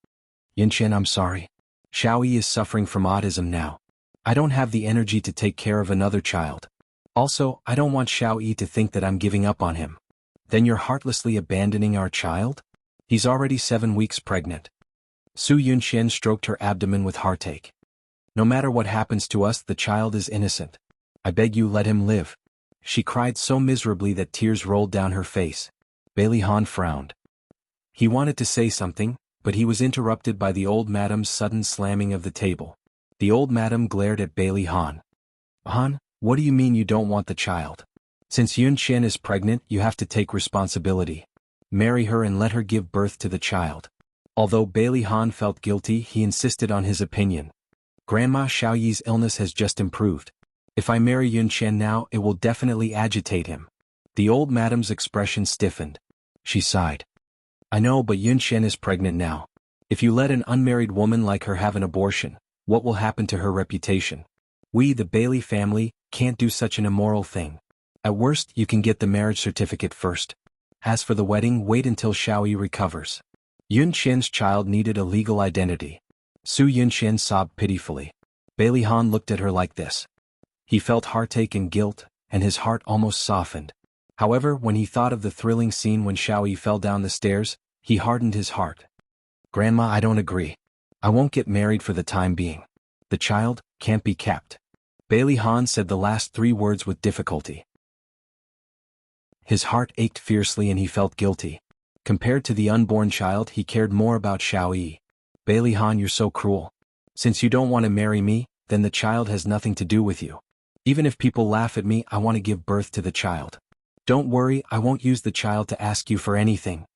"Yunqian, I'm sorry. Xiao Yi is suffering from autism now. I don't have the energy to take care of another child. Also, I don't want Xiao Yi to think that I'm giving up on him." "Then you're heartlessly abandoning our child? He's already 7 weeks pregnant." Su Yunqian stroked her abdomen with heartache. "No matter what happens to us, the child is innocent. I beg you, let him live." She cried so miserably that tears rolled down her face. Bailey Han frowned. He wanted to say something, but he was interrupted by the old madam's sudden slamming of the table. The old madam glared at Bailey Han. "Han, what do you mean you don't want the child? Since Yunqian is pregnant, you have to take responsibility. Marry her and let her give birth to the child." Although Bailey Han felt guilty, he insisted on his opinion. "Grandma, Xiao Yi's illness has just improved. If I marry Yunqian now, it will definitely agitate him." The old madam's expression stiffened. She sighed. "I know, but Yunqian is pregnant now. If you let an unmarried woman like her have an abortion, what will happen to her reputation? We, the Bailey family, can't do such an immoral thing. At worst, you can get the marriage certificate first. As for the wedding, wait until Xiao Yi recovers." Yunqian's child needed a legal identity. Su Yunqian sobbed pitifully. Bailey Han looked at her like this. He felt heartache and guilt, and his heart almost softened. However, when he thought of the thrilling scene when Xiao Yi fell down the stairs, he hardened his heart. "Grandma, I don't agree. I won't get married for the time being. The child can't be kept. Bailey Han said the last 3 words with difficulty. His heart ached fiercely and he felt guilty. Compared to the unborn child, he cared more about Xiao Yi. Bailey Han, you're so cruel. Since you don't want to marry me, then the child has nothing to do with you. Even if people laugh at me, I want to give birth to the child. Don't worry, I won't use the child to ask you for anything.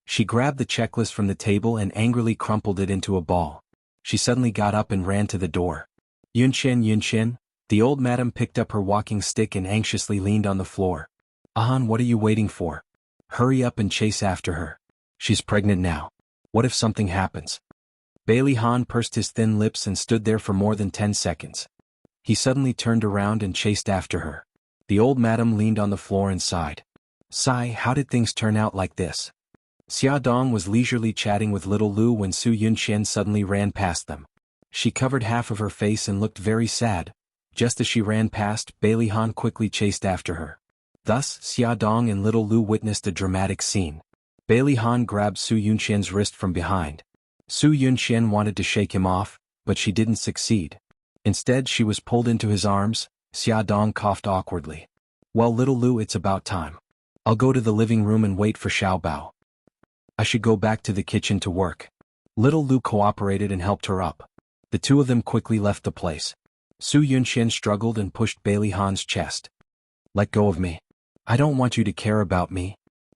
She grabbed the checklist from the table and angrily crumpled it into a ball. She suddenly got up and ran to the door. Yunqian, the old madam picked up her walking stick and anxiously leaned on the floor. Ahan, what are you waiting for? Hurry up and chase after her. She's pregnant now. What if something happens? Bailey Han pursed his thin lips and stood there for more than 10 seconds. He suddenly turned around and chased after her. The old madam leaned on the floor and sighed. Sigh, how did things turn out like this? Xia Dong was leisurely chatting with little Lu when Su Yunqian suddenly ran past them. She covered half of her face and looked very sad. Just as she ran past, Bailey Han quickly chased after her. Thus, Xia Dong and little Lu witnessed a dramatic scene. Bailey Han grabbed Su Yunqian's wrist from behind. Su Yunqian wanted to shake him off, but she didn't succeed. Instead, she was pulled into his arms. Xia Dong coughed awkwardly. Well, little Lu, it's about time. I'll go to the living room and wait for Xiao Bao. I should go back to the kitchen to work. Little Lu cooperated and helped her up. The two of them quickly left the place. Su Yunqian struggled and pushed Bailey Han's chest. Let go of me. I don't want you to care about me.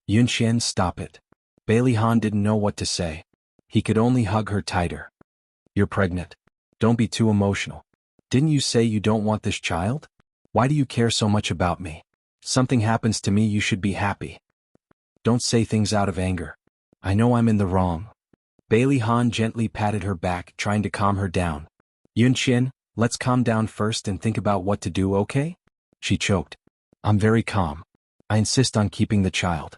Yunqian, stop it. Bailey Han didn't know what to say. He could only hug her tighter. You're pregnant. Don't be too emotional. Didn't you say you don't want this child? Why do you care so much about me? Something happens to me, you should be happy. Don't say things out of anger. I know I'm in the wrong. Bailey Han gently patted her back, trying to calm her down. Yunqian, let's calm down first and think about what to do, okay? She choked. I'm very calm. I insist on keeping the child.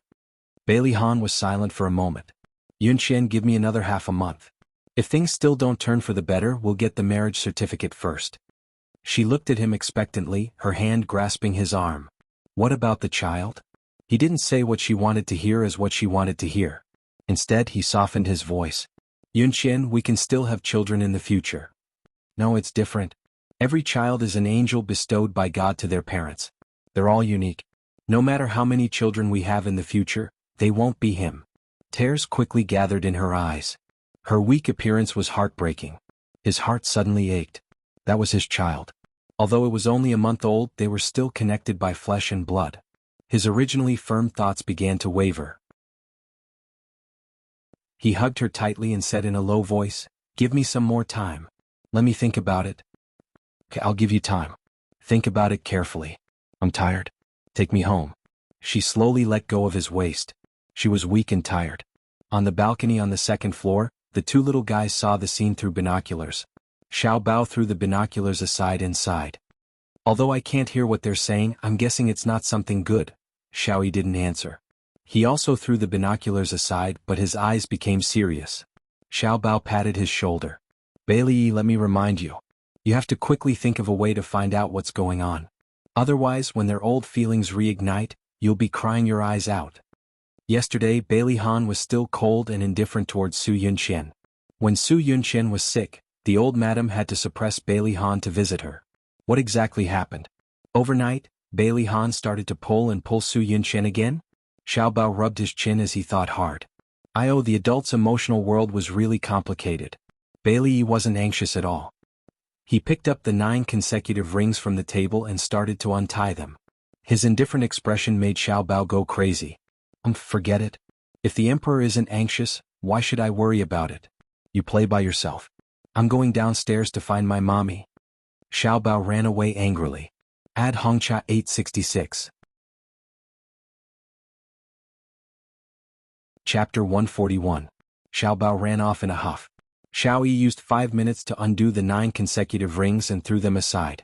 Bailey Han was silent for a moment. Yunqian, give me another half a month. If things still don't turn for the better, we'll get the marriage certificate first. She looked at him expectantly, her hand grasping his arm. What about the child? He didn't say what she wanted to hear as what she wanted to hear. Instead, he softened his voice. Yunqian, we can still have children in the future. No, it's different. Every child is an angel bestowed by God to their parents. They're all unique. No matter how many children we have in the future, they won't be him. Tears quickly gathered in her eyes. Her weak appearance was heartbreaking. His heart suddenly ached. That was his child. Although it was only a month old, they were still connected by flesh and blood. His originally firm thoughts began to waver. He hugged her tightly and said in a low voice, Give me some more time. Let me think about it. Okay, I'll give you time. Think about it carefully. I'm tired. Take me home. She slowly let go of his waist. She was weak and tired. On the balcony on the second floor, the two little guys saw the scene through binoculars. Xiao Bao threw the binoculars aside and sighed. Although I can't hear what they're saying, I'm guessing it's not something good. Xiao Yi didn't answer. He also threw the binoculars aside, but his eyes became serious. Xiao Bao patted his shoulder. Bailey Yi, let me remind you. You have to quickly think of a way to find out what's going on. Otherwise, when their old feelings reignite, you'll be crying your eyes out. Yesterday, Bailey Han was still cold and indifferent towards Su Yunqian. When Su Yunqian was sick, the old madam had to suppress Bailey Han to visit her. What exactly happened? Overnight, Bailey Han started to pull Su Yunqian again? Xiao Bao rubbed his chin as he thought hard. The adult's emotional world was really complicated. Bailey wasn't anxious at all. He picked up the 9 consecutive rings from the table and started to untie them. His indifferent expression made Xiao Bao go crazy. Forget it. If the emperor isn't anxious, why should I worry about it? You play by yourself. I'm going downstairs to find my mommy. Xiao Bao ran away angrily. Ad Hongcha 866. Chapter 141. Xiao Bao ran off in a huff. Xiao Yi used 5 minutes to undo the 9 consecutive rings and threw them aside.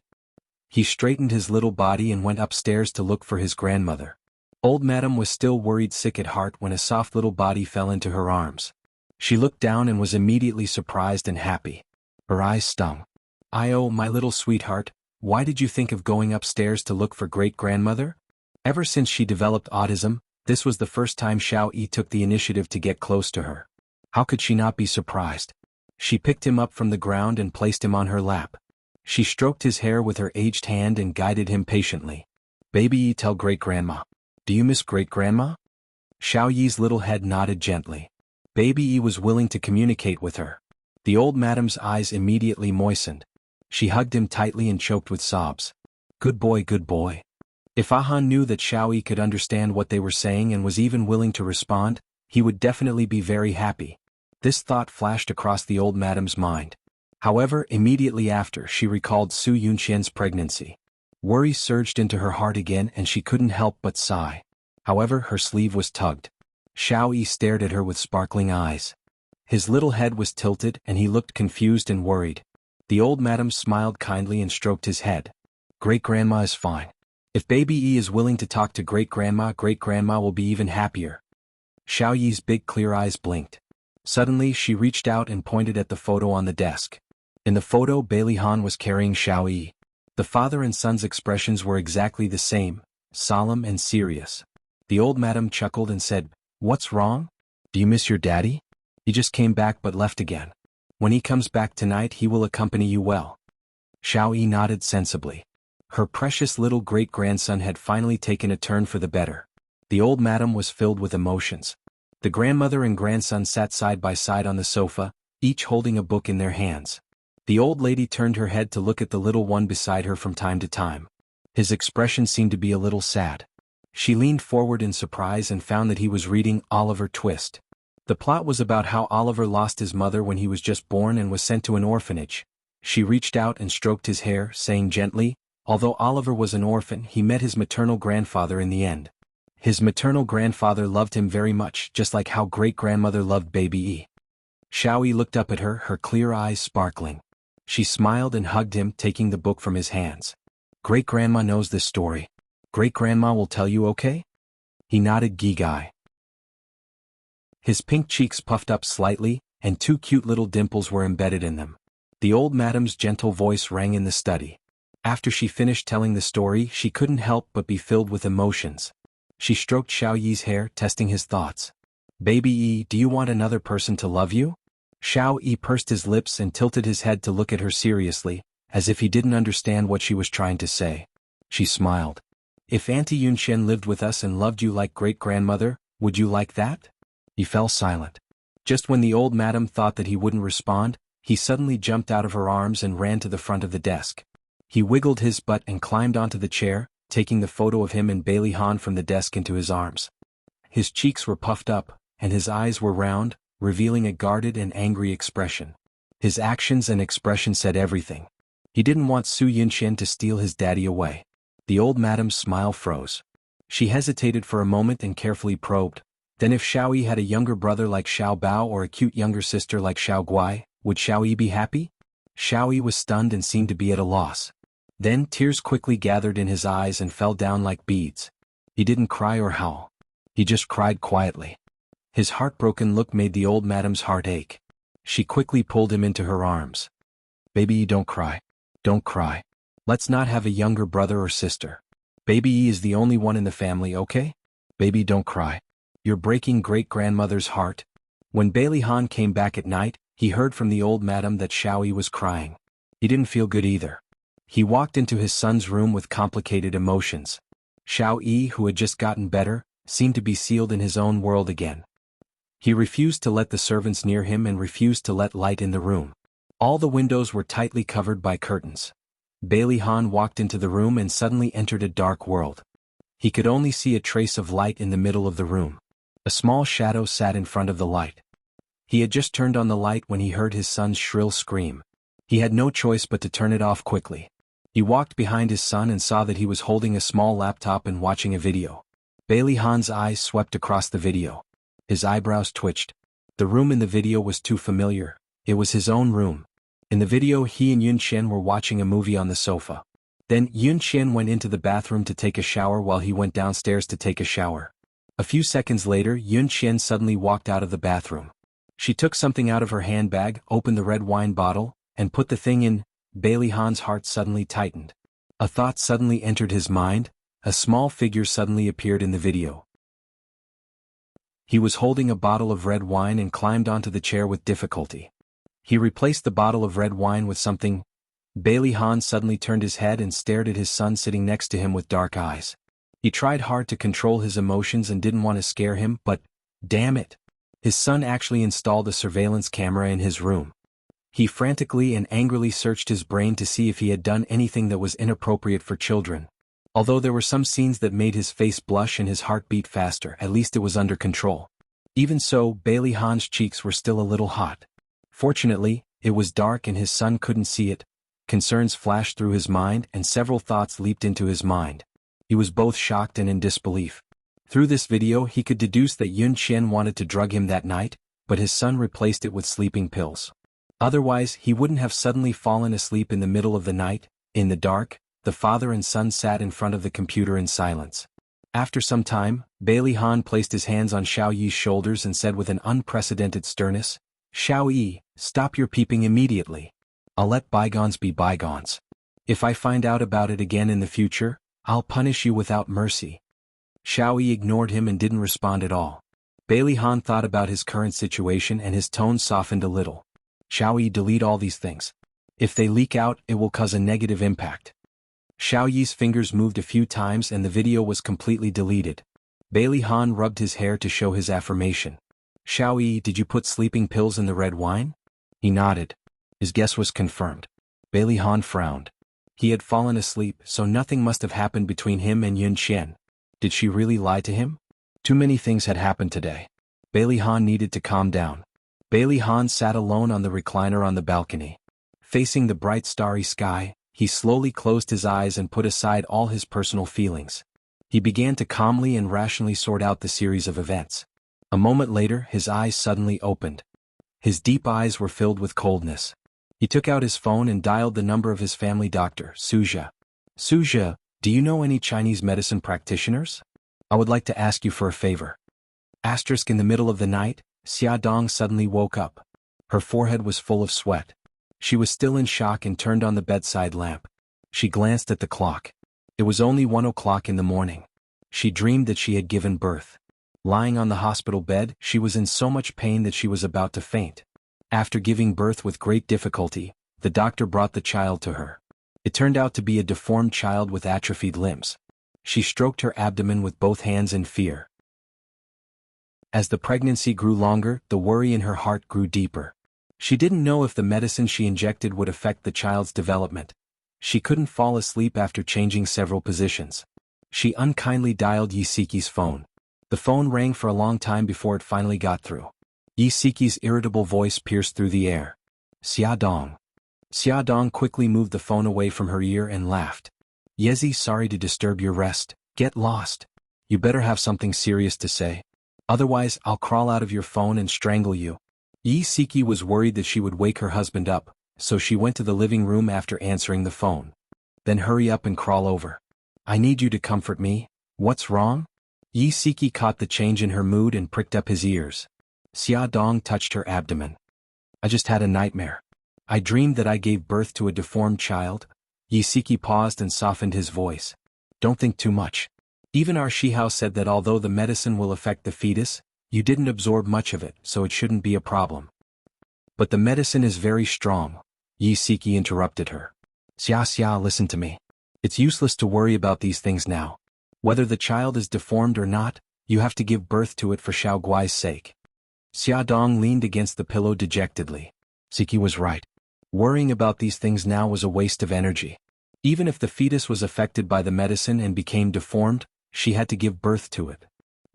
He straightened his little body and went upstairs to look for his grandmother. Old Madam was still worried sick at heart when a soft little body fell into her arms. She looked down and was immediately surprised and happy. Her eyes stung. My little sweetheart, why did you think of going upstairs to look for great-grandmother? Ever since she developed autism, this was the first time Xiao Yi took the initiative to get close to her. How could she not be surprised? She picked him up from the ground and placed him on her lap. She stroked his hair with her aged hand and guided him patiently. Baby Yi, tell great-grandma. Do you miss great-grandma? Xiao Yi's little head nodded gently. Baby Yi was willing to communicate with her. The old madam's eyes immediately moistened. She hugged him tightly and choked with sobs. Good boy, good boy. If Ahan knew that Xiao Yi could understand what they were saying and was even willing to respond, he would definitely be very happy. This thought flashed across the old madam's mind. However, immediately after, she recalled Su Yunxian's pregnancy. Worry surged into her heart again and she couldn't help but sigh. However, her sleeve was tugged. Xiao Yi stared at her with sparkling eyes. His little head was tilted and he looked confused and worried. The old madam smiled kindly and stroked his head. Great-grandma is fine. If Baby Yi is willing to talk to great-grandma will be even happier. Xiao Yi's big clear eyes blinked. Suddenly she reached out and pointed at the photo on the desk. In the photo, Bailey Han was carrying Xiao Yi. The father and son's expressions were exactly the same, solemn and serious. The old madam chuckled and said, What's wrong? Do you miss your daddy? He just came back but left again. When he comes back tonight he will accompany you well. Xiao Yi nodded sensibly. Her precious little great-grandson had finally taken a turn for the better. The old madam was filled with emotions. The grandmother and grandson sat side by side on the sofa, each holding a book in their hands. The old lady turned her head to look at the little one beside her from time to time. His expression seemed to be a little sad. She leaned forward in surprise and found that he was reading Oliver Twist. The plot was about how Oliver lost his mother when he was just born and was sent to an orphanage. She reached out and stroked his hair, saying gently, although Oliver was an orphan, he met his maternal grandfather in the end. His maternal grandfather loved him very much, just like how great-grandmother loved Baby Yi. Xiao Yi looked up at her, her clear eyes sparkling. She smiled and hugged him, taking the book from his hands. Great-grandma knows this story. Great-grandma will tell you, okay? He nodded Gigai. His pink cheeks puffed up slightly, and two cute little dimples were embedded in them. The old madam's gentle voice rang in the study. After she finished telling the story, she couldn't help but be filled with emotions. She stroked Xiao Yi's hair, testing his thoughts. Baby Yi, do you want another person to love you? Xiao Yi pursed his lips and tilted his head to look at her seriously, as if he didn't understand what she was trying to say. She smiled. If Auntie Yunxian lived with us and loved you like great-grandmother, would you like that? He fell silent. Just when the old madam thought that he wouldn't respond, he suddenly jumped out of her arms and ran to the front of the desk. He wiggled his butt and climbed onto the chair, taking the photo of him and Bailey Han from the desk into his arms. His cheeks were puffed up, and his eyes were round, revealing a guarded and angry expression. His actions and expression said everything. He didn't want Su Yunxian to steal his daddy away. The old madam's smile froze. She hesitated for a moment and carefully probed. Then if Xiao Yi had a younger brother like Xiao Bao or a cute younger sister like Xiao Guai, would Xiao Yi be happy? Xiao Yi was stunned and seemed to be at a loss. Then tears quickly gathered in his eyes and fell down like beads. He didn't cry or howl. He just cried quietly. His heartbroken look made the old madam's heart ache. She quickly pulled him into her arms. Baby, don't cry. Don't cry. Let's not have a younger brother or sister. Baby Yi is the only one in the family, okay? Baby, don't cry. You're breaking great-grandmother's heart. When Bailey Han came back at night, he heard from the old madam that Xiao Yi was crying. He didn't feel good either. He walked into his son's room with complicated emotions. Xiao Yi, who had just gotten better, seemed to be sealed in his own world again. He refused to let the servants near him and refused to let light in the room. All the windows were tightly covered by curtains. Bailey Han walked into the room and suddenly entered a dark world. He could only see a trace of light in the middle of the room. A small shadow sat in front of the light. He had just turned on the light when he heard his son's shrill scream. He had no choice but to turn it off quickly. He walked behind his son and saw that he was holding a small laptop and watching a video. Bailey Han's eyes swept across the video. His eyebrows twitched. The room in the video was too familiar. It was his own room. In the video, he and Yunxian were watching a movie on the sofa. Then Yunxian went into the bathroom to take a shower while he went downstairs to take a shower. A few seconds later, Yunxian suddenly walked out of the bathroom. She took something out of her handbag, opened the red wine bottle, and put the thing in. Bailey Han's heart suddenly tightened. A thought suddenly entered his mind. A small figure suddenly appeared in the video. He was holding a bottle of red wine and climbed onto the chair with difficulty. He replaced the bottle of red wine with something. Bailey Han suddenly turned his head and stared at his son sitting next to him with dark eyes. He tried hard to control his emotions and didn't want to scare him, but, damn it. His son actually installed a surveillance camera in his room. He frantically and angrily searched his brain to see if he had done anything that was inappropriate for children. Although there were some scenes that made his face blush and his heart beat faster, at least it was under control. Even so, Bailey Han's cheeks were still a little hot. Fortunately, it was dark and his son couldn't see it. Concerns flashed through his mind and several thoughts leaped into his mind. He was both shocked and in disbelief. Through this video he could deduce that Yun Qian wanted to drug him that night, but his son replaced it with sleeping pills. Otherwise, he wouldn't have suddenly fallen asleep in the middle of the night. In the dark, the father and son sat in front of the computer in silence. After some time, Bailey Han placed his hands on Xiao Yi's shoulders and said with an unprecedented sternness, "Xiao Yi, stop your peeping immediately. I'll let bygones be bygones. If I find out about it again in the future, I'll punish you without mercy." Xiao Yi ignored him and didn't respond at all. Bailey Han thought about his current situation and his tone softened a little. "Xiao Yi, delete all these things. If they leak out, it will cause a negative impact." Xiao Yi's fingers moved a few times and the video was completely deleted. Bailey Han rubbed his hair to show his affirmation. "Xiao Yi, did you put sleeping pills in the red wine?" He nodded. His guess was confirmed. Bailey Han frowned. He had fallen asleep, so nothing must have happened between him and Yun Qian. Did she really lie to him? Too many things had happened today. Bailey Han needed to calm down. Bailey Han sat alone on the recliner on the balcony. Facing the bright starry sky, he slowly closed his eyes and put aside all his personal feelings. He began to calmly and rationally sort out the series of events. A moment later, his eyes suddenly opened. His deep eyes were filled with coldness. He took out his phone and dialed the number of his family doctor, Suzha. "Suzha, do you know any Chinese medicine practitioners? I would like to ask you for a favor." In the middle of the night, Xia Dong suddenly woke up. Her forehead was full of sweat. She was still in shock and turned on the bedside lamp. She glanced at the clock. It was only 1 o'clock in the morning. She dreamed that she had given birth. Lying on the hospital bed, she was in so much pain that she was about to faint. After giving birth with great difficulty, the doctor brought the child to her. It turned out to be a deformed child with atrophied limbs. She stroked her abdomen with both hands in fear. As the pregnancy grew longer, the worry in her heart grew deeper. She didn't know if the medicine she injected would affect the child's development. She couldn't fall asleep after changing several positions. She unkindly dialed Yisiki's phone. The phone rang for a long time before it finally got through. Yisiki's irritable voice pierced through the air. "Xia Dong." Xia Dong quickly moved the phone away from her ear and laughed. "Yezi, sorry to disturb your rest. Get lost. You better have something serious to say. Otherwise, I'll crawl out of your phone and strangle you." Yisiki was worried that she would wake her husband up, so she went to the living room after answering the phone. "Then hurry up and crawl over. I need you to comfort me. What's wrong?" Yisiki caught the change in her mood and pricked up his ears. Xia Dong touched her abdomen. "I just had a nightmare. I dreamed that I gave birth to a deformed child." Yisiki paused and softened his voice. "Don't think too much. Even our Shihao said that although the medicine will affect the fetus, you didn't absorb much of it, so it shouldn't be a problem." "But the medicine is very strong," Yisiki interrupted her. Xia, listen to me. It's useless to worry about these things now. Whether the child is deformed or not, you have to give birth to it for Xiao Guai's sake." Xia Dong leaned against the pillow dejectedly. Siki was right. Worrying about these things now was a waste of energy. Even if the fetus was affected by the medicine and became deformed, she had to give birth to it.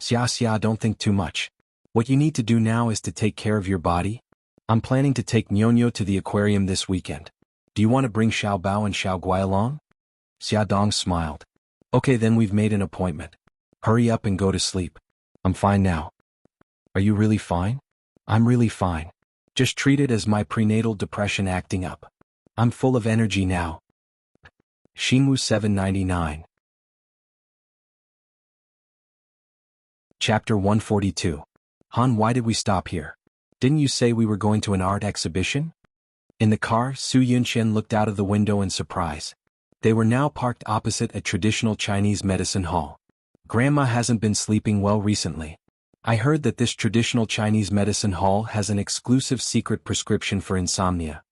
Xia, don't think too much. What you need to do now is to take care of your body. I'm planning to take Nyonyo to the aquarium this weekend. Do you want to bring Xiao Bao and Xiao Guai along? Xia Dong smiled. Okay, then we've made an appointment. Hurry up and go to sleep. I'm fine now. Are you really fine? I'm really fine. Just treat it as my prenatal depression acting up. I'm full of energy now. Shinmu 799. Chapter 142. Han, why did we stop here? Didn't you say we were going to an art exhibition? In the car, Su Yunqian looked out of the window in surprise. They were now parked opposite a traditional Chinese medicine hall. Grandma hasn't been sleeping well recently. I heard that this traditional Chinese medicine hall has an exclusive secret prescription for insomnia.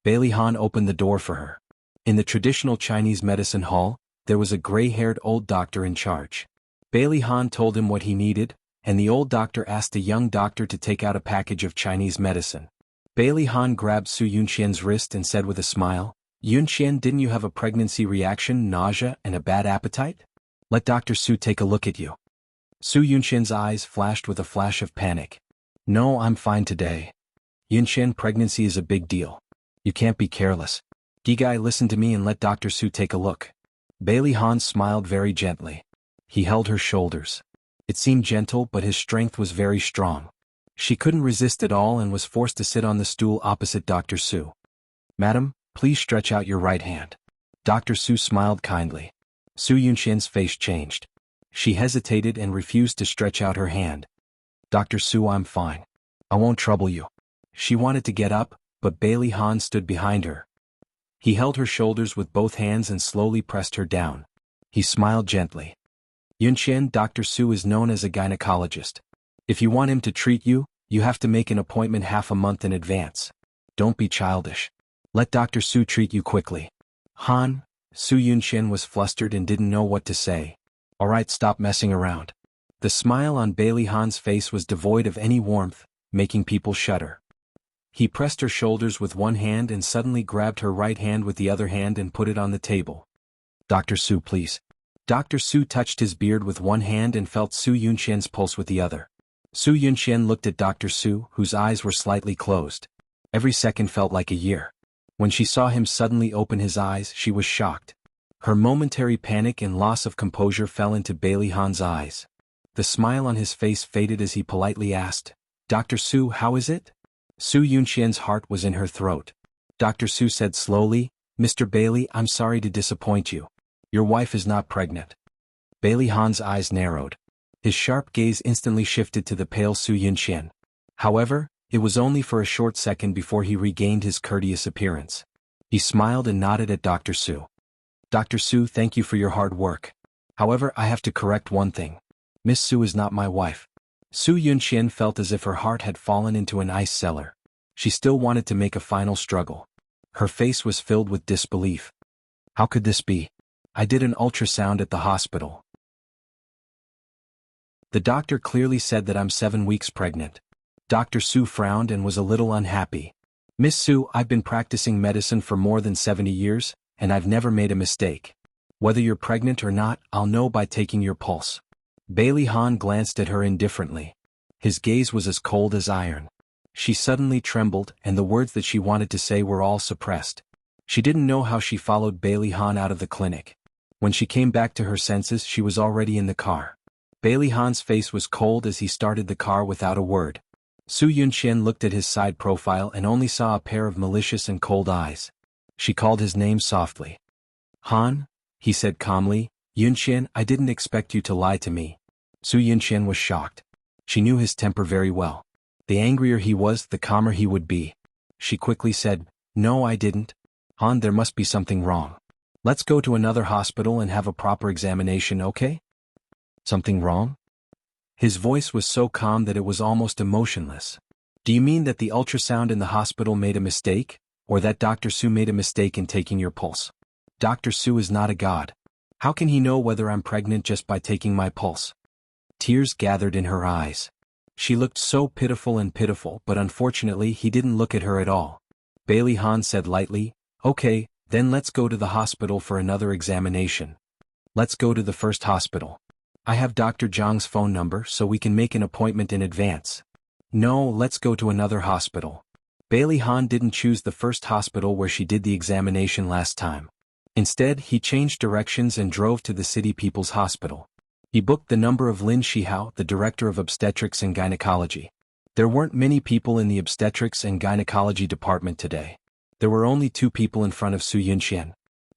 Bailey Han opened the door for her. In the traditional Chinese medicine hall, there was a gray-haired old doctor in charge. Bailey Han told him what he needed, and the old doctor asked the young doctor to take out a package of Chinese medicine. Bailey Han grabbed Su Yunqian's wrist and said with a smile, "Yunqian, didn't you have a pregnancy reaction, nausea, and a bad appetite? Let Dr. Su take a look at you." Su Yunqian's eyes flashed with a flash of panic. "No, I'm fine today. Yunqian, pregnancy is a big deal. You can't be careless. Gigai, listen to me and let Dr. Su take a look." Bailey Han smiled very gently. He held her shoulders. It seemed gentle, but his strength was very strong. She couldn't resist at all and was forced to sit on the stool opposite Dr. Su. "Madam, please stretch out your right hand." Dr. Su smiled kindly. Su Yunqian's face changed. She hesitated and refused to stretch out her hand. "Dr. Su, I'm fine. I won't trouble you." She wanted to get up, but Bailey Han stood behind her. He held her shoulders with both hands and slowly pressed her down. He smiled gently. "Yunqian, Dr. Su is known as a gynecologist. If you want him to treat you, you have to make an appointment half a month in advance. Don't be childish. Let Dr. Su treat you quickly." "Han," Su Yunqian was flustered and didn't know what to say. "All right, stop messing around." The smile on Bailey Han's face was devoid of any warmth, making people shudder. He pressed her shoulders with one hand and suddenly grabbed her right hand with the other hand and put it on the table. "Dr. Su, please." Dr. Su touched his beard with one hand and felt Su Yunqian's pulse with the other. Su Yunqian looked at Dr. Su, whose eyes were slightly closed. Every second felt like a year. When she saw him suddenly open his eyes, she was shocked. Her momentary panic and loss of composure fell into Bailey Han's eyes. The smile on his face faded as he politely asked, "Dr. Su, how is it?" Su Yunqian's heart was in her throat. Dr. Su said slowly, "Mr. Bailey, I'm sorry to disappoint you. Your wife is not pregnant." Bailey Han's eyes narrowed. His sharp gaze instantly shifted to the pale Su Yunqian. However, it was only for a short second before he regained his courteous appearance. He smiled and nodded at Dr. Su. "Dr. Su, thank you for your hard work. However, I have to correct one thing. Miss Su is not my wife." Su Yunqian felt as if her heart had fallen into an ice cellar. She still wanted to make a final struggle. Her face was filled with disbelief. "How could this be? I did an ultrasound at the hospital. The doctor clearly said that I'm 7 weeks pregnant." Dr. Su frowned and was a little unhappy. "Miss Su, I've been practicing medicine for more than 70 years, and I've never made a mistake. Whether you're pregnant or not, I'll know by taking your pulse." Bailey Han glanced at her indifferently. His gaze was as cold as iron. She suddenly trembled, and the words that she wanted to say were all suppressed. She didn't know how she followed Bailey Han out of the clinic. When she came back to her senses, she was already in the car. Bailey Han's face was cold as he started the car without a word. Su Yunqian looked at his side profile and only saw a pair of malicious and cold eyes. She called his name softly. "Han," he said calmly, "Yunqian, I didn't expect you to lie to me." Su Yunqian was shocked. She knew his temper very well. The angrier he was, the calmer he would be. She quickly said, "No, I didn't. Han, there must be something wrong. Let's go to another hospital and have a proper examination, okay?" "Something wrong?" His voice was so calm that it was almost emotionless. "Do you mean that the ultrasound in the hospital made a mistake, or that Dr. Su made a mistake in taking your pulse? Dr. Su is not a god. How can he know whether I'm pregnant just by taking my pulse?" Tears gathered in her eyes. She looked so pitiful, but unfortunately he didn't look at her at all. Bailey Han said lightly, "Okay, then let's go to the hospital for another examination. Let's go to the first hospital. I have Dr. Zhang's phone number so we can make an appointment in advance." "No, let's go to another hospital." Bailey Han didn't choose the first hospital where she did the examination last time. Instead, he changed directions and drove to the City People's Hospital. He booked the number of Lin Shihao, the director of obstetrics and gynecology. There weren't many people in the obstetrics and gynecology department today. There were only 2 people in front of Su Yunqian.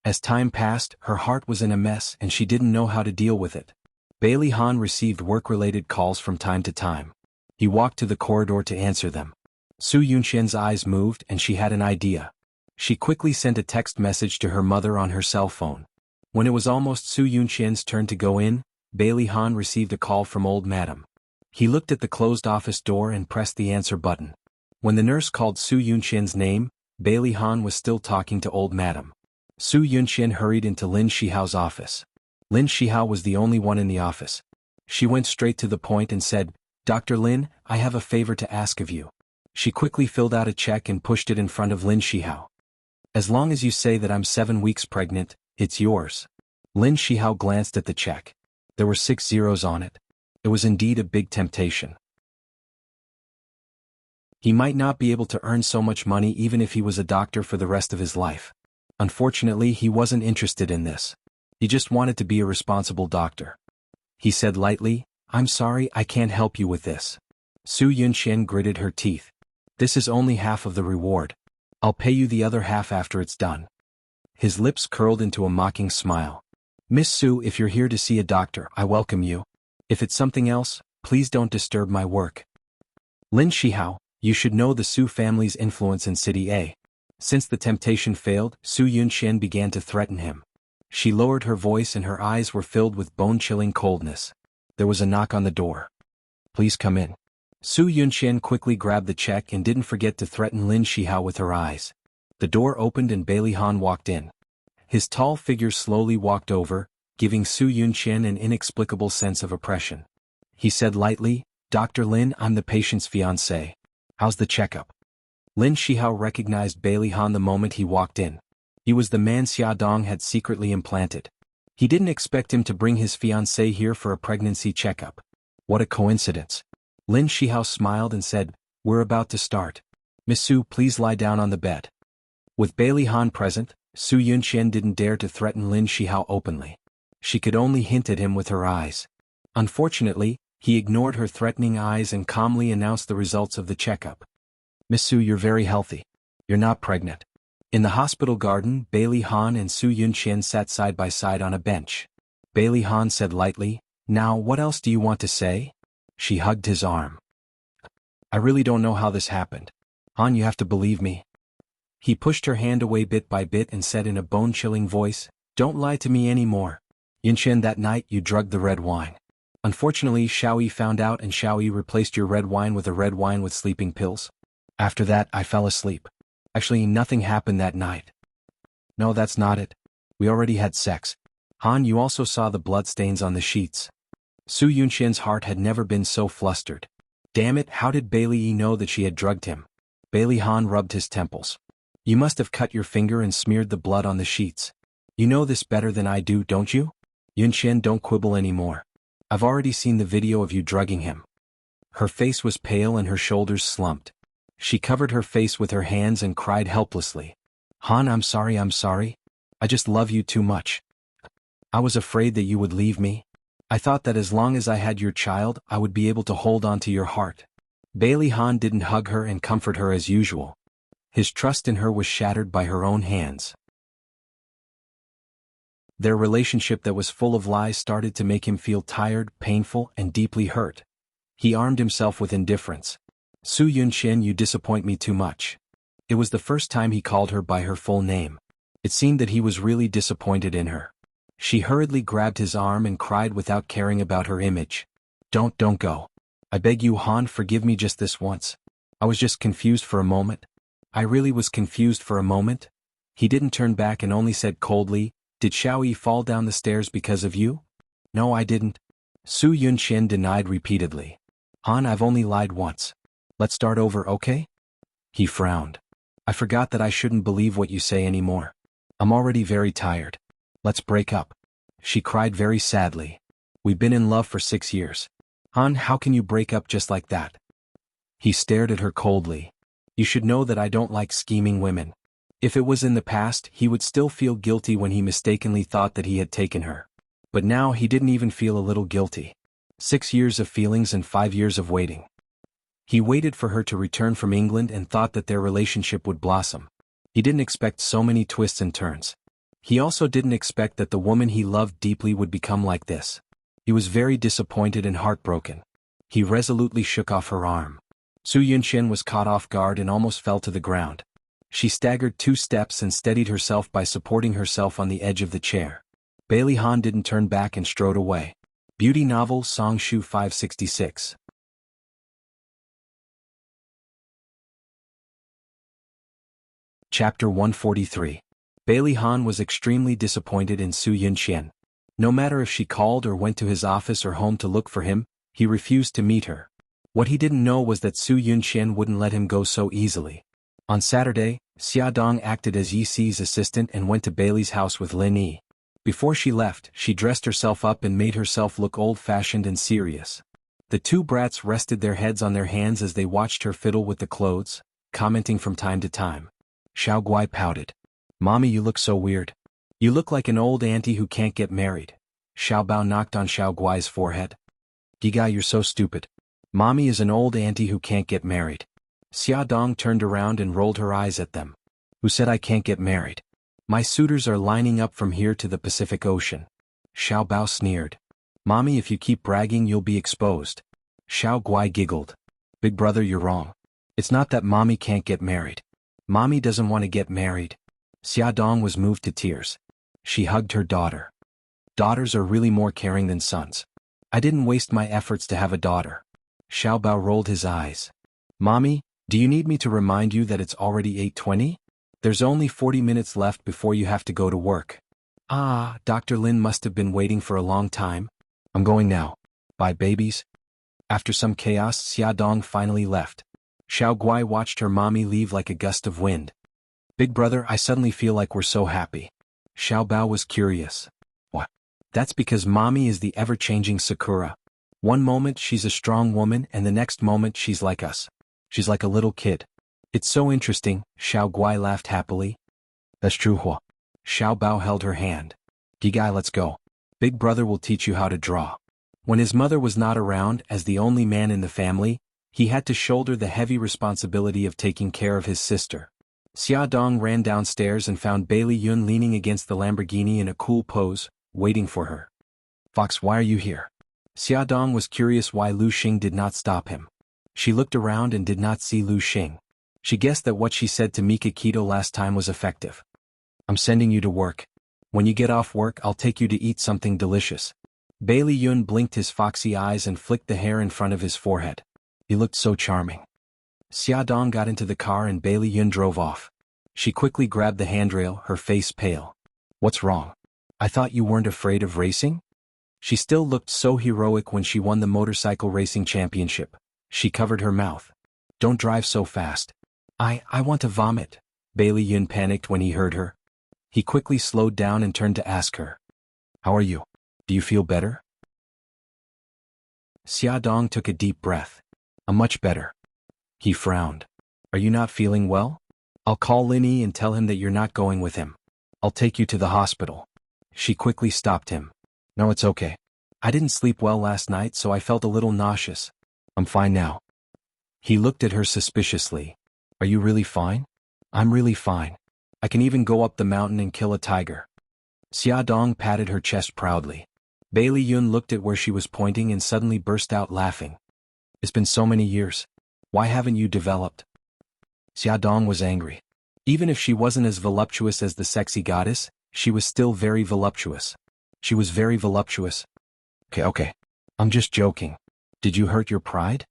As time passed, her heart was in a mess and she didn't know how to deal with it. Bailey Han received work-related calls from time to time. He walked to the corridor to answer them. Su Yunqian's eyes moved and she had an idea. She quickly sent a text message to her mother on her cell phone. When it was almost Su Yunqian's turn to go in, Bailey Han received a call from old madam. He looked at the closed office door and pressed the answer button. When the nurse called Su Yunqian's name, Bailey Han was still talking to old madam. Su Yunqian hurried into Lin Shihao's office. Lin Shihao was the only one in the office. She went straight to the point and said, "Dr. Lin, I have a favor to ask of you." She quickly filled out a check and pushed it in front of Lin Shihao. "As long as you say that I'm 7 weeks pregnant, it's yours." Lin Shihao glanced at the check. There were 6 zeros on it. It was indeed a big temptation. He might not be able to earn so much money even if he was a doctor for the rest of his life. Unfortunately, he wasn't interested in this. He just wanted to be a responsible doctor. He said lightly, "I'm sorry, I can't help you with this." Su Yunqian gritted her teeth. "This is only half of the reward. I'll pay you the other half after it's done." His lips curled into a mocking smile. "Miss Su, if you're here to see a doctor, I welcome you. If it's something else, please don't disturb my work." Lin Shihao, you should know the Su family's influence in City A. Since the temptation failed, Su Yunqian began to threaten him. She lowered her voice and her eyes were filled with bone-chilling coldness. There was a knock on the door. "Please come in." Su Yunqian quickly grabbed the check and didn't forget to threaten Lin Shihao with her eyes. The door opened and Bailey Han walked in. His tall figure slowly walked over, giving Su Yunqian an inexplicable sense of oppression. He said lightly, "Dr. Lin, I'm the patient's fiancé. How's the checkup?" Lin Shihao recognized Bailey Han the moment he walked in. He was the man Xia Dong had secretly implanted. He didn't expect him to bring his fiancée here for a pregnancy checkup. What a coincidence. Lin Shihao smiled and said, "We're about to start. Miss Su, please lie down on the bed." With Bailey Han present, Su Yunqian didn't dare to threaten Lin Shihao openly. She could only hint at him with her eyes. Unfortunately, he ignored her threatening eyes and calmly announced the results of the checkup. "Miss Su, you're very healthy. You're not pregnant." In the hospital garden, Bailey Han and Su Yunqian sat side by side on a bench. Bailey Han said lightly, "Now what else do you want to say?" She hugged his arm. "I really don't know how this happened. Han, you have to believe me." He pushed her hand away bit by bit and said in a bone-chilling voice, "Don't lie to me anymore. Yunqian, that night you drugged the red wine. Unfortunately, Xiaoyi found out and Xiaoyi replaced your red wine with a red wine with sleeping pills. After that, I fell asleep. Actually, nothing happened that night." "No, that's not it. We already had sex. Han, you also saw the bloodstains on the sheets." Su Yunqian's heart had never been so flustered. Damn it, how did Bailey Yi know that she had drugged him? Bailey Han rubbed his temples. "You must have cut your finger and smeared the blood on the sheets. You know this better than I do, don't you? Yunqian, don't quibble anymore. I've already seen the video of you drugging him." Her face was pale and her shoulders slumped. She covered her face with her hands and cried helplessly. "Han, I'm sorry. I just love you too much. I was afraid that you would leave me. I thought that as long as I had your child, I would be able to hold on to your heart." Bailey Han didn't hug her and comfort her as usual. His trust in her was shattered by her own hands. Their relationship that was full of lies started to make him feel tired, painful, and deeply hurt. He armed himself with indifference. "Su Yunqian, you disappoint me too much." It was the first time he called her by her full name. It seemed that he was really disappointed in her. She hurriedly grabbed his arm and cried without caring about her image. Don't go. I beg you, Han, forgive me just this once. I was just confused for a moment. I really was confused for a moment." He didn't turn back and only said coldly, "Did Xiaoyi fall down the stairs because of you?" "No, I didn't." Su Yunqian denied repeatedly. "Han, I've only lied once. Let's start over, okay?" He frowned. "I forgot that I shouldn't believe what you say anymore. I'm already very tired. Let's break up." She cried very sadly. "We've been in love for 6 years. Han, how can you break up just like that?" He stared at her coldly. "You should know that I don't like scheming women." If it was in the past, he would still feel guilty when he mistakenly thought that he had taken her. But now he didn't even feel a little guilty. 6 years of feelings and 5 years of waiting. He waited for her to return from England and thought that their relationship would blossom. He didn't expect so many twists and turns. He also didn't expect that the woman he loved deeply would become like this. He was very disappointed and heartbroken. He resolutely shook off her arm. Su Yunqian was caught off guard and almost fell to the ground. She staggered 2 steps and steadied herself by supporting herself on the edge of the chair. Bailey Han didn't turn back and strode away. Beauty novel Song Shu 566. Chapter 143. Bailey Han was extremely disappointed in Su Yunxian. No matter if she called or went to his office or home to look for him, he refused to meet her. What he didn't know was that Su Yunxian wouldn't let him go so easily. On Saturday, Xia Dong acted as Yi Si's assistant and went to Bailey's house with Lin Yi. Before she left, she dressed herself up and made herself look old-fashioned and serious. The two brats rested their heads on their hands as they watched her fiddle with the clothes, commenting from time to time. Xiao Guai pouted. "Mommy, you look so weird. You look like an old auntie who can't get married." Xiao Bao knocked on Xiao Guai's forehead. "Giga, you're so stupid. Mommy is an old auntie who can't get married." Xia Dong turned around and rolled her eyes at them. "Who said I can't get married? My suitors are lining up from here to the Pacific Ocean." Xiao Bao sneered. "Mommy, if you keep bragging you'll be exposed." Xiao Guai giggled. "Big brother, you're wrong. It's not that Mommy can't get married. Mommy doesn't want to get married." Xia Dong was moved to tears. She hugged her daughter. "Daughters are really more caring than sons. I didn't waste my efforts to have a daughter." Xiao Bao rolled his eyes. "Mommy, do you need me to remind you that it's already 8:20? There's only 40 minutes left before you have to go to work." "Ah, Dr. Lin must have been waiting for a long time. I'm going now. Bye, babies." After some chaos, Xia Dong finally left. Xiao Guai watched her mommy leave like a gust of wind. "Big brother, I suddenly feel like we're so happy." Xiao Bao was curious. "What?" "That's because mommy is the ever-changing Sakura. One moment she's a strong woman and the next moment she's like us. She's like a little kid. It's so interesting." Xiao Guai laughed happily. "That's true, Hua." Xiao Bao held her hand. "Gigai, let's go. Big brother will teach you how to draw." When his mother was not around, as the only man in the family, he had to shoulder the heavy responsibility of taking care of his sister. Xia Dong ran downstairs and found Bailey Yun leaning against the Lamborghini in a cool pose, waiting for her. "Fox, why are you here?" Xia Dong was curious why Lu Xing did not stop him. She looked around and did not see Lu Xing. She guessed that what she said to Mika Keto last time was effective. "I'm sending you to work. When you get off work, I'll take you to eat something delicious." Bailey Yun blinked his foxy eyes and flicked the hair in front of his forehead. He looked so charming. Xia Dong got into the car and Bailey Yun drove off. She quickly grabbed the handrail, her face pale. "What's wrong? I thought you weren't afraid of racing?" She still looked so heroic when she won the motorcycle racing championship. She covered her mouth. "Don't drive so fast. I want to vomit." Bailey Yun panicked when he heard her. He quickly slowed down and turned to ask her. "How are you? Do you feel better?" Xia Dong took a deep breath. "I'm much better." He frowned. "Are you not feeling well? I'll call Lin Yi and tell him that you're not going with him. I'll take you to the hospital." She quickly stopped him. "No, it's okay. I didn't sleep well last night, so I felt a little nauseous. I'm fine now." He looked at her suspiciously. "Are you really fine?" "I'm really fine. I can even go up the mountain and kill a tiger." Xia Dong patted her chest proudly. Bailey Yun looked at where she was pointing and suddenly burst out laughing. "It's been so many years. Why haven't you developed?" Xia Dong was angry. Even if she wasn't as voluptuous as the sexy goddess, she was still very voluptuous. She was very voluptuous. Okay. I'm just joking. Did you hurt your pride?"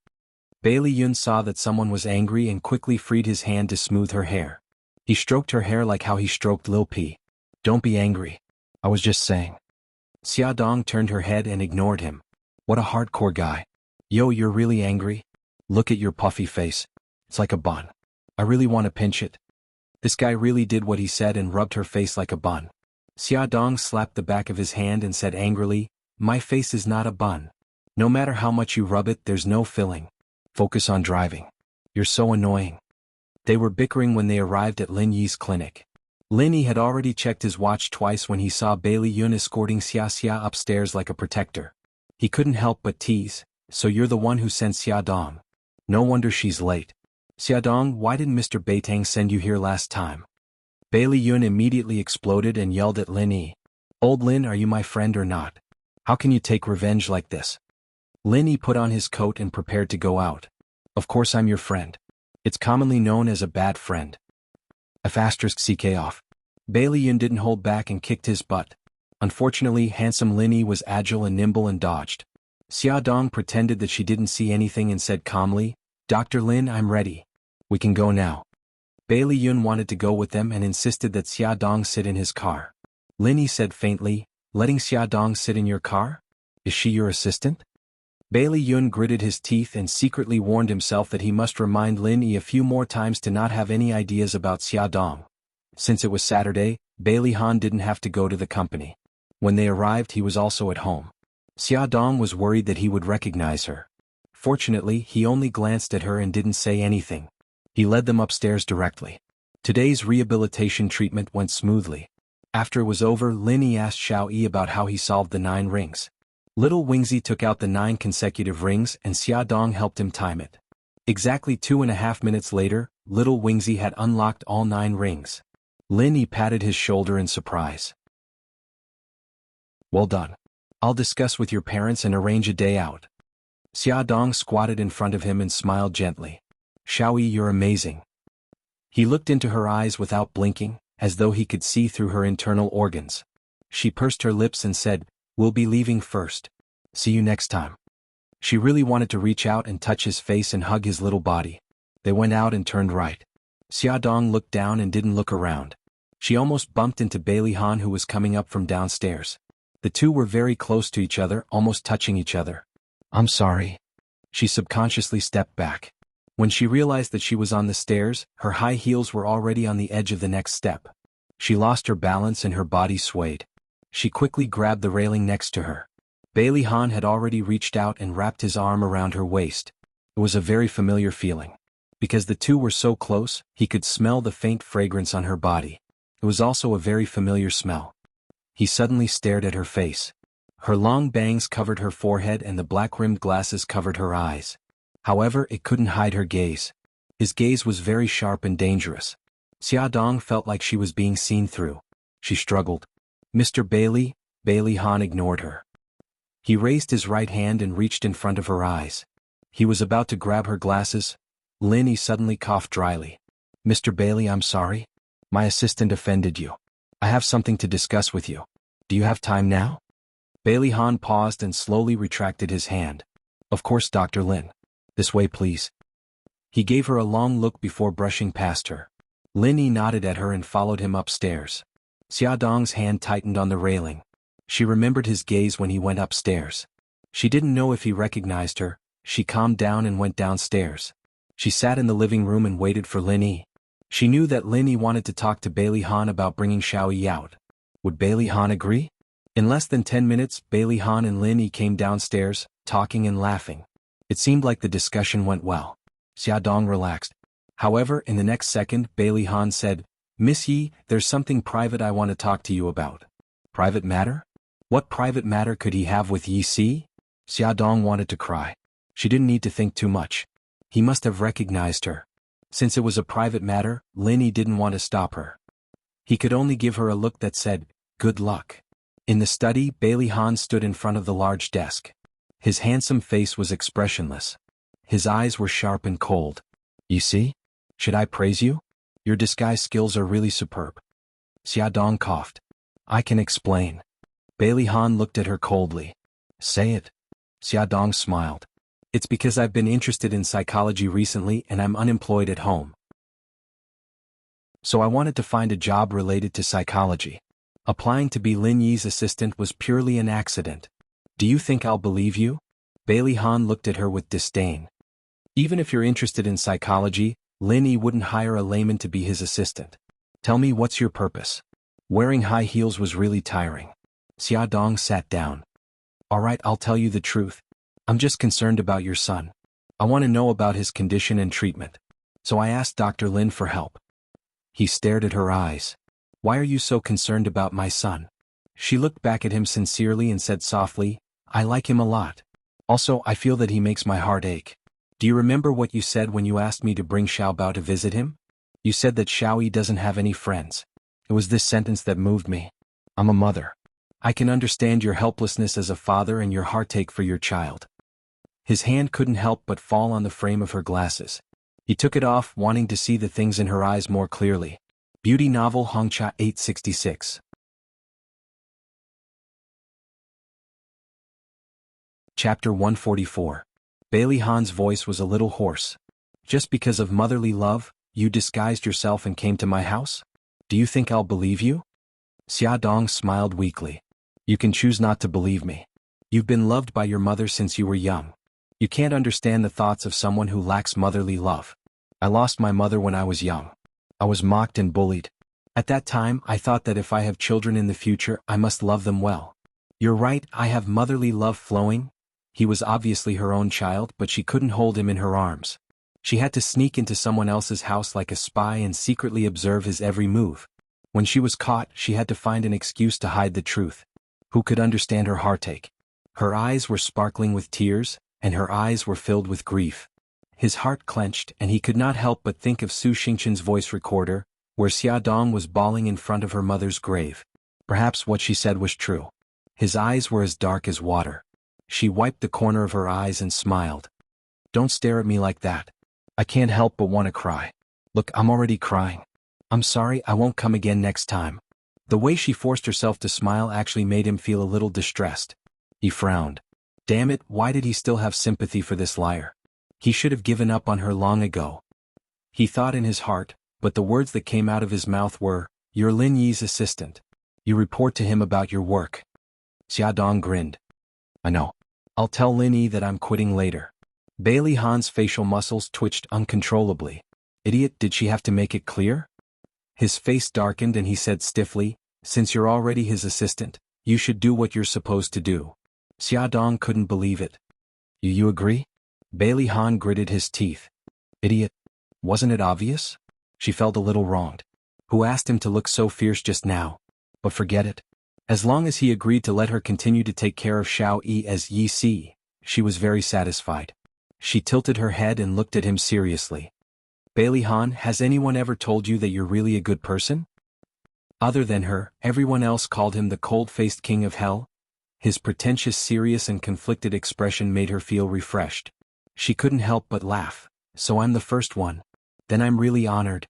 Bailey Yun saw that someone was angry and quickly freed his hand to smooth her hair. He stroked her hair like how he stroked Lil P. "Don't be angry. I was just saying." Xia Dong turned her head and ignored him. "What a hardcore guy. Yo, you're really angry? Look at your puffy face. It's like a bun. I really want to pinch it." This guy really did what he said and rubbed her face like a bun. Xia Dong slapped the back of his hand and said angrily, "My face is not a bun. No matter how much you rub it, there's no filling. Focus on driving. You're so annoying." They were bickering when they arrived at Lin Yi's clinic. Lin Yi had already checked his watch twice when he saw Bailey Yun escorting Xia upstairs like a protector. He couldn't help but tease, "So you're the one who sent Xia Dong. No wonder she's late. Xia Dong, why didn't Mr. Beitang send you here last time?" Bailey Yun immediately exploded and yelled at Lin Yi. "Old Lin, are you my friend or not? How can you take revenge like this?" Lin Yi put on his coat and prepared to go out. "Of course I'm your friend. It's commonly known as a bad friend. *CK off. Bailey Yun didn't hold back and kicked his butt. Unfortunately, handsome Lin Yi was agile and nimble and dodged. Xia Dong pretended that she didn't see anything and said calmly, "Dr. Lin, I'm ready. We can go now." Bailey Yun wanted to go with them and insisted that Xia Dong sit in his car. Lin Yi said faintly, letting Xia Dong sit in your car? Is she your assistant? Bailey Yun gritted his teeth and secretly warned himself that he must remind Lin Yi a few more times to not have any ideas about Xia Dong. Since it was Saturday, Bailey Han didn't have to go to the company. When they arrived, he was also at home. Xia Dong was worried that he would recognize her. Fortunately, he only glanced at her and didn't say anything. He led them upstairs directly. Today's rehabilitation treatment went smoothly. After it was over, Lin Yi asked Xiao Yi about how he solved the 9 rings. Little Wingzi took out the 9 consecutive rings and Xia Dong helped him time it. Exactly 2.5 minutes later, Little Wingzi had unlocked all 9 rings. Lin Yi patted his shoulder in surprise. Well done. I'll discuss with your parents and arrange a day out. Xia Dong squatted in front of him and smiled gently. Xiao Yi, you're amazing. He looked into her eyes without blinking, as though he could see through her internal organs. She pursed her lips and said, we'll be leaving first. See you next time. She really wanted to reach out and touch his face and hug his little body. They went out and turned right. Xia Dong looked down and didn't look around. She almost bumped into Bailey Han, who was coming up from downstairs. The two were very close to each other, almost touching each other. I'm sorry. She subconsciously stepped back. When she realized that she was on the stairs, her high heels were already on the edge of the next step. She lost her balance and her body swayed. She quickly grabbed the railing next to her. Bailey Han had already reached out and wrapped his arm around her waist. It was a very familiar feeling. Because the two were so close, he could smell the faint fragrance on her body. It was also a very familiar smell. He suddenly stared at her face. Her long bangs covered her forehead and the black-rimmed glasses covered her eyes. However, it couldn't hide her gaze. His gaze was very sharp and dangerous. Xia Dong felt like she was being seen through. She struggled. Mr. Bailey. Bailey Han ignored her. He raised his right hand and reached in front of her eyes. He was about to grab her glasses. Lin Yi suddenly coughed dryly. Mr. Bailey, I'm sorry. My assistant offended you. I have something to discuss with you. Do you have time now? Bailey Han paused and slowly retracted his hand. Of course, Dr. Lin. This way, please. He gave her a long look before brushing past her. Lin Yi nodded at her and followed him upstairs. Xia Dong's hand tightened on the railing. She remembered his gaze when he went upstairs. She didn't know if he recognized her. She calmed down and went downstairs. She sat in the living room and waited for Lin Yi. She knew that Lin Yi wanted to talk to Bailey Han about bringing Xiao Yi out. Would Bailey Han agree? In less than 10 minutes, Bailey Han and Lin Yi came downstairs, talking and laughing. It seemed like the discussion went well. Xia Dong relaxed. However, in the next second, Bailey Han said, Miss Yi, there's something private I want to talk to you about. Private matter? What private matter could he have with Yi Si? Xia Dong wanted to cry. She didn't need to think too much. He must have recognized her. Since it was a private matter, Lin Yi didn't want to stop her. He could only give her a look that said, good luck. In the study, Bailey Han stood in front of the large desk. His handsome face was expressionless. His eyes were sharp and cold. You see? Should I praise you? Your disguise skills are really superb. Xia Dong coughed. I can explain. Bailey Han looked at her coldly. Say it. Xia Dong smiled. It's because I've been interested in psychology recently and I'm unemployed at home. So I wanted to find a job related to psychology. Applying to be Lin Yi's assistant was purely an accident. Do you think I'll believe you? Bailey Han looked at her with disdain. Even if you're interested in psychology, Lin Yi wouldn't hire a layman to be his assistant. Tell me, what's your purpose? Wearing high heels was really tiring. Xia Dong sat down. All right, I'll tell you the truth. I'm just concerned about your son. I want to know about his condition and treatment. So I asked Dr. Lin for help. He stared at her eyes. Why are you so concerned about my son? She looked back at him sincerely and said softly, I like him a lot. Also, I feel that he makes my heart ache. Do you remember what you said when you asked me to bring Xiaobao to visit him? You said that Xiao Yi doesn't have any friends. It was this sentence that moved me. I'm a mother. I can understand your helplessness as a father and your heartache for your child. His hand couldn't help but fall on the frame of her glasses. He took it off, wanting to see the things in her eyes more clearly. Beauty novel Hongcha 866. Chapter 144. Bailey Han's voice was a little hoarse. Just because of motherly love, You disguised yourself and came to my house? Do you think I'll believe you? Xia Dong smiled weakly. You can choose not to believe me. You've been loved by your mother since you were young. You can't understand the thoughts of someone who lacks motherly love. I lost my mother when I was young. I was mocked and bullied. At that time, I thought that if I have children in the future, I must love them well. You're right, I have motherly love flowing. He was obviously her own child, but she couldn't hold him in her arms. She had to sneak into someone else's house like a spy and secretly observe his every move. When she was caught, she had to find an excuse to hide the truth. Who could understand her heartache? Her eyes were sparkling with tears, and her eyes were filled with grief. His heart clenched, and he could not help but think of Su Xingqian's voice recorder, where Xia Dong was bawling in front of her mother's grave. Perhaps what she said was true. His eyes were as dark as water. She wiped the corner of her eyes and smiled. Don't stare at me like that. I can't help but want to cry. Look, I'm already crying. I'm sorry, I won't come again next time. The way she forced herself to smile actually made him feel a little distressed. He frowned. Damn it, why did he still have sympathy for this liar? He should have given up on her long ago. He thought in his heart, but the words that came out of his mouth were, "You're Lin Yi's assistant. You report to him about your work." Xia Dong grinned. I know. I'll tell Lin Yi that I'm quitting later. Bailey Han's facial muscles twitched uncontrollably. Idiot, did she have to make it clear? His face darkened and he said stiffly, since you're already his assistant, you should do what you're supposed to do. Xia Dong couldn't believe it. You agree? Bailey Han gritted his teeth. Idiot. Wasn't it obvious? She felt a little wronged. Who asked him to look so fierce just now? But forget it. As long as he agreed to let her continue to take care of Xiao Yi as Yi Si, she was very satisfied. She tilted her head and looked at him seriously. Bailey Han, has anyone ever told you that you're really a good person? Other than her, everyone else called him the cold-faced king of hell. His pretentious, serious and conflicted expression made her feel refreshed. She couldn't help but laugh. So I'm the first one. Then I'm really honored.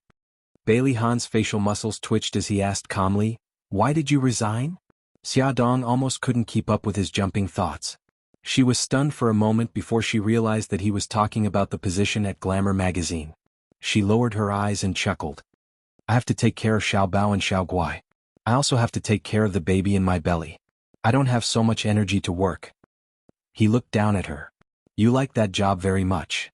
Bailey Han's facial muscles twitched as he asked calmly, why did you resign? Xia Dong almost couldn't keep up with his jumping thoughts. She was stunned for a moment before she realized that he was talking about the position at Glamour magazine. She lowered her eyes and chuckled. I have to take care of Xiao Bao and Xiao Guai. I also have to take care of the baby in my belly. I don't have so much energy to work. He looked down at her. You like that job very much.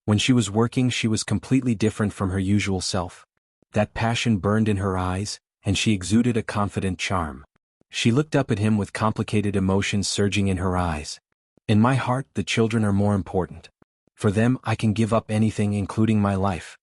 When she was working, she was completely different from her usual self. That passion burned in her eyes, and she exuded a confident charm. She looked up at him with complicated emotions surging in her eyes. In my heart, the children are more important. For them, I can give up anything, including my life.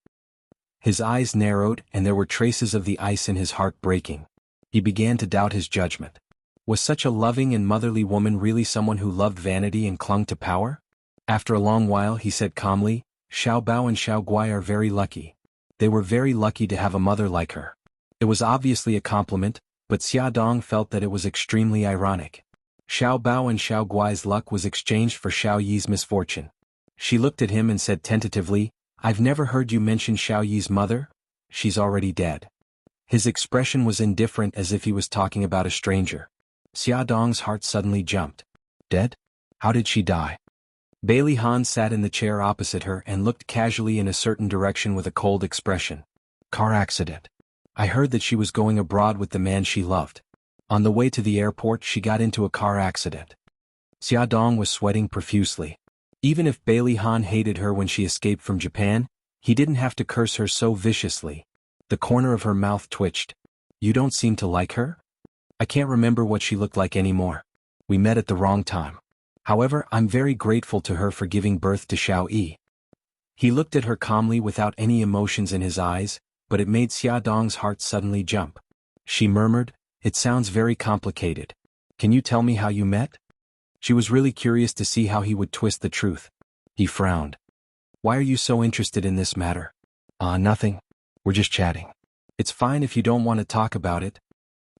His eyes narrowed, and there were traces of the ice in his heart breaking. He began to doubt his judgment. Was such a loving and motherly woman really someone who loved vanity and clung to power? After a long while, he said calmly, Xiao Bao and Xiao Guai are very lucky. They were very lucky to have a mother like her. It was obviously a compliment, but Xia Dong felt that it was extremely ironic. Xiao Bao and Xiao Guai's luck was exchanged for Xiao Yi's misfortune. She looked at him and said tentatively, I've never heard you mention Xiao Yi's mother. She's already dead. His expression was indifferent, as if he was talking about a stranger. Xia Dong's heart suddenly jumped. Dead? How did she die? Bailey Han sat in the chair opposite her and looked casually in a certain direction with a cold expression. Car accident. I heard that she was going abroad with the man she loved. On the way to the airport, she got into a car accident. Xia Dong was sweating profusely. Even if Bailey Han hated her when she escaped from Japan, he didn't have to curse her so viciously. The corner of her mouth twitched. You don't seem to like her? I can't remember what she looked like anymore. We met at the wrong time. However, I'm very grateful to her for giving birth to Xiao Yi. He looked at her calmly without any emotions in his eyes, but it made Xia Dong's heart suddenly jump. She murmured, It sounds very complicated. Can you tell me how you met? She was really curious to see how he would twist the truth. He frowned. Why are you so interested in this matter? Nothing. We're just chatting. It's fine if you don't want to talk about it.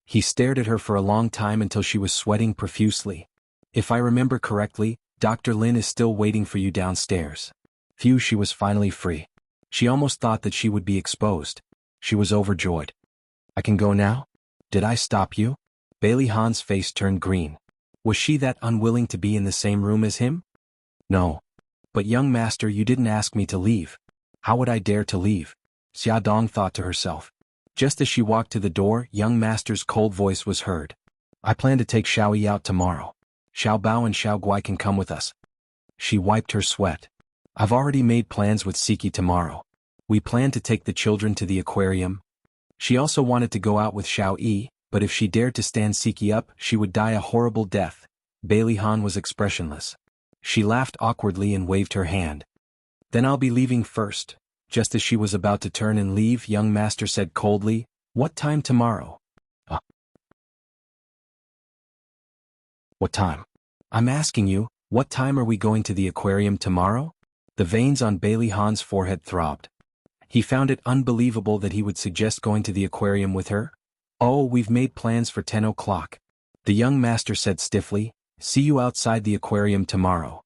He stared at her for a long time until she was sweating profusely. If I remember correctly, Dr. Lin is still waiting for you downstairs. Phew, she was finally free. She almost thought that she would be exposed. She was overjoyed. I can go now? Did I stop you? Bailey Han's face turned green. Was she that unwilling to be in the same room as him? No. But young master, you didn't ask me to leave. How would I dare to leave? Xia Dong thought to herself. Just as she walked to the door, young master's cold voice was heard. I plan to take Xiao Yi out tomorrow. Xiao Bao and Xiao Guai can come with us. She wiped her sweat. I've already made plans with Siki tomorrow. We plan to take the children to the aquarium. She also wanted to go out with Xiao Yi, but if she dared to stand Siki up, she would die a horrible death. Bailey Han was expressionless. She laughed awkwardly and waved her hand. Then I'll be leaving first. Just as she was about to turn and leave, young master said coldly, What time tomorrow? What time? I'm asking you, what time are we going to the aquarium tomorrow? The veins on Bailey Han's forehead throbbed. He found it unbelievable that he would suggest going to the aquarium with her. Oh, we've made plans for 10 o'clock. The young master said stiffly, See you outside the aquarium tomorrow.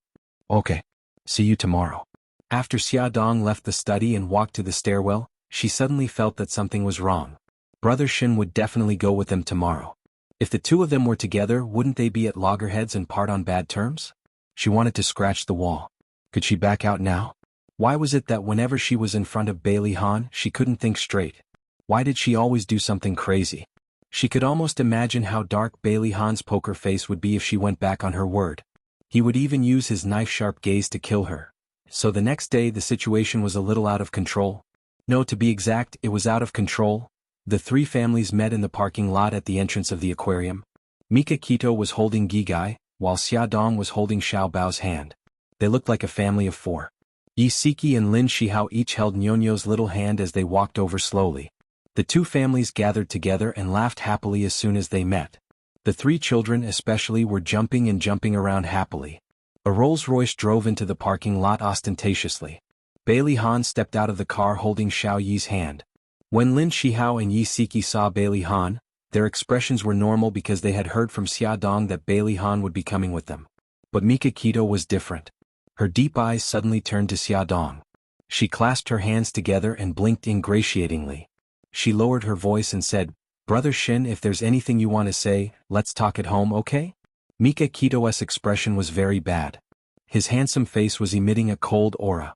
Okay. See you tomorrow. After Xia Dong left the study and walked to the stairwell, she suddenly felt that something was wrong. Brother Shin would definitely go with them tomorrow. If the two of them were together, wouldn't they be at loggerheads and part on bad terms? She wanted to scratch the wall. Could she back out now? Why was it that whenever she was in front of Bailey Han, she couldn't think straight? Why did she always do something crazy? She could almost imagine how dark Bailey Han's poker face would be if she went back on her word. He would even use his knife-sharp gaze to kill her. So the next day the situation was a little out of control. No, to be exact, it was out of control. The three families met in the parking lot at the entrance of the aquarium. Mika Kito was holding Gigai, while Xia Dong was holding Xiao Bao's hand. They looked like a family of four. Yi Siki and Lin Shihao each held Nyonyo's little hand as they walked over slowly. The two families gathered together and laughed happily as soon as they met. The three children especially were jumping and jumping around happily. A Rolls-Royce drove into the parking lot ostentatiously. Bailey Han stepped out of the car holding Xiao Yi's hand. When Lin Shihao and Yi Siki saw Bailey Han, their expressions were normal because they had heard from Xia Dong that Bailey Han would be coming with them. But Mika Kito was different. Her deep eyes suddenly turned to Xia Dong. She clasped her hands together and blinked ingratiatingly. She lowered her voice and said, Brother Shin, if there's anything you want to say, let's talk at home, okay? Mika Kito's expression was very bad. His handsome face was emitting a cold aura.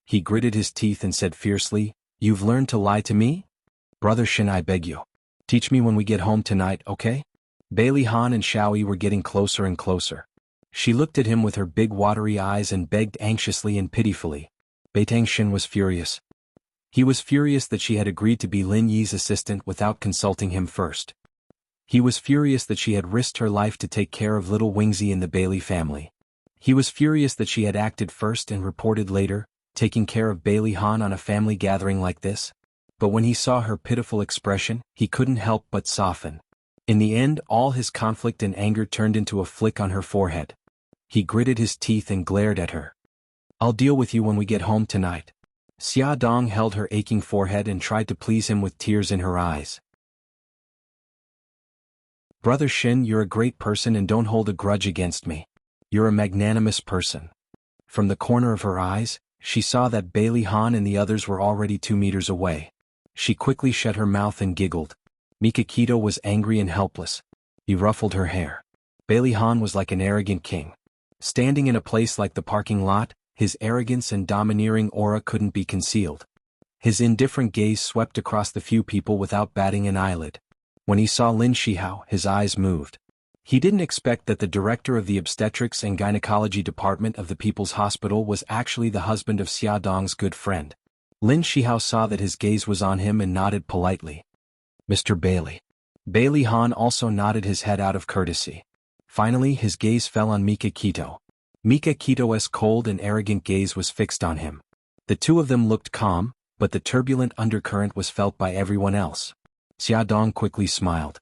He gritted his teeth and said fiercely, You've learned to lie to me? Brother Shin, I beg you. Teach me when we get home tonight, okay? Bailey Han and Xiao Yi were getting closer and closer. She looked at him with her big watery eyes and begged anxiously and pitifully. Beitang Shin was furious. He was furious that she had agreed to be Lin Yi's assistant without consulting him first. He was furious that she had risked her life to take care of little Wingzi in the Bailey family. He was furious that she had acted first and reported later, taking care of Bailey Han on a family gathering like this. But when he saw her pitiful expression, he couldn't help but soften. In the end, all his conflict and anger turned into a flick on her forehead. He gritted his teeth and glared at her. I'll deal with you when we get home tonight. Xia Dong held her aching forehead and tried to please him with tears in her eyes. Brother Shin, you're a great person and don't hold a grudge against me. You're a magnanimous person. From the corner of her eyes, she saw that Bailey Han and the others were already 2 meters away. She quickly shut her mouth and giggled. Mika Kito was angry and helpless. He ruffled her hair. Bailey Han was like an arrogant king. Standing in a place like the parking lot, his arrogance and domineering aura couldn't be concealed. His indifferent gaze swept across the few people without batting an eyelid. When he saw Lin Shihao, his eyes moved. He didn't expect that the director of the obstetrics and gynecology department of the People's Hospital was actually the husband of Xia Dong's good friend. Lin Shihao saw that his gaze was on him and nodded politely. Mr. Bailey. Bailey Han also nodded his head out of courtesy. Finally, his gaze fell on Mika Kito. Mika Kito's cold and arrogant gaze was fixed on him. The two of them looked calm, but the turbulent undercurrent was felt by everyone else. Xia Dong quickly smiled.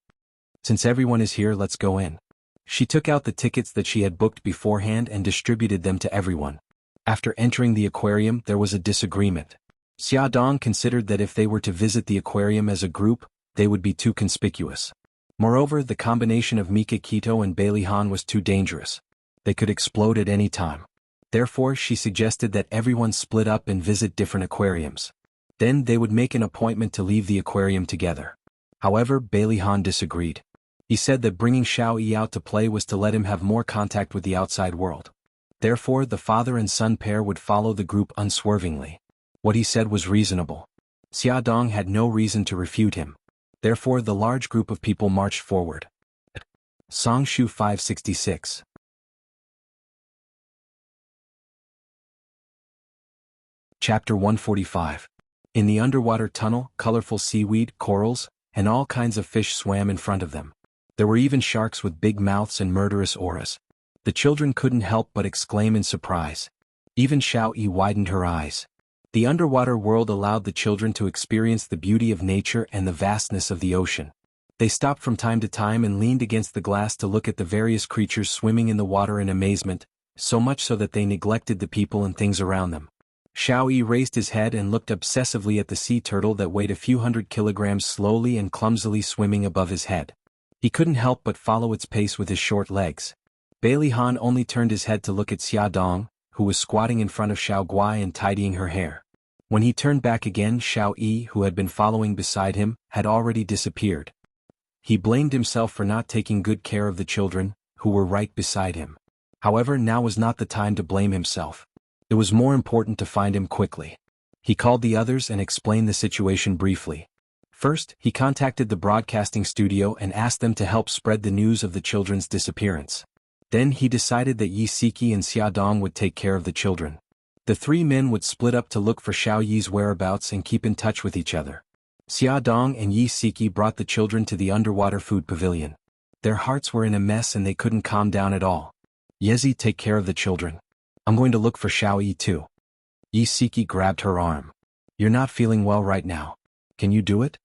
Since everyone is here, let's go in. She took out the tickets that she had booked beforehand and distributed them to everyone. After entering the aquarium, there was a disagreement. Xia Dong considered that if they were to visit the aquarium as a group, they would be too conspicuous. Moreover, the combination of Mika Kito and Bailey Han was too dangerous. They could explode at any time. Therefore, she suggested that everyone split up and visit different aquariums. Then they would make an appointment to leave the aquarium together. However, Bailey Han disagreed. He said that bringing Xiao Yi out to play was to let him have more contact with the outside world. Therefore the father and son pair would follow the group unswervingly. What he said was reasonable. Xia Dong had no reason to refute him. Therefore the large group of people marched forward. Song Shu 566. Chapter 145. In the underwater tunnel, colorful seaweed, corals, and all kinds of fish swam in front of them. There were even sharks with big mouths and murderous auras. The children couldn't help but exclaim in surprise. Even Xiao Yi widened her eyes. The underwater world allowed the children to experience the beauty of nature and the vastness of the ocean. They stopped from time to time and leaned against the glass to look at the various creatures swimming in the water in amazement, so much so that they neglected the people and things around them. Xiao Yi raised his head and looked obsessively at the sea turtle that weighed a few hundred kilograms slowly and clumsily swimming above his head. He couldn't help but follow its pace with his short legs. Bailey Han only turned his head to look at Xia Dong, who was squatting in front of Xiao Guai and tidying her hair. When he turned back again, Xiao Yi, who had been following beside him, had already disappeared. He blamed himself for not taking good care of the children, who were right beside him. However, now was not the time to blame himself. It was more important to find him quickly. He called the others and explained the situation briefly. First, he contacted the broadcasting studio and asked them to help spread the news of the children's disappearance. Then he decided that Yi Siki and Xia Dong would take care of the children. The three men would split up to look for Xiao Yi's whereabouts and keep in touch with each other. Xia Dong and Yi Siki brought the children to the underwater food pavilion. Their hearts were in a mess and they couldn't calm down at all. Yezi, take care of the children. I'm going to look for Xiao Yi too. Yi Siki grabbed her arm. You're not feeling well right now. Can you do it?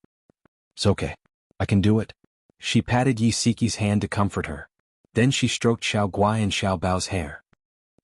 It's okay. I can do it. She patted Yi Siki's hand to comfort her. Then she stroked Xiao Guai and Xiao Bao's hair.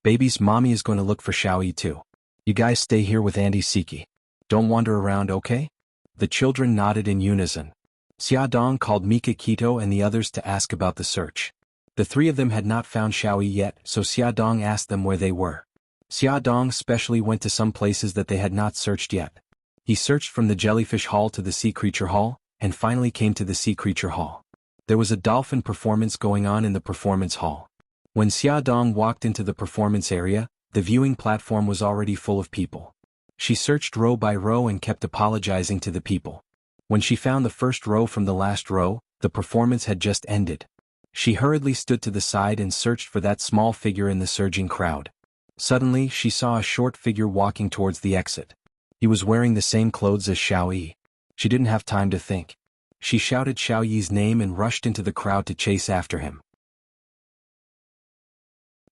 Baby's mommy is going to look for Xiao Yi too. You guys stay here with Auntie Siki. Don't wander around, okay? The children nodded in unison. Xia Dong called Mika Kito and the others to ask about the search. The three of them had not found Xiao Yi yet, so Xia Dong asked them where they were. Xia Dong specially went to some places that they had not searched yet. He searched from the jellyfish hall to the sea creature hall, and finally came to the sea creature hall. There was a dolphin performance going on in the performance hall. When Xia Dong walked into the performance area, the viewing platform was already full of people. She searched row by row and kept apologizing to the people. When she found the first row from the last row, the performance had just ended. She hurriedly stood to the side and searched for that small figure in the surging crowd. Suddenly, she saw a short figure walking towards the exit. He was wearing the same clothes as Xiao Yi. She didn't have time to think. She shouted Xiao Yi's name and rushed into the crowd to chase after him.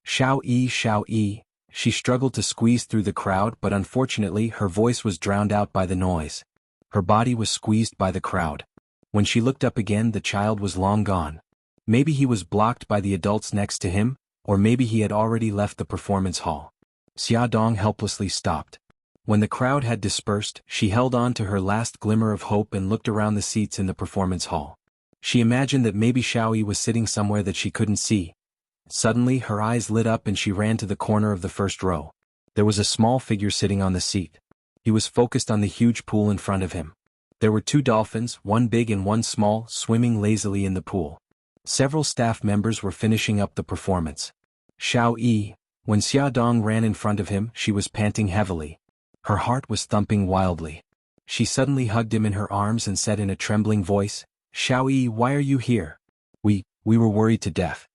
Xiao Yi, Xiao Yi. She struggled to squeeze through the crowd, but unfortunately her voice was drowned out by the noise. Her body was squeezed by the crowd. When she looked up again, the child was long gone. Maybe he was blocked by the adults next to him, or maybe he had already left the performance hall. Xia Dong helplessly stopped. When the crowd had dispersed, she held on to her last glimmer of hope and looked around the seats in the performance hall. She imagined that maybe Xiao Yi was sitting somewhere that she couldn't see. Suddenly, her eyes lit up and she ran to the corner of the first row. There was a small figure sitting on the seat. He was focused on the huge pool in front of him. There were two dolphins, one big and one small, swimming lazily in the pool. Several staff members were finishing up the performance. Xiao Yi. When Xia Dong ran in front of him, she was panting heavily. Her heart was thumping wildly. She suddenly hugged him in her arms and said in a trembling voice, Xiao Yi, why are you here? We were worried to death.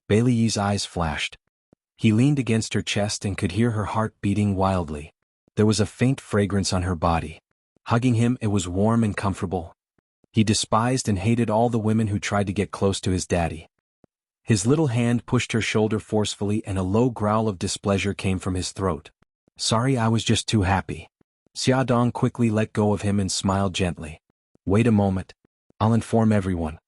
Bailey Yi's eyes flashed. He leaned against her chest and could hear her heart beating wildly. There was a faint fragrance on her body. Hugging him, it was warm and comfortable. He despised and hated all the women who tried to get close to his daddy. His little hand pushed her shoulder forcefully and a low growl of displeasure came from his throat. Sorry, I was just too happy. Xia Dong quickly let go of him and smiled gently. Wait a moment. I'll inform everyone.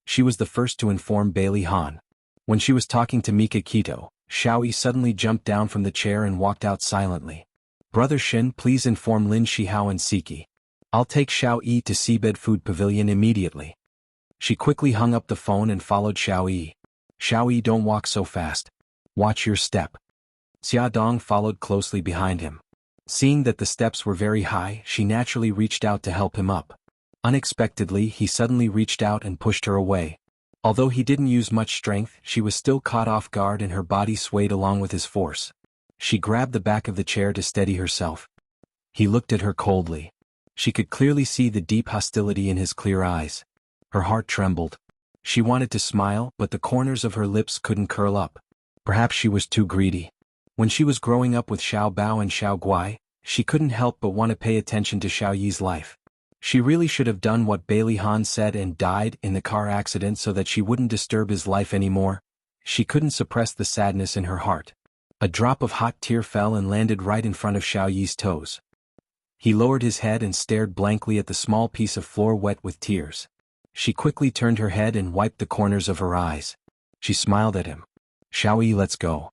She was the first to inform Bailey Han. When she was talking to Mika Kito, Xiao Yi suddenly jumped down from the chair and walked out silently. Brother Shin, please inform Lin Shihao and Siki. I'll take Xiao Yi to Seabed Food Pavilion immediately. She quickly hung up the phone and followed Xiao Yi. Xiao Yi, don't walk so fast. Watch your step. Xia Dong followed closely behind him. Seeing that the steps were very high, she naturally reached out to help him up. Unexpectedly, he suddenly reached out and pushed her away. Although he didn't use much strength, she was still caught off guard and her body swayed along with his force. She grabbed the back of the chair to steady herself. He looked at her coldly. She could clearly see the deep hostility in his clear eyes. Her heart trembled. She wanted to smile, but the corners of her lips couldn't curl up. Perhaps she was too greedy. When she was growing up with Xiao Bao and Xiao Guai, she couldn't help but want to pay attention to Xiao Yi's life. She really should have done what Bailey Han said and died in the car accident so that she wouldn't disturb his life anymore. She couldn't suppress the sadness in her heart. A drop of hot tear fell and landed right in front of Xiao Yi's toes. He lowered his head and stared blankly at the small piece of floor wet with tears. She quickly turned her head and wiped the corners of her eyes. She smiled at him. Xiao Yi, let's go.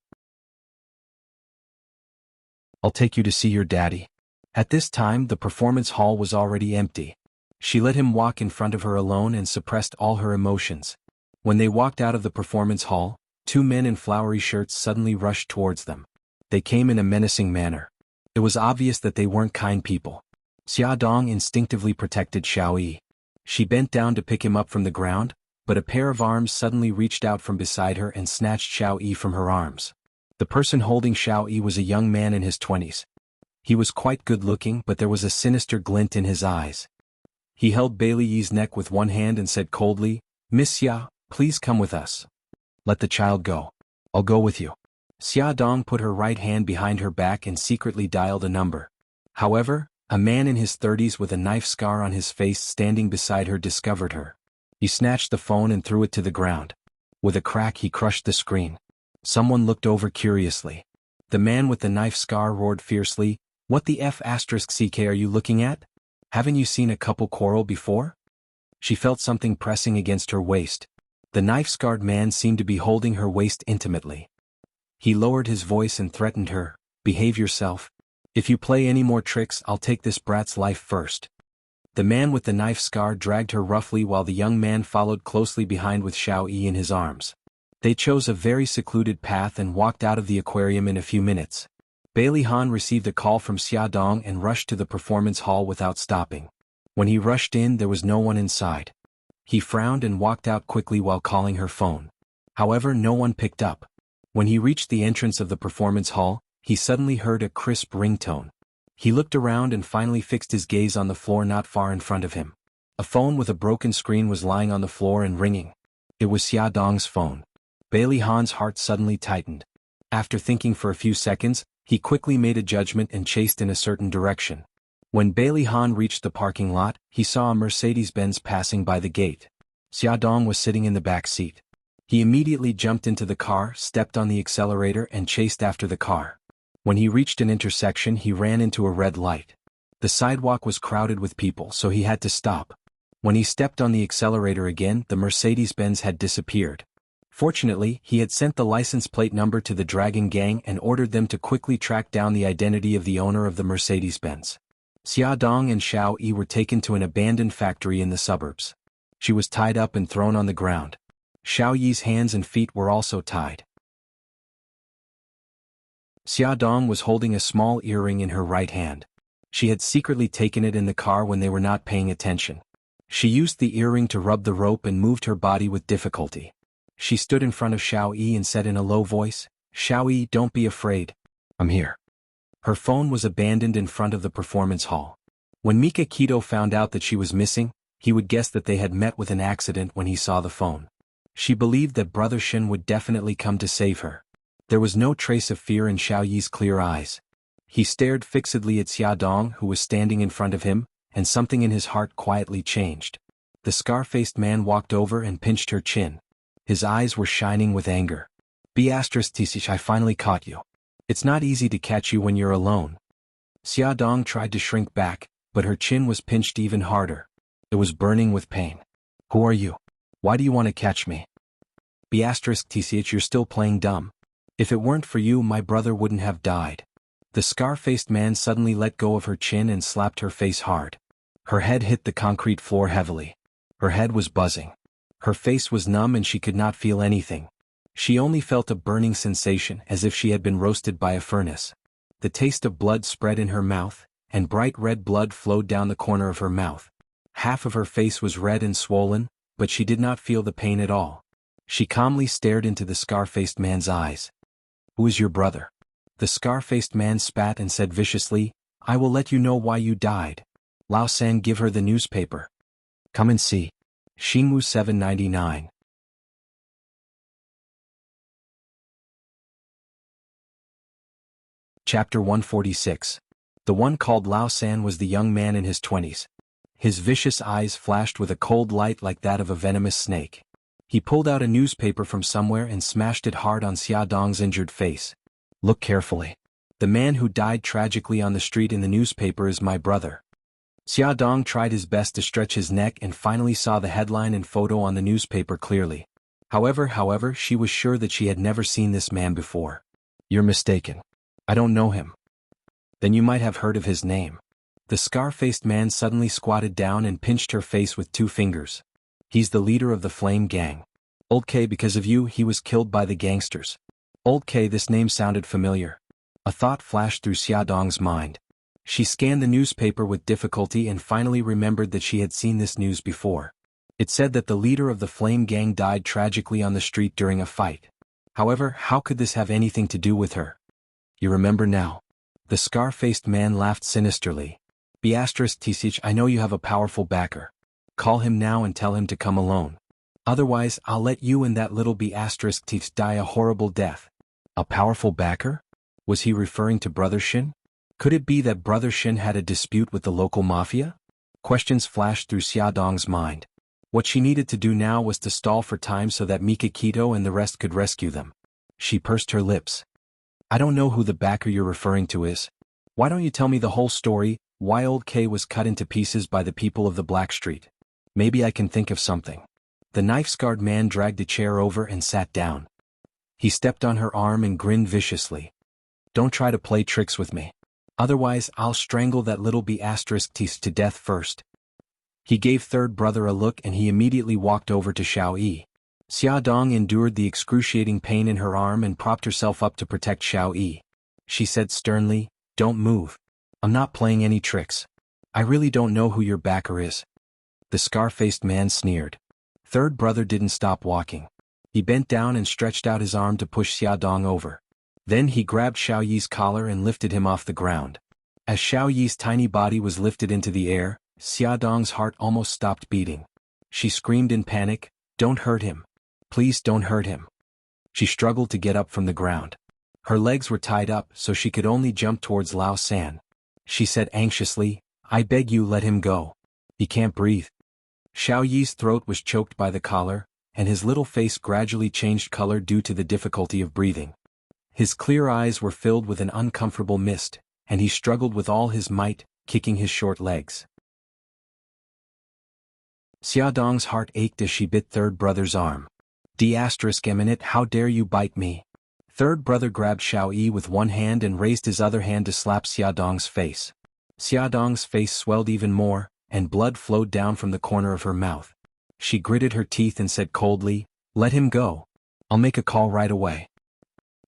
I'll take you to see your daddy. At this time the performance hall was already empty. She let him walk in front of her alone and suppressed all her emotions. When they walked out of the performance hall, two men in flowery shirts suddenly rushed towards them. They came in a menacing manner. It was obvious that they weren't kind people. Xia Dong instinctively protected Xiao Yi. She bent down to pick him up from the ground, but a pair of arms suddenly reached out from beside her and snatched Xiao Yi from her arms. The person holding Xiao Yi was a young man in his 20s. He was quite good-looking, but there was a sinister glint in his eyes. He held Bailey Yi's neck with one hand and said coldly, "Miss Xia, please come with us." "Let the child go. I'll go with you." Xia Dong put her right hand behind her back and secretly dialed a number. However, a man in his 30s with a knife scar on his face standing beside her discovered her. He snatched the phone and threw it to the ground. With a crack he crushed the screen. Someone looked over curiously. The man with the knife scar roared fiercely, "What the F***ck are you looking at? Haven't you seen a couple quarrel before?" She felt something pressing against her waist. The knife-scarred man seemed to be holding her waist intimately. He lowered his voice and threatened her, "Behave yourself. If you play any more tricks, I'll take this brat's life first." The man with the knife scar dragged her roughly while the young man followed closely behind with Xiao Yi in his arms. They chose a very secluded path and walked out of the aquarium in a few minutes. Bailey Han received a call from Xia Dong and rushed to the performance hall without stopping. When he rushed in, there was no one inside. He frowned and walked out quickly while calling her phone. However, no one picked up. When he reached the entrance of the performance hall, he suddenly heard a crisp ringtone. He looked around and finally fixed his gaze on the floor not far in front of him. A phone with a broken screen was lying on the floor and ringing. It was Xia Dong's phone. Bailey Han's heart suddenly tightened. After thinking for a few seconds, he quickly made a judgment and chased in a certain direction. When Bailey Han reached the parking lot, he saw a Mercedes-Benz passing by the gate. Xia Dong was sitting in the back seat. He immediately jumped into the car, stepped on the accelerator and chased after the car. When he reached an intersection, he ran into a red light. The sidewalk was crowded with people, so he had to stop. When he stepped on the accelerator again, the Mercedes-Benz had disappeared. Fortunately, he had sent the license plate number to the Dragon Gang and ordered them to quickly track down the identity of the owner of the Mercedes-Benz. Xia Dong and Xiao Yi were taken to an abandoned factory in the suburbs. She was tied up and thrown on the ground. Xiao Yi's hands and feet were also tied. Xia Dong was holding a small earring in her right hand. She had secretly taken it in the car when they were not paying attention. She used the earring to rub the rope and moved her body with difficulty. She stood in front of Xiao Yi and said in a low voice, "Xiao Yi, don't be afraid. I'm here." Her phone was abandoned in front of the performance hall. When Mika Keto found out that she was missing, he would guess that they had met with an accident when he saw the phone. She believed that Brother Shin would definitely come to save her. There was no trace of fear in Xiao Yi's clear eyes. He stared fixedly at Xia Dong, who was standing in front of him, and something in his heart quietly changed. The scar-faced man walked over and pinched her chin. His eyes were shining with anger. "Beatrice, I finally caught you. It's not easy to catch you when you're alone." Xia Dong tried to shrink back, but her chin was pinched even harder. It was burning with pain. "Who are you? Why do you want to catch me?" "Beatrice, you're still playing dumb. If it weren't for you, my brother wouldn't have died." The scar-faced man suddenly let go of her chin and slapped her face hard. Her head hit the concrete floor heavily. Her head was buzzing. Her face was numb and she could not feel anything. She only felt a burning sensation as if she had been roasted by a furnace. The taste of blood spread in her mouth, and bright red blood flowed down the corner of her mouth. Half of her face was red and swollen, but she did not feel the pain at all. She calmly stared into the scar-faced man's eyes. "Who is your brother?" The scar-faced man spat and said viciously, "I will let you know why you died. Lao San, give her the newspaper." "Come and see." Xingwu 799. Chapter 146. The one called Lao San was the young man in his 20s. His vicious eyes flashed with a cold light like that of a venomous snake. He pulled out a newspaper from somewhere and smashed it hard on Xia Dong's injured face. "Look carefully. The man who died tragically on the street in the newspaper is my brother." Xia Dong tried his best to stretch his neck and finally saw the headline and photo on the newspaper clearly. However, she was sure that she had never seen this man before. "You're mistaken. I don't know him." "Then you might have heard of his name." The scar-faced man suddenly squatted down and pinched her face with 2 fingers. "He's the leader of the Flame Gang. Old K, because of you, he was killed by the gangsters." Old K, this name sounded familiar. A thought flashed through Xia Dong's mind. She scanned the newspaper with difficulty and finally remembered that she had seen this news before. It said that the leader of the Flame Gang died tragically on the street during a fight. However, how could this have anything to do with her? "You remember now?" The scar-faced man laughed sinisterly. "Beatrice, I know you have a powerful backer. Call him now and tell him to come alone. Otherwise, I'll let you and that little Beatrice die a horrible death." A powerful backer? Was he referring to Brother Shin? Could it be that Brother Shin had a dispute with the local mafia? Questions flashed through Xia Dong's mind. What she needed to do now was to stall for time so that Mikakito and the rest could rescue them. She pursed her lips. "I don't know who the backer you're referring to is. Why don't you tell me the whole story, why Old K was cut into pieces by the people of the Black Street? Maybe I can think of something." The knife-scarred man dragged a chair over and sat down. He stepped on her arm and grinned viciously. "Don't try to play tricks with me. Otherwise, I'll strangle that little Beatrice to death first." He gave third brother a look and he immediately walked over to Xiao Yi. Xia Dong endured the excruciating pain in her arm and propped herself up to protect Xiao Yi. She said sternly, "Don't move. I'm not playing any tricks. I really don't know who your backer is." The scar-faced man sneered. Third brother didn't stop walking. He bent down and stretched out his arm to push Xia Dong over. Then he grabbed Xiao Yi's collar and lifted him off the ground. As Xiao Yi's tiny body was lifted into the air, Xia Dong's heart almost stopped beating. She screamed in panic, "Don't hurt him. Please don't hurt him." She struggled to get up from the ground. Her legs were tied up so she could only jump towards Lao San. She said anxiously, "I beg you, let him go. He can't breathe." Xiao Yi's throat was choked by the collar, and his little face gradually changed color due to the difficulty of breathing. His clear eyes were filled with an uncomfortable mist, and he struggled with all his might, kicking his short legs. Xia Dong's heart ached as she bit third brother's arm. "Eminent, how dare you bite me?" Third brother grabbed Xiao Yi with one hand and raised his other hand to slap Xia Dong's face. Xia Dong's face swelled even more, and blood flowed down from the corner of her mouth. She gritted her teeth and said coldly, "Let him go. I'll make a call right away."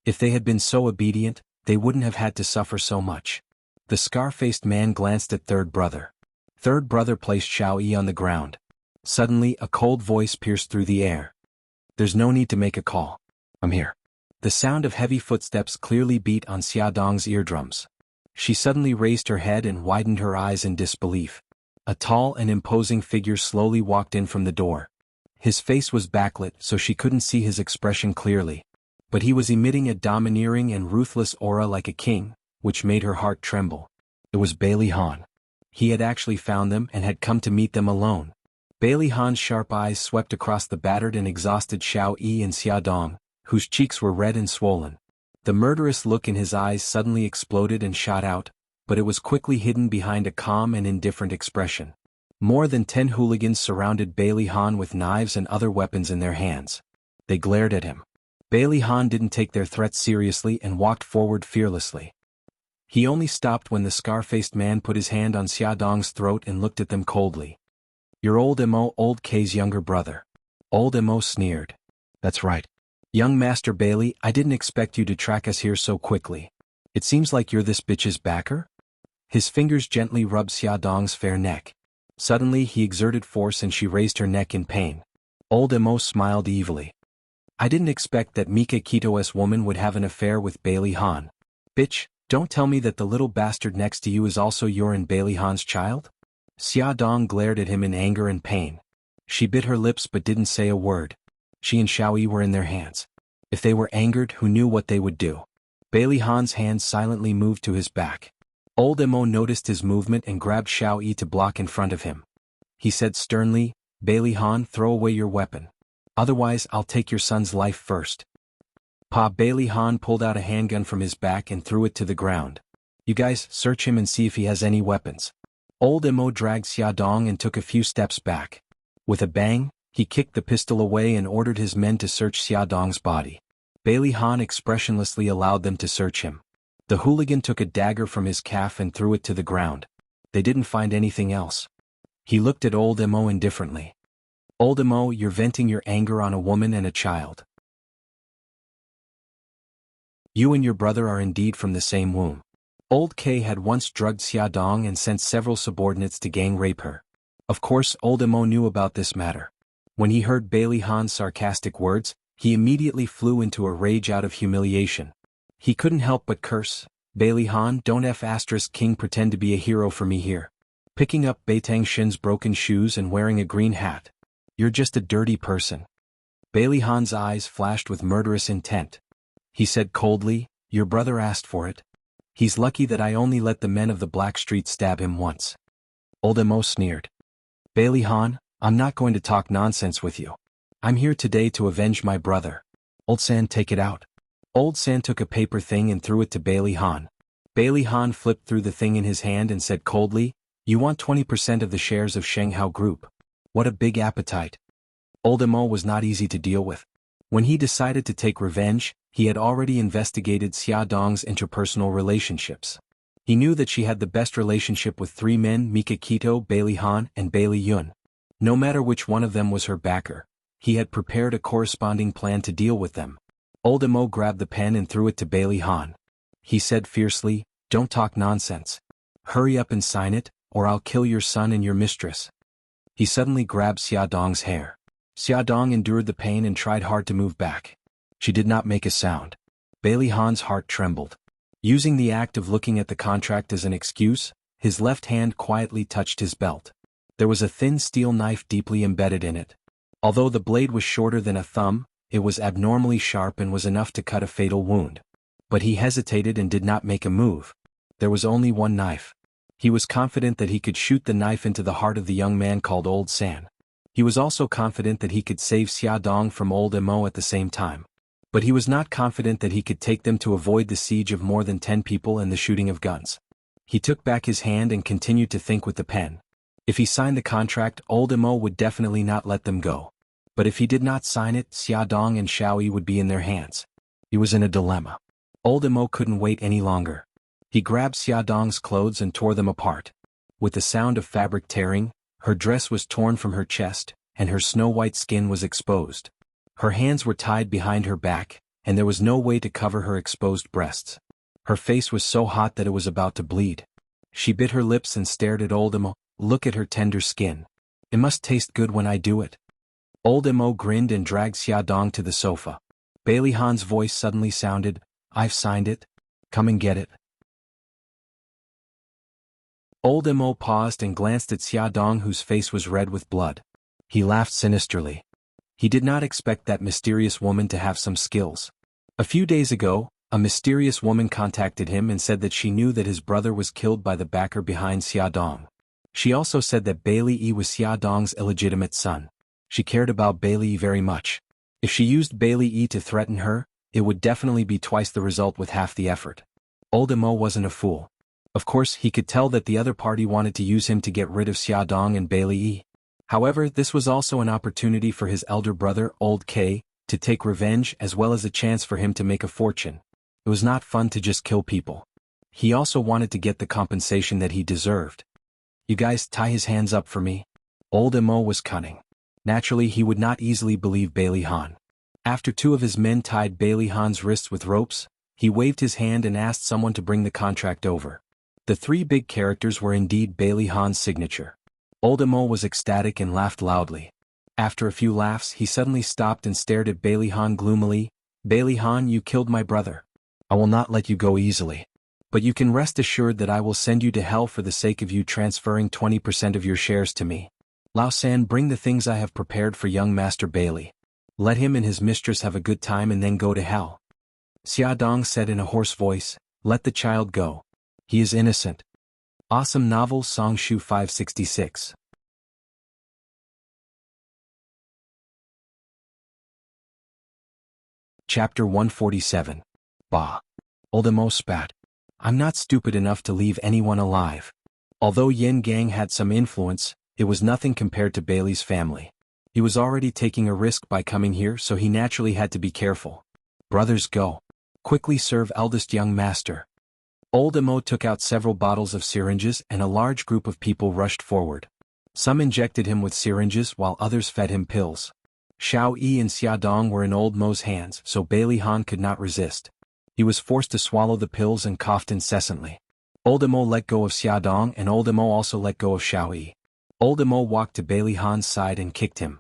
If they had been so obedient, they wouldn't have had to suffer so much. The scar-faced man glanced at third brother. Third brother placed Xiao Yi on the ground. Suddenly, a cold voice pierced through the air. "There's no need to make a call. I'm here." The sound of heavy footsteps clearly beat on Xia Dong's eardrums. She suddenly raised her head and widened her eyes in disbelief. A tall and imposing figure slowly walked in from the door. His face was backlit so she couldn't see his expression clearly, but he was emitting a domineering and ruthless aura like a king, which made her heart tremble. It was Bailey Han. He had actually found them and had come to meet them alone. Bailey Han's sharp eyes swept across the battered and exhausted Xiao Yi and Xia Dong, whose cheeks were red and swollen. The murderous look in his eyes suddenly exploded and shot out, but it was quickly hidden behind a calm and indifferent expression. More than 10 hooligans surrounded Bailey Han with knives and other weapons in their hands. They glared at him. Bailey Han didn't take their threats seriously and walked forward fearlessly. He only stopped when the scar-faced man put his hand on Xia Dong's throat and looked at them coldly. "You're Old K's younger brother." Old Mo sneered. "That's right. Young Master Bailey, I didn't expect you to track us here so quickly. It seems like you're this bitch's backer?" His fingers gently rubbed Xia Dong's fair neck. Suddenly he exerted force and she raised her neck in pain. Old Mo smiled evilly. I didn't expect that Mika Kito's woman would have an affair with Bailey Han. Bitch, don't tell me that the little bastard next to you is also your and Bailey Han's child? Xia Dong glared at him in anger and pain. She bit her lips but didn't say a word. She and Xiao Yi were in their hands. If they were angered, who knew what they would do? Bailey Han's hand silently moved to his back. Old Mo noticed his movement and grabbed Xiao Yi to block in front of him. He said sternly, Bailey Han, throw away your weapon. Otherwise I'll take your son's life first. Bailey Han pulled out a handgun from his back and threw it to the ground. You guys, search him and see if he has any weapons. Old Mo dragged Xia Dong and took a few steps back. With a bang, he kicked the pistol away and ordered his men to search Xia Dong's body. Bailey Han expressionlessly allowed them to search him. The hooligan took a dagger from his calf and threw it to the ground. They didn't find anything else. He looked at Old Mo indifferently. Old Mo, you're venting your anger on a woman and a child. You and your brother are indeed from the same womb. Old K had once drugged Xia Dong and sent several subordinates to gang rape her. Of course, Old Mo knew about this matter. When he heard Bailey Han's sarcastic words, he immediately flew into a rage out of humiliation. He couldn't help but curse, Bailey Han, don't King pretend to be a hero for me here. Picking up Beitang Shin's broken shoes and wearing a green hat. You're just a dirty person. Bailey Han's eyes flashed with murderous intent. He said coldly, your brother asked for it. He's lucky that I only let the men of the Black Street stab him once. Old Mo sneered. Bailey Han, I'm not going to talk nonsense with you. I'm here today to avenge my brother. Old San, take it out. Old San took a paper thing and threw it to Bailey Han. Bailey Han flipped through the thing in his hand and said coldly, you want 20% of the shares of Shanghao Group. What a big appetite. Old Mo was not easy to deal with. When he decided to take revenge, he had already investigated Xia Dong's interpersonal relationships. He knew that she had the best relationship with three men, Mika Kito, Bailey Han, and Bailey Yun. No matter which one of them was her backer, he had prepared a corresponding plan to deal with them. Old Mo grabbed the pen and threw it to Bailey Han. He said fiercely, don't talk nonsense. Hurry up and sign it, or I'll kill your son and your mistress. He suddenly grabbed Xia Dong's hair. Xia Dong endured the pain and tried hard to move back. She did not make a sound. Bailey Han's heart trembled. Using the act of looking at the contract as an excuse, his left hand quietly touched his belt. There was a thin steel knife deeply embedded in it. Although the blade was shorter than a thumb, it was abnormally sharp and was enough to cut a fatal wound. But he hesitated and did not make a move. There was only one knife. He was confident that he could shoot the knife into the heart of the young man called Old San. He was also confident that he could save Xia Dong from Old Mo at the same time. But he was not confident that he could take them to avoid the siege of more than 10 people and the shooting of guns. He took back his hand and continued to think with the pen. If he signed the contract, Old Mo would definitely not let them go. But if he did not sign it, Xia Dong and Xiao Yi would be in their hands. He was in a dilemma. Old Mo couldn't wait any longer. He grabbed Xia Dong's clothes and tore them apart. With the sound of fabric tearing, her dress was torn from her chest, and her snow-white skin was exposed. Her hands were tied behind her back, and there was no way to cover her exposed breasts. Her face was so hot that it was about to bleed. She bit her lips and stared at Old Mo. Look at her tender skin. It must taste good when I do it. Old Mo grinned and dragged Xia Dong to the sofa. Bailey Han's voice suddenly sounded, I've signed it. Come and get it. Old Mo paused and glanced at Xia Dong, whose face was red with blood. He laughed sinisterly. He did not expect that mysterious woman to have some skills. A few days ago, a mysterious woman contacted him and said that she knew that his brother was killed by the backer behind Xia Dong. She also said that Bailey Yi was Xia Dong's illegitimate son. She cared about Bailey Yi very much. If she used Bailey Yi to threaten her, it would definitely be twice the result with half the effort. Old Mo wasn't a fool. Of course, he could tell that the other party wanted to use him to get rid of Xia Dong and Bailey Yi. However, this was also an opportunity for his elder brother, Old K, to take revenge as well as a chance for him to make a fortune. It was not fun to just kill people. He also wanted to get the compensation that he deserved. You guys tie his hands up for me. Old Mo was cunning. Naturally, he would not easily believe Bailey Han. After two of his men tied Bailey Han's wrists with ropes, he waved his hand and asked someone to bring the contract over. The three big characters were indeed Bailey Han's signature. Old Mo was ecstatic and laughed loudly. After a few laughs, he suddenly stopped and stared at Bailey Han gloomily. Bailey Han, you killed my brother. I will not let you go easily. But you can rest assured that I will send you to hell for the sake of you transferring 20% of your shares to me. Lao San, bring the things I have prepared for young Master Bailey. Let him and his mistress have a good time and then go to hell. Xia Dong said in a hoarse voice, let the child go. He is innocent. Awesome Novel Song Shu 566. Chapter 147. Bah. Old Mo spat. I'm not stupid enough to leave anyone alive. Although Yin Gang had some influence, it was nothing compared to Bailey's family. He was already taking a risk by coming here, so he naturally had to be careful. Brothers, go. Quickly serve eldest young master. Old Mo took out several bottles of syringes and a large group of people rushed forward. Some injected him with syringes while others fed him pills. Xiao Yi and Xia Dong were in Old Mo's hands, so Bailey Han could not resist. He was forced to swallow the pills and coughed incessantly. Old Mo let go of Xia Dong and Old Mo also let go of Xiao Yi. Old Mo walked to Bailey Han's side and kicked him.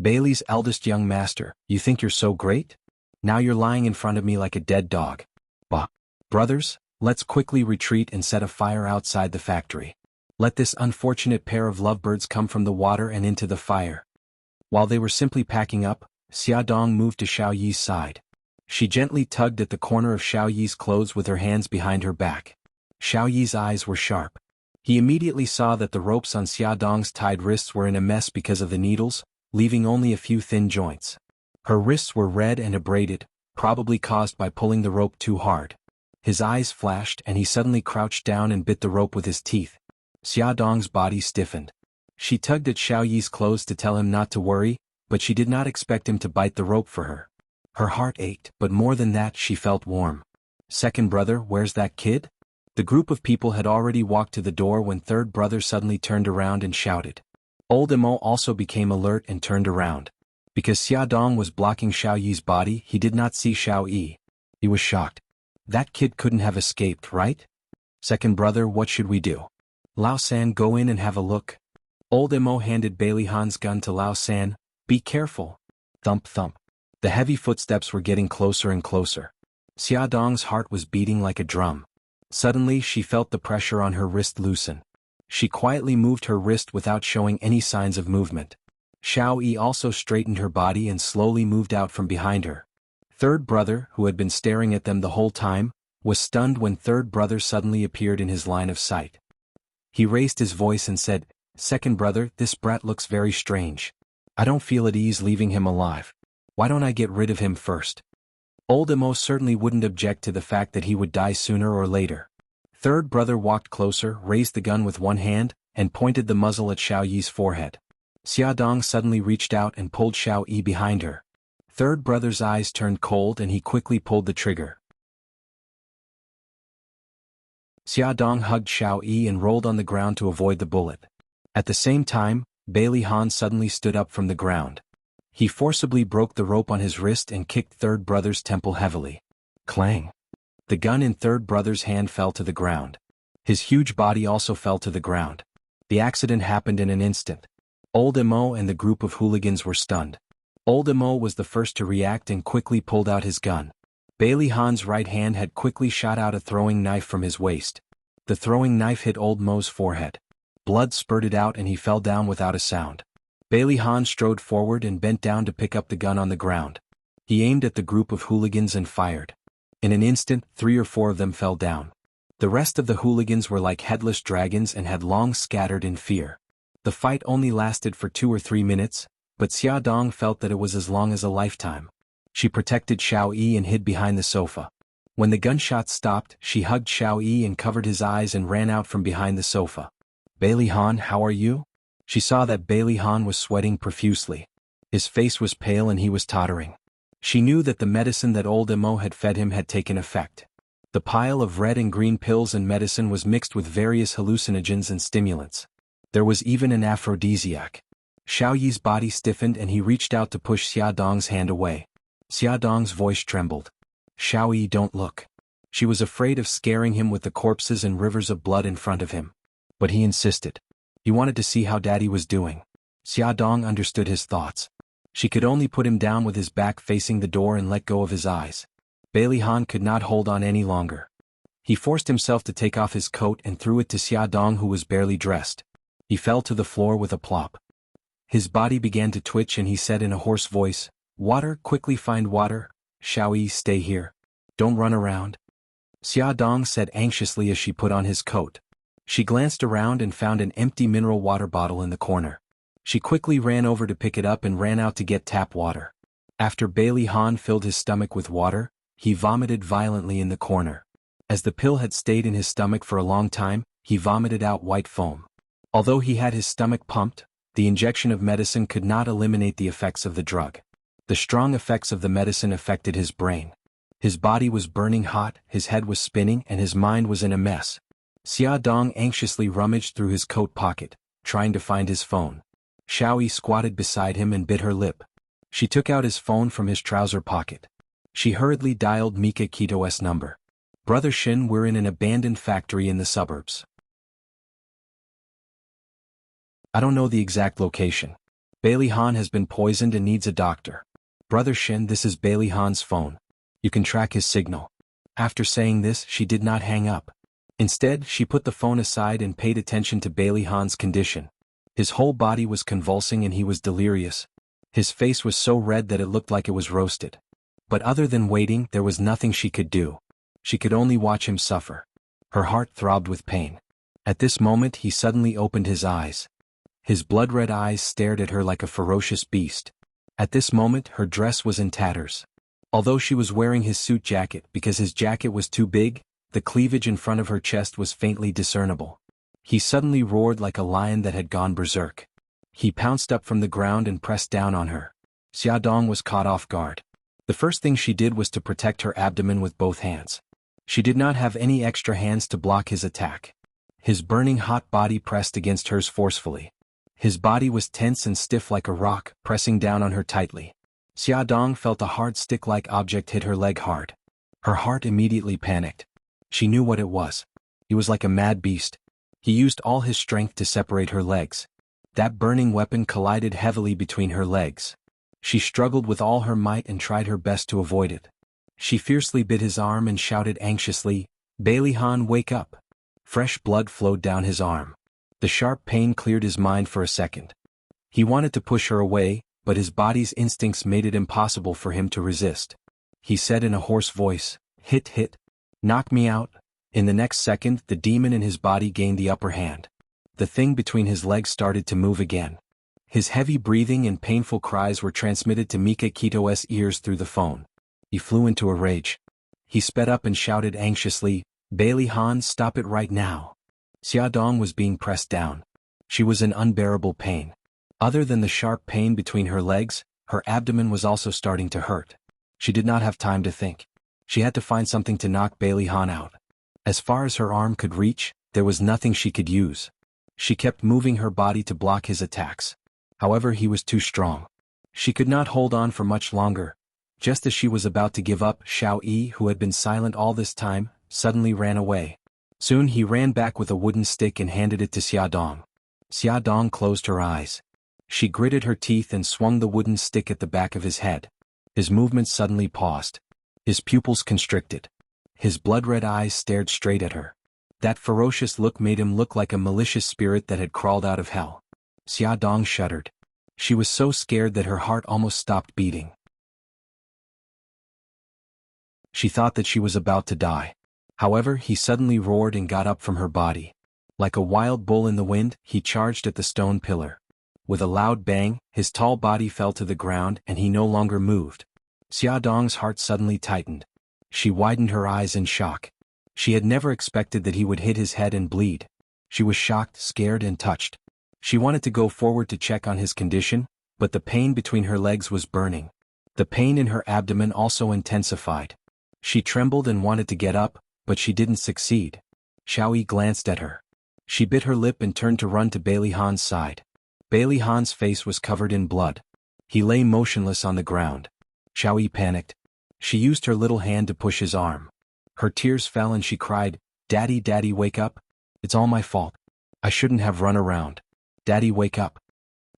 Bailey's eldest young master, you think you're so great? Now you're lying in front of me like a dead dog. Bah. Brothers, let's quickly retreat and set a fire outside the factory. Let this unfortunate pair of lovebirds come from the water and into the fire. While they were simply packing up, Xia Dong moved to Xiao Yi's side. She gently tugged at the corner of Xiao Yi's clothes with her hands behind her back. Xiao Yi's eyes were sharp. He immediately saw that the ropes on Xia Dong's tied wrists were in a mess because of the needles, leaving only a few thin joints. Her wrists were red and abraded, probably caused by pulling the rope too hard. His eyes flashed and he suddenly crouched down and bit the rope with his teeth. Xia Dong's body stiffened. She tugged at Xiao Yi's clothes to tell him not to worry, but she did not expect him to bite the rope for her. Her heart ached, but more than that she felt warm. Second brother, where's that kid? The group of people had already walked to the door when third brother suddenly turned around and shouted. Old Mo also became alert and turned around. Because Xia Dong was blocking Xiao Yi's body, he did not see Xiao Yi. He was shocked. That kid couldn't have escaped, right? Second brother, what should we do? Lao San, go in and have a look. Old Mo handed Bailey Han's gun to Lao San. Be careful. Thump thump. The heavy footsteps were getting closer and closer. Xia Dong's heart was beating like a drum. Suddenly she felt the pressure on her wrist loosen. She quietly moved her wrist without showing any signs of movement. Xiao Yi also straightened her body and slowly moved out from behind her. Third brother, who had been staring at them the whole time, was stunned when third brother suddenly appeared in his line of sight. He raised his voice and said, Second brother, this brat looks very strange. I don't feel at ease leaving him alive. Why don't I get rid of him first? Old Mo certainly wouldn't object to the fact that he would die sooner or later. Third brother walked closer, raised the gun with one hand, and pointed the muzzle at Xiao Yi's forehead. Xia Dong suddenly reached out and pulled Xiao Yi behind her. Third brother's eyes turned cold and he quickly pulled the trigger. Xia Dong hugged Xiao Yi and rolled on the ground to avoid the bullet. At the same time, Bailey Han suddenly stood up from the ground. He forcibly broke the rope on his wrist and kicked third brother's temple heavily. Clang! The gun in third brother's hand fell to the ground. His huge body also fell to the ground. The accident happened in an instant. Old Mo and the group of hooligans were stunned. Old Mo was the first to react and quickly pulled out his gun. Bailey Han's right hand had quickly shot out a throwing knife from his waist. The throwing knife hit Old Mo's forehead. Blood spurted out and he fell down without a sound. Bailey Han strode forward and bent down to pick up the gun on the ground. He aimed at the group of hooligans and fired. In an instant, 3 or 4 of them fell down. The rest of the hooligans were like headless dragons and had long scattered in fear. The fight only lasted for 2 or 3 minutes, but Xia Dong felt that it was as long as a lifetime. She protected Xiao Yi and hid behind the sofa. When the gunshot stopped, she hugged Xiao Yi and covered his eyes and ran out from behind the sofa. Bailey Han, how are you? She saw that Bailey Han was sweating profusely. His face was pale and he was tottering. She knew that the medicine that Old Mo had fed him had taken effect. The pile of red and green pills and medicine was mixed with various hallucinogens and stimulants. There was even an aphrodisiac. Xiao Yi's body stiffened and he reached out to push Xia Dong's hand away. Xia Dong's voice trembled. Xiao Yi, don't look. She was afraid of scaring him with the corpses and rivers of blood in front of him. But he insisted. He wanted to see how Daddy was doing. Xiaodong understood his thoughts. She could only put him down with his back facing the door and let go of his eyes. Bailey Han could not hold on any longer. He forced himself to take off his coat and threw it to Xiaodong, who was barely dressed. He fell to the floor with a plop. His body began to twitch and he said in a hoarse voice, "Water, quickly find water. Xiaoyi, stay here. Don't run around." Xiaodong said anxiously as she put on his coat. She glanced around and found an empty mineral water bottle in the corner. She quickly ran over to pick it up and ran out to get tap water. After Bailey Han filled his stomach with water, he vomited violently in the corner. As the pill had stayed in his stomach for a long time, he vomited out white foam. Although he had his stomach pumped, the injection of medicine could not eliminate the effects of the drug. The strong effects of the medicine affected his brain. His body was burning hot, his head was spinning, and his mind was in a mess. Xiaodong anxiously rummaged through his coat pocket, trying to find his phone. Xiaoyi squatted beside him and bit her lip. She took out his phone from his trouser pocket. She hurriedly dialed Mika Kito's number. "Brother Shin, we're in an abandoned factory in the suburbs. I don't know the exact location. Bailey Han has been poisoned and needs a doctor. Brother Shin, this is Bailey Han's phone. You can track his signal." After saying this, she did not hang up. Instead, she put the phone aside and paid attention to Bailey Han's condition. His whole body was convulsing and he was delirious. His face was so red that it looked like it was roasted. But other than waiting, there was nothing she could do. She could only watch him suffer. Her heart throbbed with pain. At this moment he suddenly opened his eyes. His blood-red eyes stared at her like a ferocious beast. At this moment her dress was in tatters. Although she was wearing his suit jacket because his jacket was too big, the cleavage in front of her chest was faintly discernible. He suddenly roared like a lion that had gone berserk. He pounced up from the ground and pressed down on her. Xiaodong was caught off guard. The first thing she did was to protect her abdomen with both hands. She did not have any extra hands to block his attack. His burning hot body pressed against hers forcefully. His body was tense and stiff like a rock, pressing down on her tightly. Xiaodong felt a hard stick-like object hit her leg hard. Her heart immediately panicked. She knew what it was. He was like a mad beast. He used all his strength to separate her legs. That burning weapon collided heavily between her legs. She struggled with all her might and tried her best to avoid it. She fiercely bit his arm and shouted anxiously, "Bailey Han, wake up!" Fresh blood flowed down his arm. The sharp pain cleared his mind for a second. He wanted to push her away, but his body's instincts made it impossible for him to resist. He said in a hoarse voice, hit, knock me out." In the next second, the demon in his body gained the upper hand. The thing between his legs started to move again. His heavy breathing and painful cries were transmitted to Mika Kito's ears through the phone. He flew into a rage. He sped up and shouted anxiously, "Bailey Han, stop it right now." Xiaodong was being pressed down. She was in unbearable pain. Other than the sharp pain between her legs, her abdomen was also starting to hurt. She did not have time to think. She had to find something to knock Bailey Han out. As far as her arm could reach, there was nothing she could use. She kept moving her body to block his attacks. However, he was too strong. She could not hold on for much longer. Just as she was about to give up, Xiaoyi, who had been silent all this time, suddenly ran away. Soon he ran back with a wooden stick and handed it to Xiaodong. Xiaodong closed her eyes. She gritted her teeth and swung the wooden stick at the back of his head. His movements suddenly paused. His pupils constricted. His blood-red eyes stared straight at her. That ferocious look made him look like a malicious spirit that had crawled out of hell. Xiaodong shuddered. She was so scared that her heart almost stopped beating. She thought that she was about to die. However, he suddenly roared and got up from her body. Like a wild bull in the wind, he charged at the stone pillar. With a loud bang, his tall body fell to the ground and he no longer moved. Xiaodong's heart suddenly tightened. She widened her eyes in shock. She had never expected that he would hit his head and bleed. She was shocked, scared, and touched. She wanted to go forward to check on his condition, but the pain between her legs was burning. The pain in her abdomen also intensified. She trembled and wanted to get up, but she didn't succeed. Xiaoyi glanced at her. She bit her lip and turned to run to Bailey Han's side. Bailey Han's face was covered in blood. He lay motionless on the ground. Xiaoyi panicked. She used her little hand to push his arm. Her tears fell and she cried, "Daddy, Daddy, wake up. It's all my fault. I shouldn't have run around. Daddy, wake up."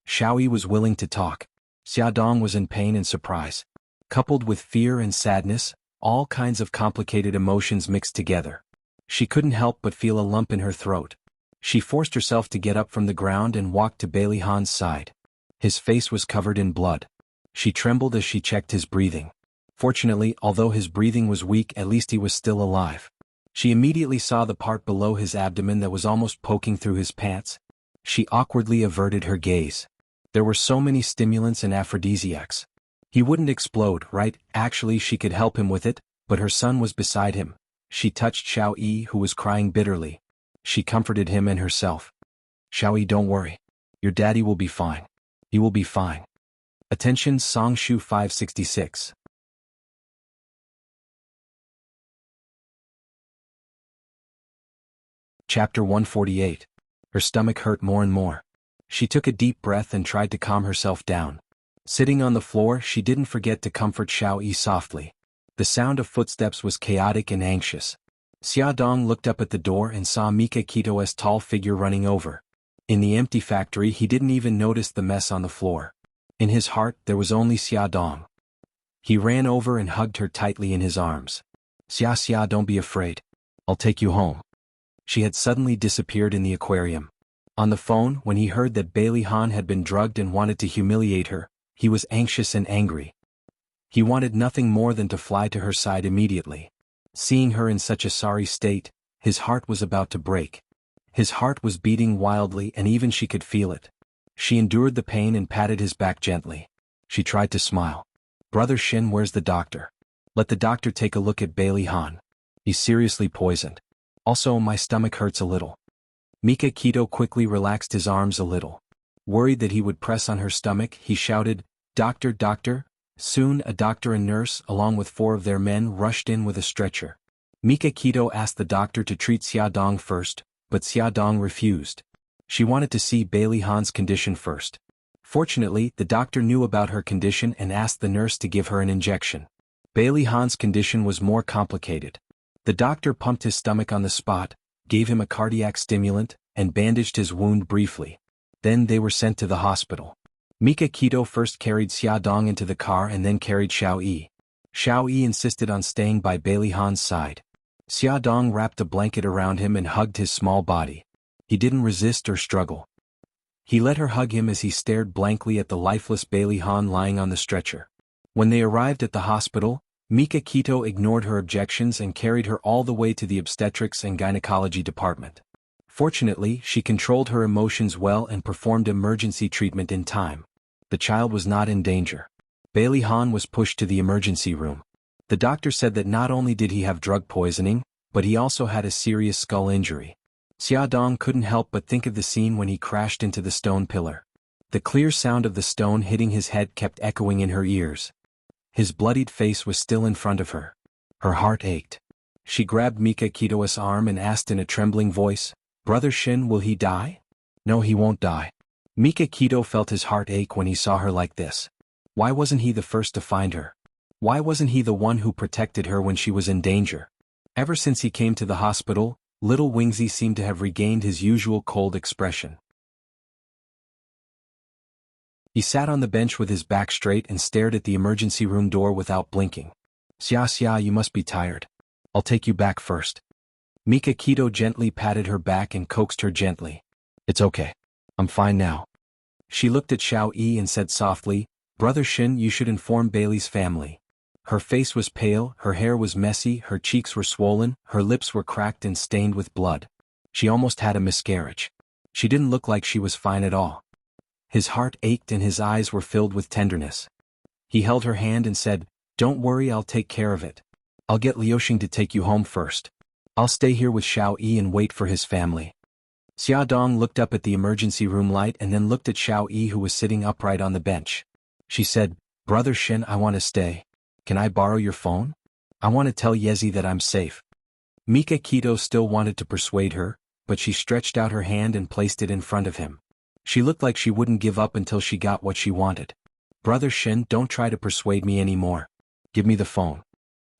Xiao Yi was willing to talk. Xiaodong was in pain and surprise. Coupled with fear and sadness, all kinds of complicated emotions mixed together. She couldn't help but feel a lump in her throat. She forced herself to get up from the ground and walked to Bailey Han's side. His face was covered in blood. She trembled as she checked his breathing. Fortunately, although his breathing was weak, at least he was still alive. She immediately saw the part below his abdomen that was almost poking through his pants. She awkwardly averted her gaze. There were so many stimulants and aphrodisiacs. He wouldn't explode, right? Actually, she could help him with it, but her son was beside him. She touched Xiao Yi, who was crying bitterly. She comforted him and herself. Xiao Yi, don't worry. Your daddy will be fine. He will be fine. Attention, Songshu 566. Chapter 148. Her stomach hurt more and more. She took a deep breath and tried to calm herself down. Sitting on the floor, she didn't forget to comfort Xiao Yi softly. The sound of footsteps was chaotic and anxious. Xiaodong looked up at the door and saw Mika Kito's tall figure running over. In the empty factory, he didn't even notice the mess on the floor. In his heart, there was only Xiaodong. He ran over and hugged her tightly in his arms. Xia, don't be afraid. I'll take you home. She had suddenly disappeared in the aquarium. On the phone, when he heard that Bailey Han had been drugged and wanted to humiliate her, he was anxious and angry. He wanted nothing more than to fly to her side immediately. Seeing her in such a sorry state, his heart was about to break. His heart was beating wildly and even she could feel it. She endured the pain and patted his back gently. She tried to smile. Brother Shin, where's the doctor? Let the doctor take a look at Bailey Han. He's seriously poisoned. Also, my stomach hurts a little. Mika Kito quickly relaxed his arms a little. Worried that he would press on her stomach, he shouted, Doctor, doctor. Soon a doctor and nurse, along with 4 of their men, rushed in with a stretcher. Mika Kito asked the doctor to treat Xiaodong first, but Xiaodong refused. She wanted to see Bailey Han's condition first. Fortunately, the doctor knew about her condition and asked the nurse to give her an injection. Bailey Han's condition was more complicated. The doctor pumped his stomach on the spot, gave him a cardiac stimulant, and bandaged his wound briefly. Then they were sent to the hospital. Mika Kito first carried Xiaodong into the car and then carried Xiao Yi. Xiao Yi insisted on staying by Bailey Han's side. Xiaodong wrapped a blanket around him and hugged his small body. He didn't resist or struggle. He let her hug him as he stared blankly at the lifeless Bailey Han lying on the stretcher. When they arrived at the hospital, Mika Kito ignored her objections and carried her all the way to the obstetrics and gynecology department. Fortunately, she controlled her emotions well and performed emergency treatment in time. The child was not in danger. Bailey Han was pushed to the emergency room. The doctor said that not only did he have drug poisoning, but he also had a serious skull injury. Xiaodong couldn't help but think of the scene when he crashed into the stone pillar. The clear sound of the stone hitting his head kept echoing in her ears. His bloodied face was still in front of her. Her heart ached. She grabbed Mika Kito's arm and asked in a trembling voice, Brother Shin, will he die? No, he won't die. Mika Kito felt his heart ache when he saw her like this. Why wasn't he the first to find her? Why wasn't he the one who protected her when she was in danger? Ever since he came to the hospital, little Wingsy seemed to have regained his usual cold expression. He sat on the bench with his back straight and stared at the emergency room door without blinking. Xia, you must be tired. I'll take you back first. Mika Kito gently patted her back and coaxed her gently. It's okay. I'm fine now. She looked at Xiao Yi and said softly, Brother Shin, you should inform Bailey's family. Her face was pale, her hair was messy, her cheeks were swollen, her lips were cracked and stained with blood. She almost had a miscarriage. She didn't look like she was fine at all. His heart ached and his eyes were filled with tenderness. He held her hand and said, Don't worry, I'll take care of it. I'll get Liuxing to take you home first. I'll stay here with Xiao Yi and wait for his family. Xiaodong looked up at the emergency room light and then looked at Xiao Yi, who was sitting upright on the bench. She said, Brother Shin, I want to stay. Can I borrow your phone? I want to tell Yezi that I'm safe. Mika Kito still wanted to persuade her, but she stretched out her hand and placed it in front of him. She looked like she wouldn't give up until she got what she wanted. Brother Shin, don't try to persuade me anymore. Give me the phone.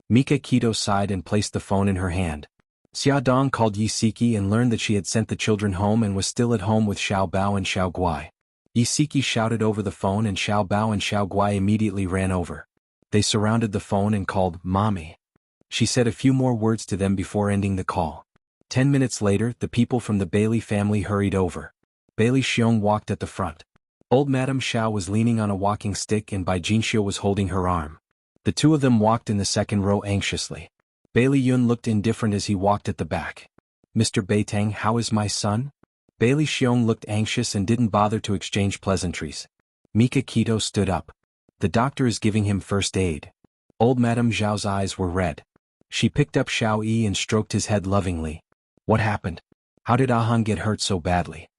Mika Kito sighed and placed the phone in her hand. Xiaodong called Yi Siki and learned that she had sent the children home and was still at home with Xiao Bao and Xiao Guai. Siki shouted over the phone and Xiao Bao and Xiao Guai immediately ran over. They surrounded the phone and called, "Mommy." She said a few more words to them before ending the call. 10 minutes later, the people from the Bailey family hurried over. Bailey Xiong walked at the front. Old Madame Xiao was leaning on a walking stick and Bai Jinxiu was holding her arm. The two of them walked in the second row anxiously. Bailey Yun looked indifferent as he walked at the back. "Mr. Beitang, how is my son?" Bailey Xiong looked anxious and didn't bother to exchange pleasantries. Mika Kito stood up. "The doctor is giving him first aid." Old Madame Zhao's eyes were red. She picked up Xiao Yi and stroked his head lovingly. "What happened? How did Ahan get hurt so badly?"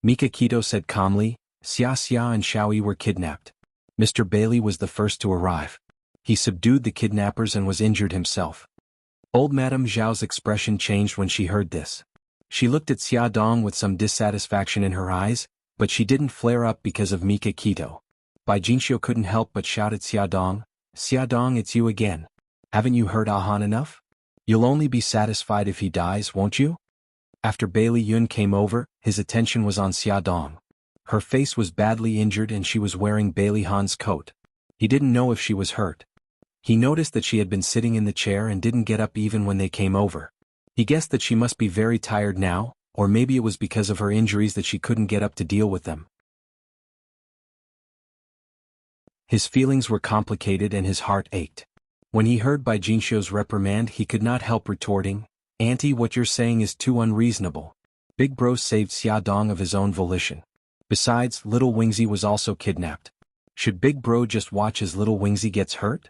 Mika Kito said calmly, "Xia Xia and Xiao Yi were kidnapped. Mr. Bailey was the first to arrive. He subdued the kidnappers and was injured himself." Old Madame Zhao's expression changed when she heard this. She looked at Xia Dong with some dissatisfaction in her eyes, but she didn't flare up because of Mika Kito. Bai Jinxiu couldn't help but shout at Xia Dong, "Xia Dong, it's you again. Haven't you heard Ahan enough? You'll only be satisfied if he dies, won't you?" After Bailey Yun came over, his attention was on Xia Dong. Her face was badly injured and she was wearing Bailey Han's coat. He didn't know if she was hurt. He noticed that she had been sitting in the chair and didn't get up even when they came over. He guessed that she must be very tired now, or maybe it was because of her injuries that she couldn't get up to deal with them. His feelings were complicated and his heart ached. When he heard Bai Jinxiu's reprimand he could not help retorting, "Auntie, what you're saying is too unreasonable. Big Bro saved Xia Dong of his own volition. Besides, little Wingzi was also kidnapped. Should Big Bro just watch as little Wingzi gets hurt?"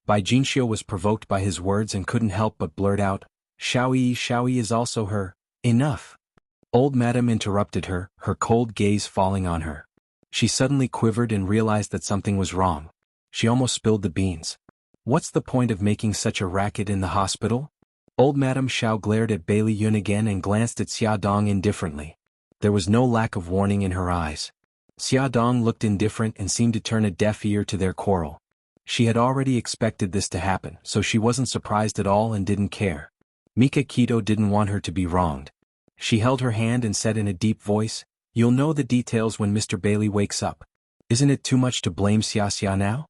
Bai Jinxiu was provoked by his words and couldn't help but blurt out, Xiao Yi is also her." "Enough." Old Madame interrupted her, her cold gaze falling on her. She suddenly quivered and realized that something was wrong. She almost spilled the beans. "What's the point of making such a racket in the hospital?" Old Madame Xiao glared at Bailey Yun again and glanced at Xia Dong indifferently. There was no lack of warning in her eyes. Xia Dong looked indifferent and seemed to turn a deaf ear to their quarrel. She had already expected this to happen, so she wasn't surprised at all and didn't care. Mika Kito didn't want her to be wronged. She held her hand and said in a deep voice, "You'll know the details when Mr. Bailey wakes up. Isn't it too much to blame Xia Xia now?"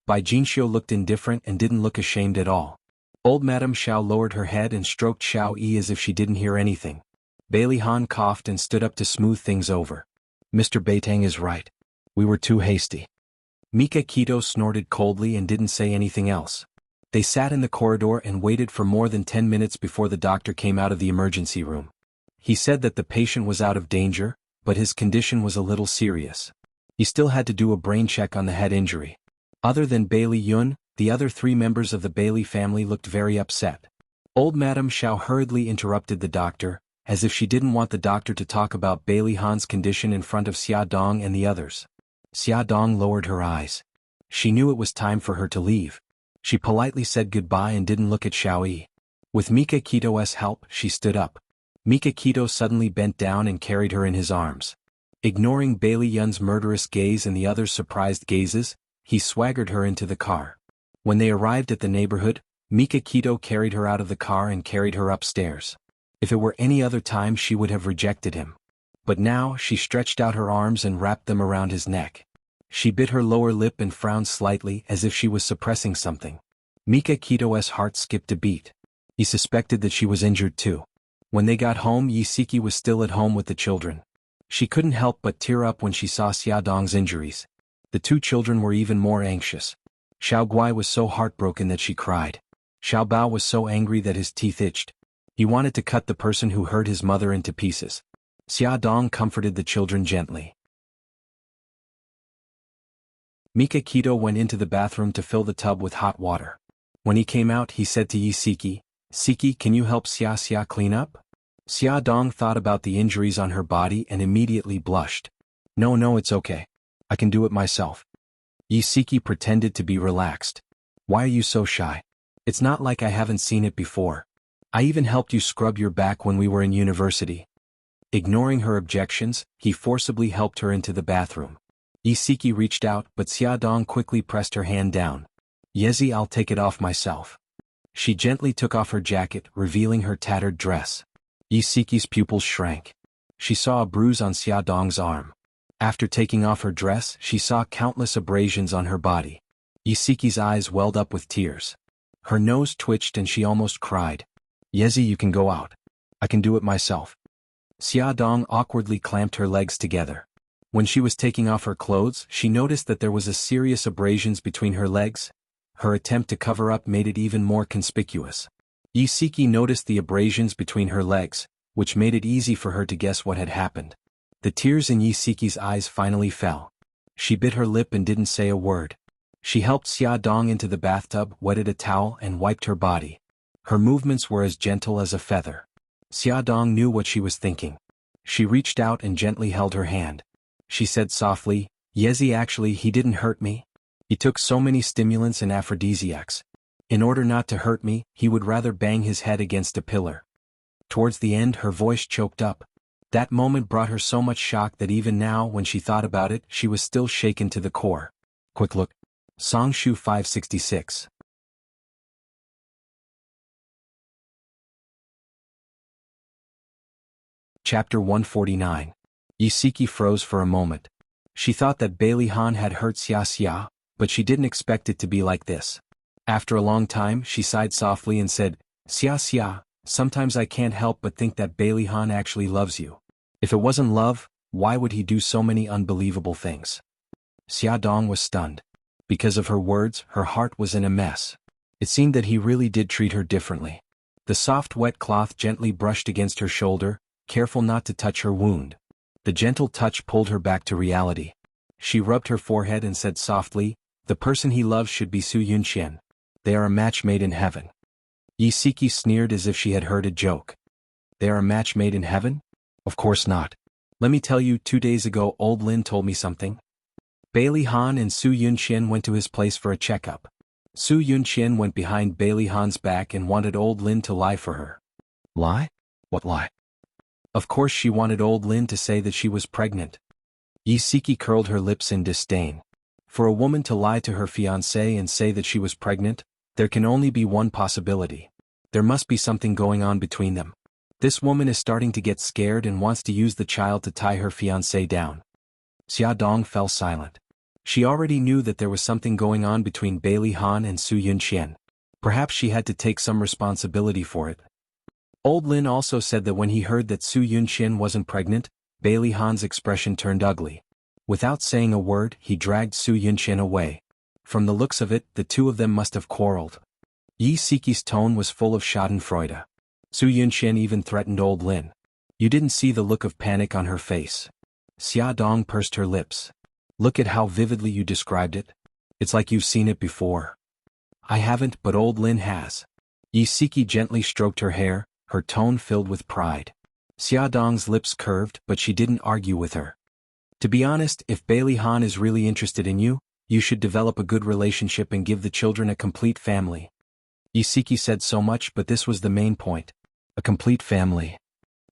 Bai Jinxiu looked indifferent and didn't look ashamed at all. Old Madame Xiao lowered her head and stroked Xiao Yi as if she didn't hear anything. Bailey Han coughed and stood up to smooth things over. "Mr. Beitang is right. We were too hasty." Mika Kito snorted coldly and didn't say anything else. They sat in the corridor and waited for more than 10 minutes before the doctor came out of the emergency room. He said that the patient was out of danger, but his condition was a little serious. He still had to do a brain check on the head injury. Other than Bailey Yun, the other 3 members of the Bailey family looked very upset. Old Madame Xiao hurriedly interrupted the doctor, as if she didn't want the doctor to talk about Bailey Han's condition in front of Xia Dong and the others. Xia Dong lowered her eyes. She knew it was time for her to leave. She politely said goodbye and didn't look at Xiao Yi. With Mika Kito's help, she stood up. Mika Kito suddenly bent down and carried her in his arms. Ignoring Bailey Yun's murderous gaze and the others' surprised gazes, he swaggered her into the car. When they arrived at the neighborhood, Mika Kito carried her out of the car and carried her upstairs. If it were any other time she would have rejected him. But now she stretched out her arms and wrapped them around his neck. She bit her lower lip and frowned slightly as if she was suppressing something. Mika Kito's heart skipped a beat. He suspected that she was injured too. When they got home, Siki was still at home with the children. She couldn't help but tear up when she saw Xia Dong's injuries. The 2 children were even more anxious. Xiao Guai was so heartbroken that she cried. Xiao Bao was so angry that his teeth itched. He wanted to cut the person who hurt his mother into pieces. Xia Dong comforted the children gently. Mika Kito went into the bathroom to fill the tub with hot water. When he came out he said to Siki, "Siki, can you help Xia Xia clean up?" Xia Dong thought about the injuries on her body and immediately blushed. No, it's okay. I can do it myself." Siki pretended to be relaxed. "Why are you so shy? It's not like I haven't seen it before. I even helped you scrub your back when we were in university." Ignoring her objections, he forcibly helped her into the bathroom. Siki reached out, but Xia Dong quickly pressed her hand down. "Yezi, I'll take it off myself." She gently took off her jacket, revealing her tattered dress. Siki's pupils shrank. She saw a bruise on Xia Dong's arm. After taking off her dress, she saw countless abrasions on her body. Yisiki's eyes welled up with tears. Her nose twitched and she almost cried. Yezi, you can go out. I can do it myself. Xiaodong awkwardly clamped her legs together. When she was taking off her clothes, she noticed that there was a serious abrasions between her legs. Her attempt to cover up made it even more conspicuous. Yisiki noticed the abrasions between her legs, which made it easy for her to guess what had happened. The tears in Yisiki's eyes finally fell. She bit her lip and didn't say a word. She helped Xiaodong into the bathtub, wetted a towel and wiped her body. Her movements were as gentle as a feather. Xiaodong knew what she was thinking. She reached out and gently held her hand. She said softly, Yezi, actually he didn't hurt me. He took so many stimulants and aphrodisiacs. In order not to hurt me, he would rather bang his head against a pillar. Towards the end her voice choked up. That moment brought her so much shock that even now when she thought about it, she was still shaken to the core. Quick look. Songshu 566. Chapter 149. Yisiki froze for a moment. She thought that Bailey Han had hurt Xia, but she didn't expect it to be like this. After a long time, she sighed softly and said, Xia, sometimes I can't help but think that Bailey Han actually loves you. If it wasn't love, why would he do so many unbelievable things? Xiaodong was stunned. Because of her words, her heart was in a mess. It seemed that he really did treat her differently. The soft wet cloth gently brushed against her shoulder, careful not to touch her wound. The gentle touch pulled her back to reality. She rubbed her forehead and said softly, the person he loves should be Su Yunxian. They are a match made in heaven. Yisiki sneered as if she had heard a joke. They are a match made in heaven? Of course not. Let me tell you, 2 days ago old Lin told me something. Bailey Han and Su Yunxian went to his place for a checkup. Su Yunxian went behind Bailey Han's back and wanted old Lin to lie for her. Lie? What lie? Of course she wanted old Lin to say that she was pregnant. Yisiki curled her lips in disdain. For a woman to lie to her fiancé and say that she was pregnant, there can only be one possibility. There must be something going on between them. This woman is starting to get scared and wants to use the child to tie her fiancé down. Xiaodong fell silent. She already knew that there was something going on between Bailey Han and Su Yunxian. Perhaps she had to take some responsibility for it. Old Lin also said that when he heard that Su Yunxian wasn't pregnant, Bailey Han's expression turned ugly. Without saying a word, he dragged Su Yunxian away. From the looks of it, the two of them must have quarreled. Yisiki's tone was full of schadenfreude. Su Yunxian even threatened old Lin. You didn't see the look of panic on her face. Xiaodong pursed her lips. Look at how vividly you described it. It's like you've seen it before. I haven't, but old Lin has. Yisiki gently stroked her hair, her tone filled with pride. Xiaodong's lips curved, but she didn't argue with her. To be honest, if Bailey Han is really interested in you, you should develop a good relationship and give the children a complete family. Yisiki said so much, but this was the main point. A complete family.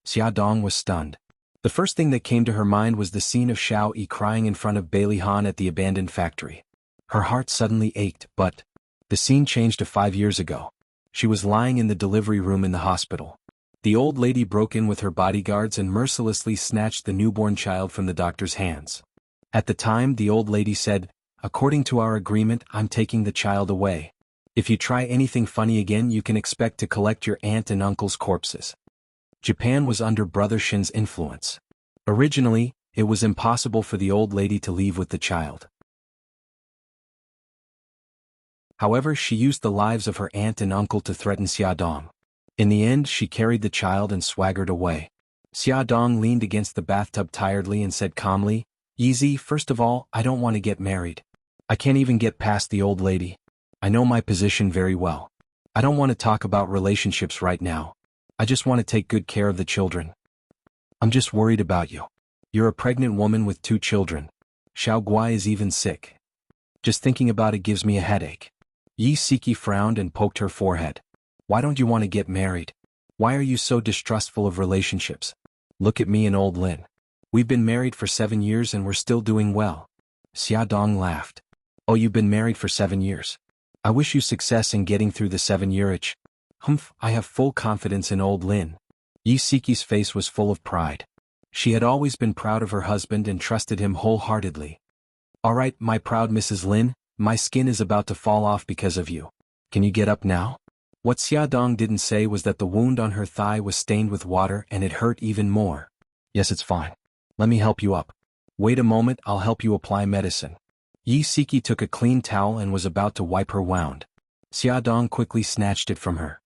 Xiaodong was stunned. The first thing that came to her mind was the scene of Xiao Yi crying in front of Bailey Han at the abandoned factory. Her heart suddenly ached, but the scene changed to 5 years ago. She was lying in the delivery room in the hospital. The old lady broke in with her bodyguards and mercilessly snatched the newborn child from the doctor's hands. At the time, the old lady said, according to our agreement, I'm taking the child away. If you try anything funny again, you can expect to collect your aunt and uncle's corpses. Japan was under Brother Shin's influence. Originally, it was impossible for the old lady to leave with the child. However, she used the lives of her aunt and uncle to threaten Xiaodong. In the end, she carried the child and swaggered away. Xiaodong leaned against the bathtub tiredly and said calmly, Easy, first of all, I don't want to get married. I can't even get past the old lady. I know my position very well. I don't want to talk about relationships right now. I just want to take good care of the children. I'm just worried about you. You're a pregnant woman with 2 children. Xiao Guai is even sick. Just thinking about it gives me a headache. Yisiki frowned and poked her forehead. Why don't you want to get married? Why are you so distrustful of relationships? Look at me and old Lin. We've been married for 7 years and we're still doing well. Xiaodong laughed. Oh, you've been married for 7 years. I wish you success in getting through the 7-year itch. Humph, I have full confidence in old Lin. Yisiki's face was full of pride. She had always been proud of her husband and trusted him wholeheartedly. "All right, my proud Mrs. Lin, my skin is about to fall off because of you. Can you get up now?" What Xiaodong didn't say was that the wound on her thigh was stained with water and it hurt even more. "Yes, it's fine. Let me help you up." "Wait a moment, I'll help you apply medicine." Yi Siki took a clean towel and was about to wipe her wound. Xiaodong quickly snatched it from her.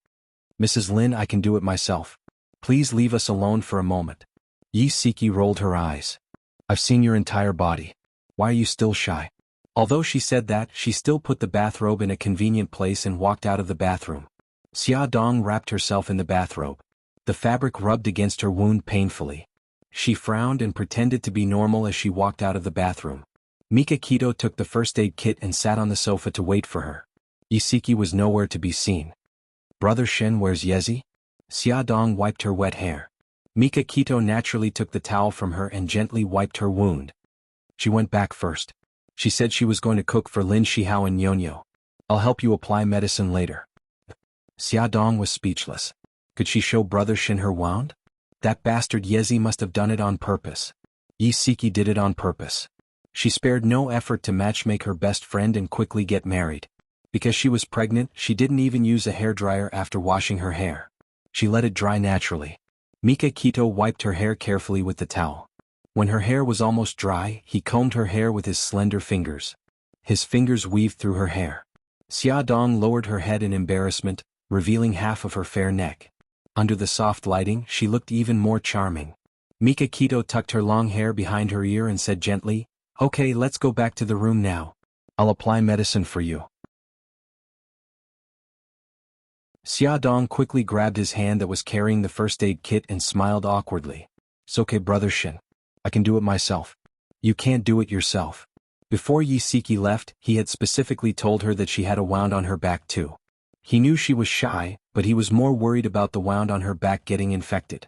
"Mrs. Lin, I can do it myself. Please leave us alone for a moment." Yi Siki rolled her eyes. "I've seen your entire body. Why are you still shy?" Although she said that, she still put the bathrobe in a convenient place and walked out of the bathroom. Xiaodong wrapped herself in the bathrobe. The fabric rubbed against her wound painfully. She frowned and pretended to be normal as she walked out of the bathroom. Mika Kito took the first aid kit and sat on the sofa to wait for her. Isiki was nowhere to be seen. "Brother Shen, where's Yezi?" Xiaodong wiped her wet hair. Mika Kito naturally took the towel from her and gently wiped her wound. "She went back first. She said she was going to cook for Lin Shihao and Nyonyo. I'll help you apply medicine later." Xiaodong was speechless. Could she show Brother Shen her wound? That bastard Yezi must have done it on purpose. Isiki did it on purpose. She spared no effort to matchmake her best friend and quickly get married. Because she was pregnant, she didn't even use a hairdryer after washing her hair. She let it dry naturally. Mika Kito wiped her hair carefully with the towel. When her hair was almost dry, he combed her hair with his slender fingers. His fingers weaved through her hair. Xiaodong lowered her head in embarrassment, revealing half of her fair neck. Under the soft lighting, she looked even more charming. Mika Kito tucked her long hair behind her ear and said gently, "Okay, let's go back to the room now. I'll apply medicine for you." Xiaodong quickly grabbed his hand that was carrying the first aid kit and smiled awkwardly. "It's okay, Brother Shen. I can do it myself." "You can't do it yourself." Before Yi Siki left, he had specifically told her that she had a wound on her back too. He knew she was shy, but he was more worried about the wound on her back getting infected.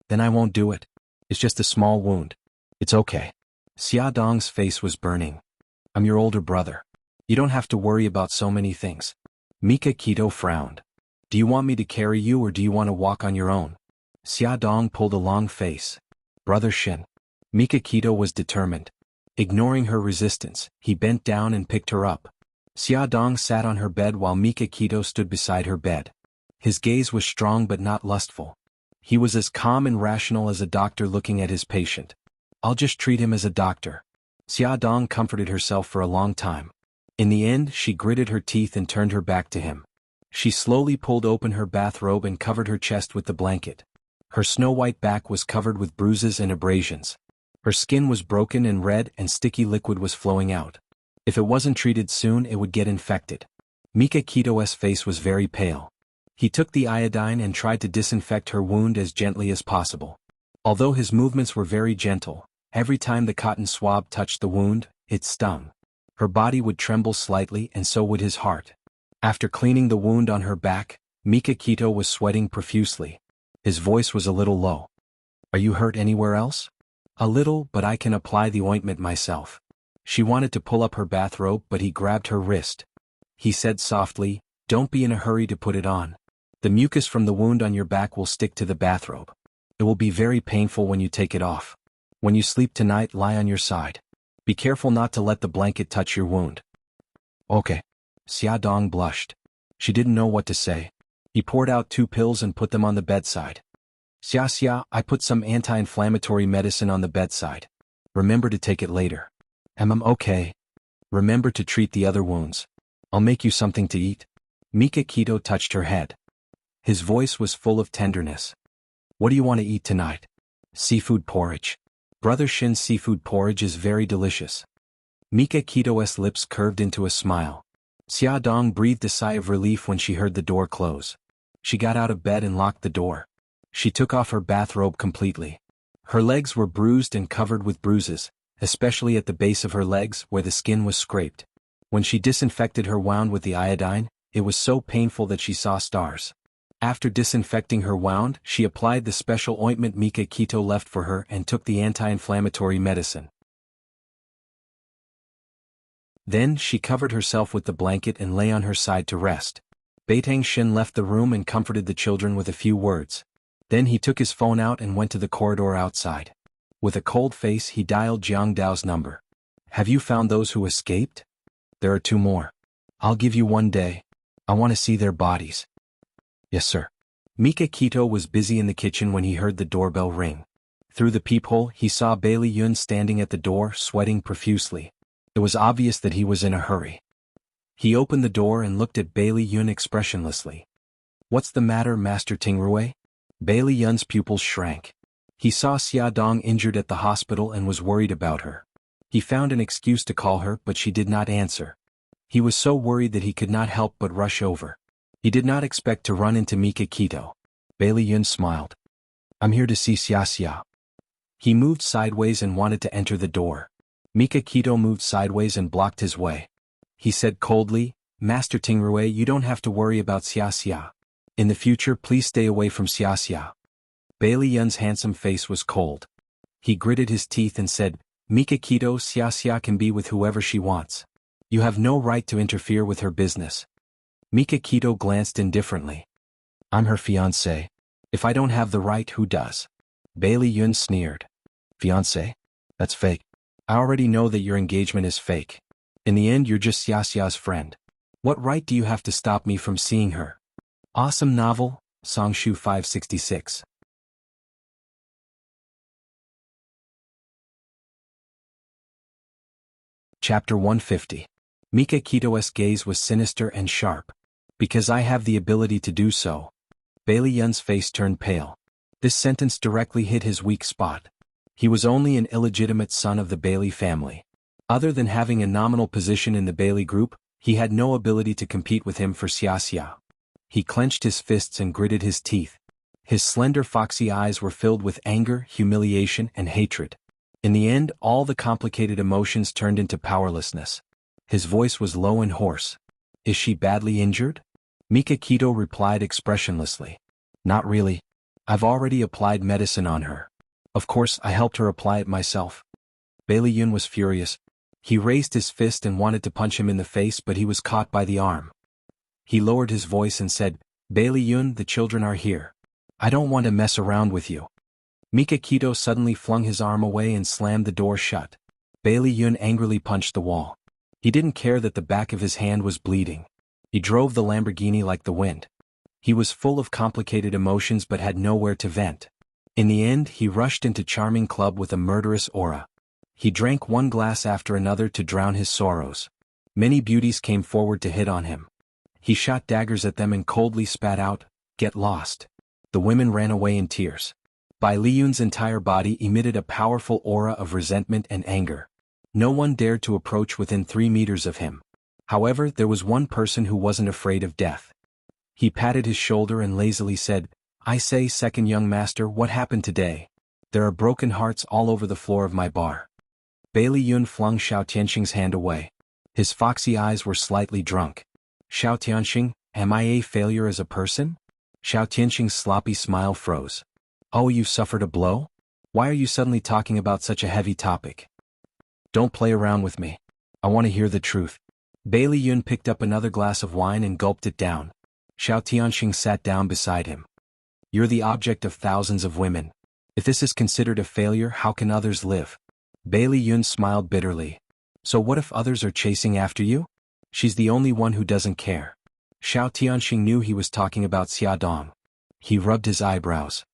"Then I won't do it. It's just a small wound. It's okay." Xiaodong's face was burning. "I'm your older brother. You don't have to worry about so many things." Mika Kito frowned. "Do you want me to carry you or do you want to walk on your own?" Xiaodong pulled a long face. "Brother Shen." Mika Kito was determined. Ignoring her resistance, he bent down and picked her up. Xiaodong sat on her bed while Mika Kito stood beside her bed. His gaze was strong but not lustful. He was as calm and rational as a doctor looking at his patient. "I'll just treat him as a doctor." Xiaodong comforted herself for a long time. In the end, she gritted her teeth and turned her back to him. She slowly pulled open her bathrobe and covered her chest with the blanket. Her snow-white back was covered with bruises and abrasions. Her skin was broken and red and sticky liquid was flowing out. If it wasn't treated soon, it would get infected. Mika Kito's face was very pale. He took the iodine and tried to disinfect her wound as gently as possible. Although his movements were very gentle, every time the cotton swab touched the wound, it stung. Her body would tremble slightly and so would his heart. After cleaning the wound on her back, Mika Kito was sweating profusely. His voice was a little low. "Are you hurt anywhere else?" "A little, but I can apply the ointment myself." She wanted to pull up her bathrobe but he grabbed her wrist. He said softly, "Don't be in a hurry to put it on. The mucus from the wound on your back will stick to the bathrobe. It will be very painful when you take it off. When you sleep tonight, lie on your side. Be careful not to let the blanket touch your wound." "Okay." Xiaodong blushed. She didn't know what to say. He poured out 2 pills and put them on the bedside. "Xia, I put some anti-inflammatory medicine on the bedside. Remember to take it later." Okay. Remember to treat the other wounds. I'll make you something to eat." Mika Kito touched her head. His voice was full of tenderness. "What do you want to eat tonight?" "Seafood porridge. Brother Shin's seafood porridge is very delicious." Mika Kito's lips curved into a smile. Xiaodong breathed a sigh of relief when she heard the door close. She got out of bed and locked the door. She took off her bathrobe completely. Her legs were bruised and covered with bruises, especially at the base of her legs where the skin was scraped. When she disinfected her wound with the iodine, it was so painful that she saw stars. After disinfecting her wound, she applied the special ointment Mika Kito left for her and took the anti-inflammatory medicine. Then she covered herself with the blanket and lay on her side to rest. Beitang Shin left the room and comforted the children with a few words. Then he took his phone out and went to the corridor outside. With a cold face he dialed Jiang Dao's number. Have you found those who escaped? There are 2 more. I'll give you 1 day. I want to see their bodies. Yes, sir. Mika Kito was busy in the kitchen when he heard the doorbell ring. Through the peephole he saw Bailey Yun standing at the door, sweating profusely. It was obvious that he was in a hurry. He opened the door and looked at Bailey Yun expressionlessly. What's the matter, Master Tingrui? Bailey Yun's pupils shrank. He saw Xia Dong injured at the hospital and was worried about her. He found an excuse to call her, but she did not answer. He was so worried that he could not help but rush over. He did not expect to run into Mika Kito. Bailey Yun smiled. I'm here to see Xia. He moved sideways and wanted to enter the door. Mika Kito moved sideways and blocked his way. He said coldly, Master Tingrui, you don't have to worry about Xia. In the future, please stay away from Xia. Bailey Yun's handsome face was cold. He gritted his teeth and said, Mika Kito, Xia can be with whoever she wants. You have no right to interfere with her business. Mika Kito glanced indifferently. I'm her fiancé. If I don't have the right, who does? Bailey Yun sneered. Fiancé? That's fake. I already know that your engagement is fake. In the end, you're just Xia's friend. What right do you have to stop me from seeing her? Awesome novel, Songshu 566. Chapter 150. Mika Kito's gaze was sinister and sharp. Because I have the ability to do so. Bailey Yun's face turned pale. This sentence directly hit his weak spot. He was only an illegitimate son of the Bailey family. Other than having a nominal position in the Bailey group, he had no ability to compete with him for Xia. He clenched his fists and gritted his teeth. His slender foxy eyes were filled with anger, humiliation, and hatred. In the end, all the complicated emotions turned into powerlessness. His voice was low and hoarse. Is she badly injured? Mika Kito replied expressionlessly. Not really. I've already applied medicine on her. Of course, I helped her apply it myself. Bailey Yun was furious. He raised his fist and wanted to punch him in the face, but he was caught by the arm. He lowered his voice and said, Bailey Yun, the children are here. I don't want to mess around with you. Mika Kito suddenly flung his arm away and slammed the door shut. Bailey Yun angrily punched the wall. He didn't care that the back of his hand was bleeding. He drove the Lamborghini like the wind. He was full of complicated emotions but had nowhere to vent. In the end, he rushed into Charming Club with a murderous aura. He drank 1 glass after another to drown his sorrows. Many beauties came forward to hit on him. He shot daggers at them and coldly spat out, "Get lost." The women ran away in tears. Bai Liyun's entire body emitted a powerful aura of resentment and anger. No one dared to approach within 3 meters of him. However, there was one person who wasn't afraid of death. He patted his shoulder and lazily said, I say, second young master, what happened today? There are broken hearts all over the floor of my bar. Bailey Yun flung Xiao Tianxing's hand away. His foxy eyes were slightly drunk. Xiao Tianxing, am I a failure as a person? Xiao Tianxing's sloppy smile froze. Oh, you suffered a blow? Why are you suddenly talking about such a heavy topic? Don't play around with me. I want to hear the truth. Bailey Yun picked up another glass of wine and gulped it down. Xiao Tianxing sat down beside him. You're the object of thousands of women. If this is considered a failure, how can others live? Bailey Yun smiled bitterly. So what if others are chasing after you? She's the only one who doesn't care. Xiao Tianxing knew he was talking about Xia Dong. He rubbed his eyebrows.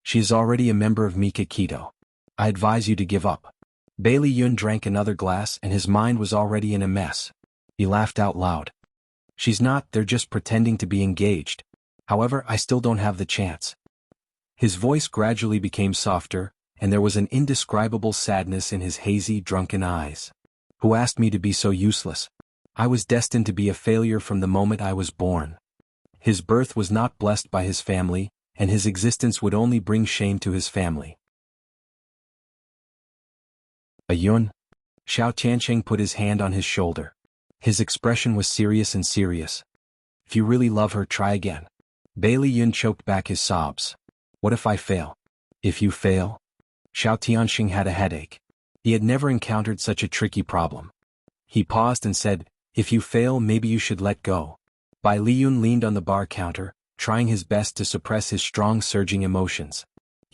She is already a member of Mika Kito. I advise you to give up. Bailey Yun drank another glass and his mind was already in a mess. He laughed out loud. She's not, they're just pretending to be engaged. However, I still don't have the chance. His voice gradually became softer, and there was an indescribable sadness in his hazy, drunken eyes. Who asked me to be so useless? I was destined to be a failure from the moment I was born. His birth was not blessed by his family, and his existence would only bring shame to his family. Yun? Xiao Tianxing put his hand on his shoulder. His expression was serious and serious. If you really love her, try again. Bailey Yun choked back his sobs. What if I fail? If you fail? Xiao Tianxing had a headache. He had never encountered such a tricky problem. He paused and said, if you fail, maybe you should let go. Bai Liyun leaned on the bar counter, trying his best to suppress his strong surging emotions.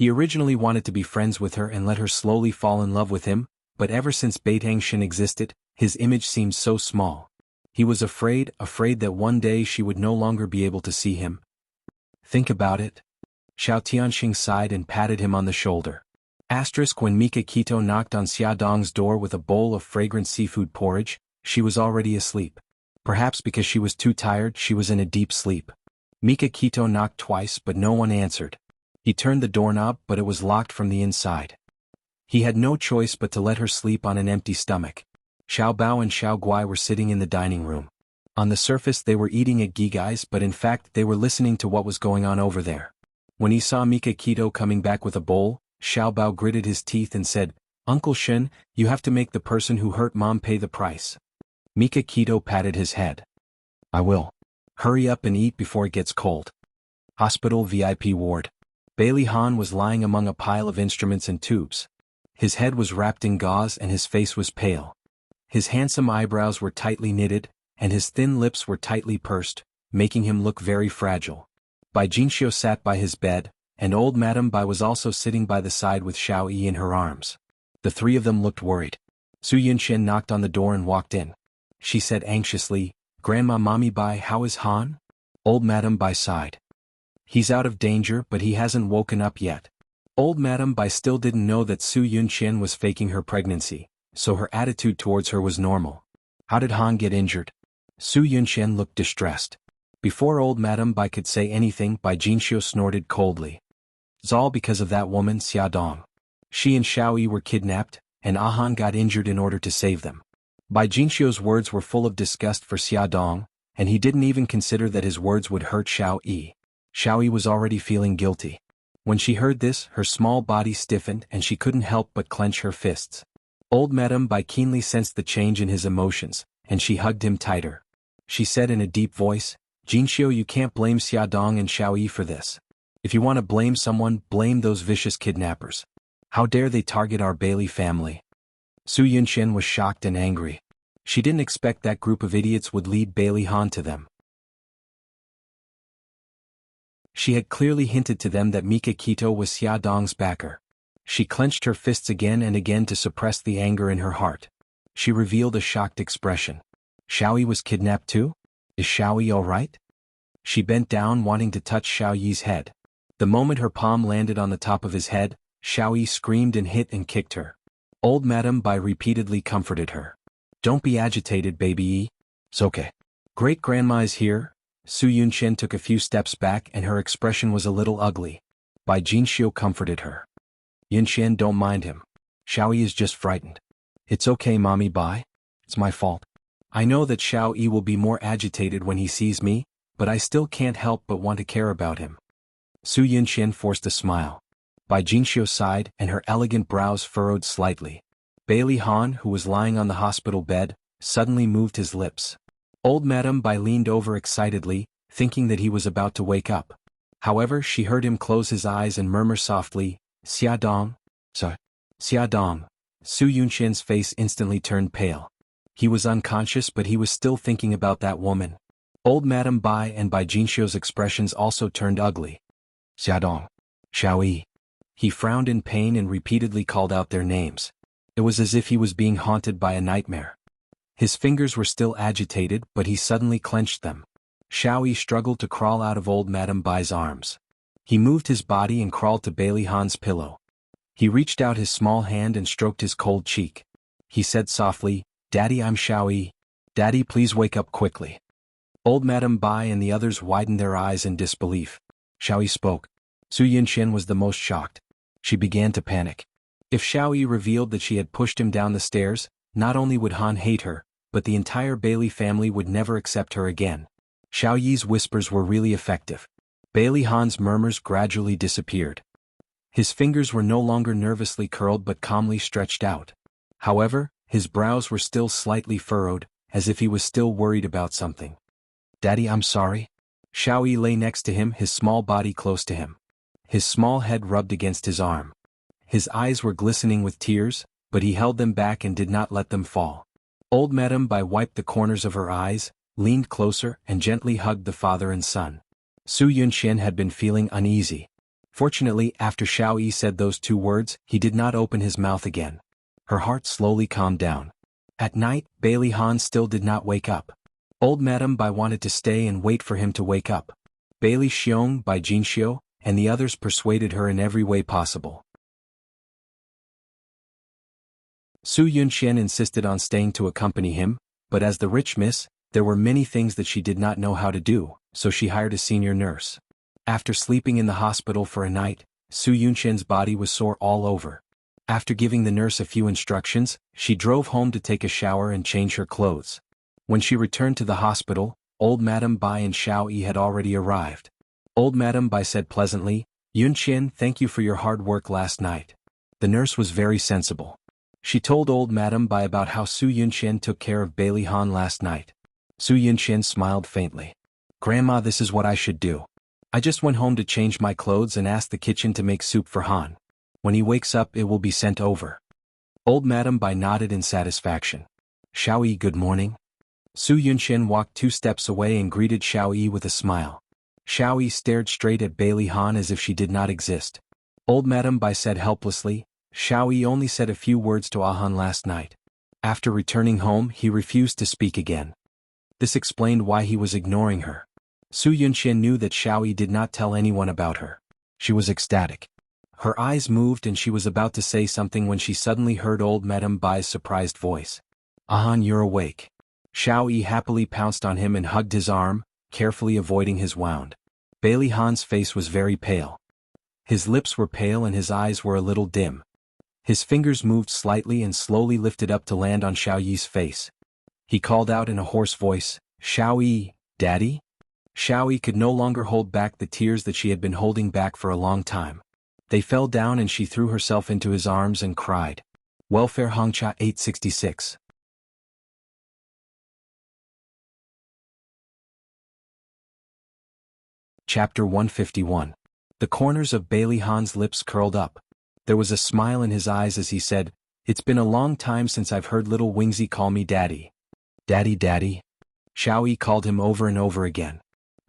He originally wanted to be friends with her and let her slowly fall in love with him, but ever since Baitangshan existed, his image seemed so small. He was afraid that one day she would no longer be able to see him. Think about it. Xiao Tianxing sighed and patted him on the shoulder. When Mika Kito knocked on Xia Dong's door with a bowl of fragrant seafood porridge, she was already asleep. Perhaps because she was too tired, she was in a deep sleep. Mika Kito knocked twice but no one answered. He turned the doorknob but it was locked from the inside. He had no choice but to let her sleep on an empty stomach. Xiao Bao and Xiao Guai were sitting in the dining room. On the surface they were eating at Gigai's, but in fact they were listening to what was going on over there. When he saw Mika Kito coming back with a bowl, Xiao Bao gritted his teeth and said, "Uncle Shen, you have to make the person who hurt Mom pay the price." Mika Kito patted his head. "I will. Hurry up and eat before it gets cold." Hospital VIP ward. Bailey Han was lying among a pile of instruments and tubes. His head was wrapped in gauze and his face was pale. His handsome eyebrows were tightly knitted, and his thin lips were tightly pursed, making him look very fragile. Bai Jinxiu sat by his bed, and old Madame Bai was also sitting by the side with Xiao Yi in her arms. The three of them looked worried. Su Yunxian knocked on the door and walked in. She said anxiously, "Grandma Mommy Bai, how is Han?" Old Madame Bai sighed. "He's out of danger but he hasn't woken up yet." Old Madame Bai still didn't know that Su Yunxian was faking her pregnancy, so her attitude towards her was normal. "How did Han get injured?" Su Yunxian looked distressed. Before old Madame Bai could say anything, Bai Jinxiu snorted coldly. "It's all because of that woman Xia Dong. She and Xiao Yi were kidnapped, and Han got injured in order to save them." Bai Jinxiu's words were full of disgust for Xia Dong, and he didn't even consider that his words would hurt Xiao Yi. Xiao Yi was already feeling guilty. When she heard this, her small body stiffened and she couldn't help but clench her fists. Old Madame Bai keenly sensed the change in his emotions, and she hugged him tighter. She said in a deep voice, "Jinxiu, you can't blame Xia Dong and Xiao Yi for this. If you want to blame someone, blame those vicious kidnappers. How dare they target our Bailey family?" Su Yunxian was shocked and angry. She didn't expect that group of idiots would lead Bailey Han to them. She had clearly hinted to them that Mika Kito was Xia Dong's backer. She clenched her fists again and again to suppress the anger in her heart. She revealed a shocked expression. "Xiao Yi was kidnapped too? Is Xiao Yi all right?" She bent down wanting to touch Xiao Yi's head. The moment her palm landed on the top of his head, Xiao Yi screamed and hit and kicked her. Old Madame Bai repeatedly comforted her. "Don't be agitated, baby Yi. It's okay. Great-grandma is here." Su Yunxian took a few steps back and her expression was a little ugly. Bai Jinxiu comforted her. "Yunxian, don't mind him. Xiao Yi is just frightened. It's okay, Mommy Bai. It's my fault. I know that Xiao Yi will be more agitated when he sees me, but I still can't help but want to care about him." Su Yunxian forced a smile. Bai Jinxiu sighed and her elegant brows furrowed slightly. Bailey Han, who was lying on the hospital bed, suddenly moved his lips. Old Madame Bai leaned over excitedly, thinking that he was about to wake up. However, she heard him close his eyes and murmur softly, "Xia Dong? Sorry. Xia Dong." Su Yunxian's face instantly turned pale. He was unconscious but he was still thinking about that woman. Old Madame Bai and Bai Jinxiu's expressions also turned ugly. "Xia Dong. Xiao Yi." He frowned in pain and repeatedly called out their names. It was as if he was being haunted by a nightmare. His fingers were still agitated but he suddenly clenched them. Xiao Yi struggled to crawl out of old Madame Bai's arms. He moved his body and crawled to Bailey Han's pillow. He reached out his small hand and stroked his cold cheek. He said softly, "Daddy, I'm Xiao Yi. Daddy, please wake up quickly." Old Madame Bai and the others widened their eyes in disbelief. Xiao Yi spoke. Su Yunxian was the most shocked. She began to panic. If Xiao Yi revealed that she had pushed him down the stairs, not only would Han hate her, but the entire Bailey family would never accept her again. Xiao Yi's whispers were really effective. Bailey Han's murmurs gradually disappeared. His fingers were no longer nervously curled but calmly stretched out. However, his brows were still slightly furrowed, as if he was still worried about something. "Daddy, I'm sorry." Xiao Yi lay next to him, his small body close to him. His small head rubbed against his arm. His eyes were glistening with tears, but he held them back and did not let them fall. Old Madame Bai wiped the corners of her eyes, leaned closer and gently hugged the father and son. Su Yunxian had been feeling uneasy. Fortunately, after Xiao Yi said those 2 words, he did not open his mouth again. Her heart slowly calmed down. At night, Bailey Han still did not wake up. Old Madame Bai wanted to stay and wait for him to wake up. Bailey Xiong by Jinxiu, and the others persuaded her in every way possible. Su Yunxian insisted on staying to accompany him, but as the rich miss, there were many things that she did not know how to do, so she hired a senior nurse. After sleeping in the hospital for a night, Su Yunxian's body was sore all over. After giving the nurse a few instructions, she drove home to take a shower and change her clothes. When she returned to the hospital, Old Madame Bai and Xiao Yi had already arrived. Old Madame Bai said pleasantly, "Yunxian, thank you for your hard work last night." The nurse was very sensible. She told Old Madame Bai about how Su Yunxian took care of Bailey Han last night. Su Yunxian smiled faintly. "Grandma, this is what I should do. I just went home to change my clothes and asked the kitchen to make soup for Han. When he wakes up it will be sent over." Old Madame Bai nodded in satisfaction. "Xiao Yi, good morning." Su Yunxian walked 2 steps away and greeted Xiao Yi with a smile. Xiao Yi stared straight at Bailey Han as if she did not exist. Old Madame Bai said helplessly, "Xiao Yi only said a few words to Han last night. After returning home he refused to speak again." This explained why he was ignoring her. Su Yunxian knew that Xiao Yi did not tell anyone about her. She was ecstatic. Her eyes moved and she was about to say something when she suddenly heard Old Madame Bai's surprised voice. "Han, you're awake." Xiao Yi happily pounced on him and hugged his arm, carefully avoiding his wound. Bailey Han's face was very pale. His lips were pale and his eyes were a little dim. His fingers moved slightly and slowly lifted up to land on Xiao Yi's face. He called out in a hoarse voice, "Xiao Yi, Daddy?" Xiao Yi could no longer hold back the tears that she had been holding back for a long time. They fell down and she threw herself into his arms and cried. Welfare Hongcha 866. Chapter 151. The corners of Bailey Han's lips curled up. There was a smile in his eyes as he said, "It's been a long time since I've heard little Wingsy call me Daddy." "Daddy, Daddy." Xiao Yi called him over and over again.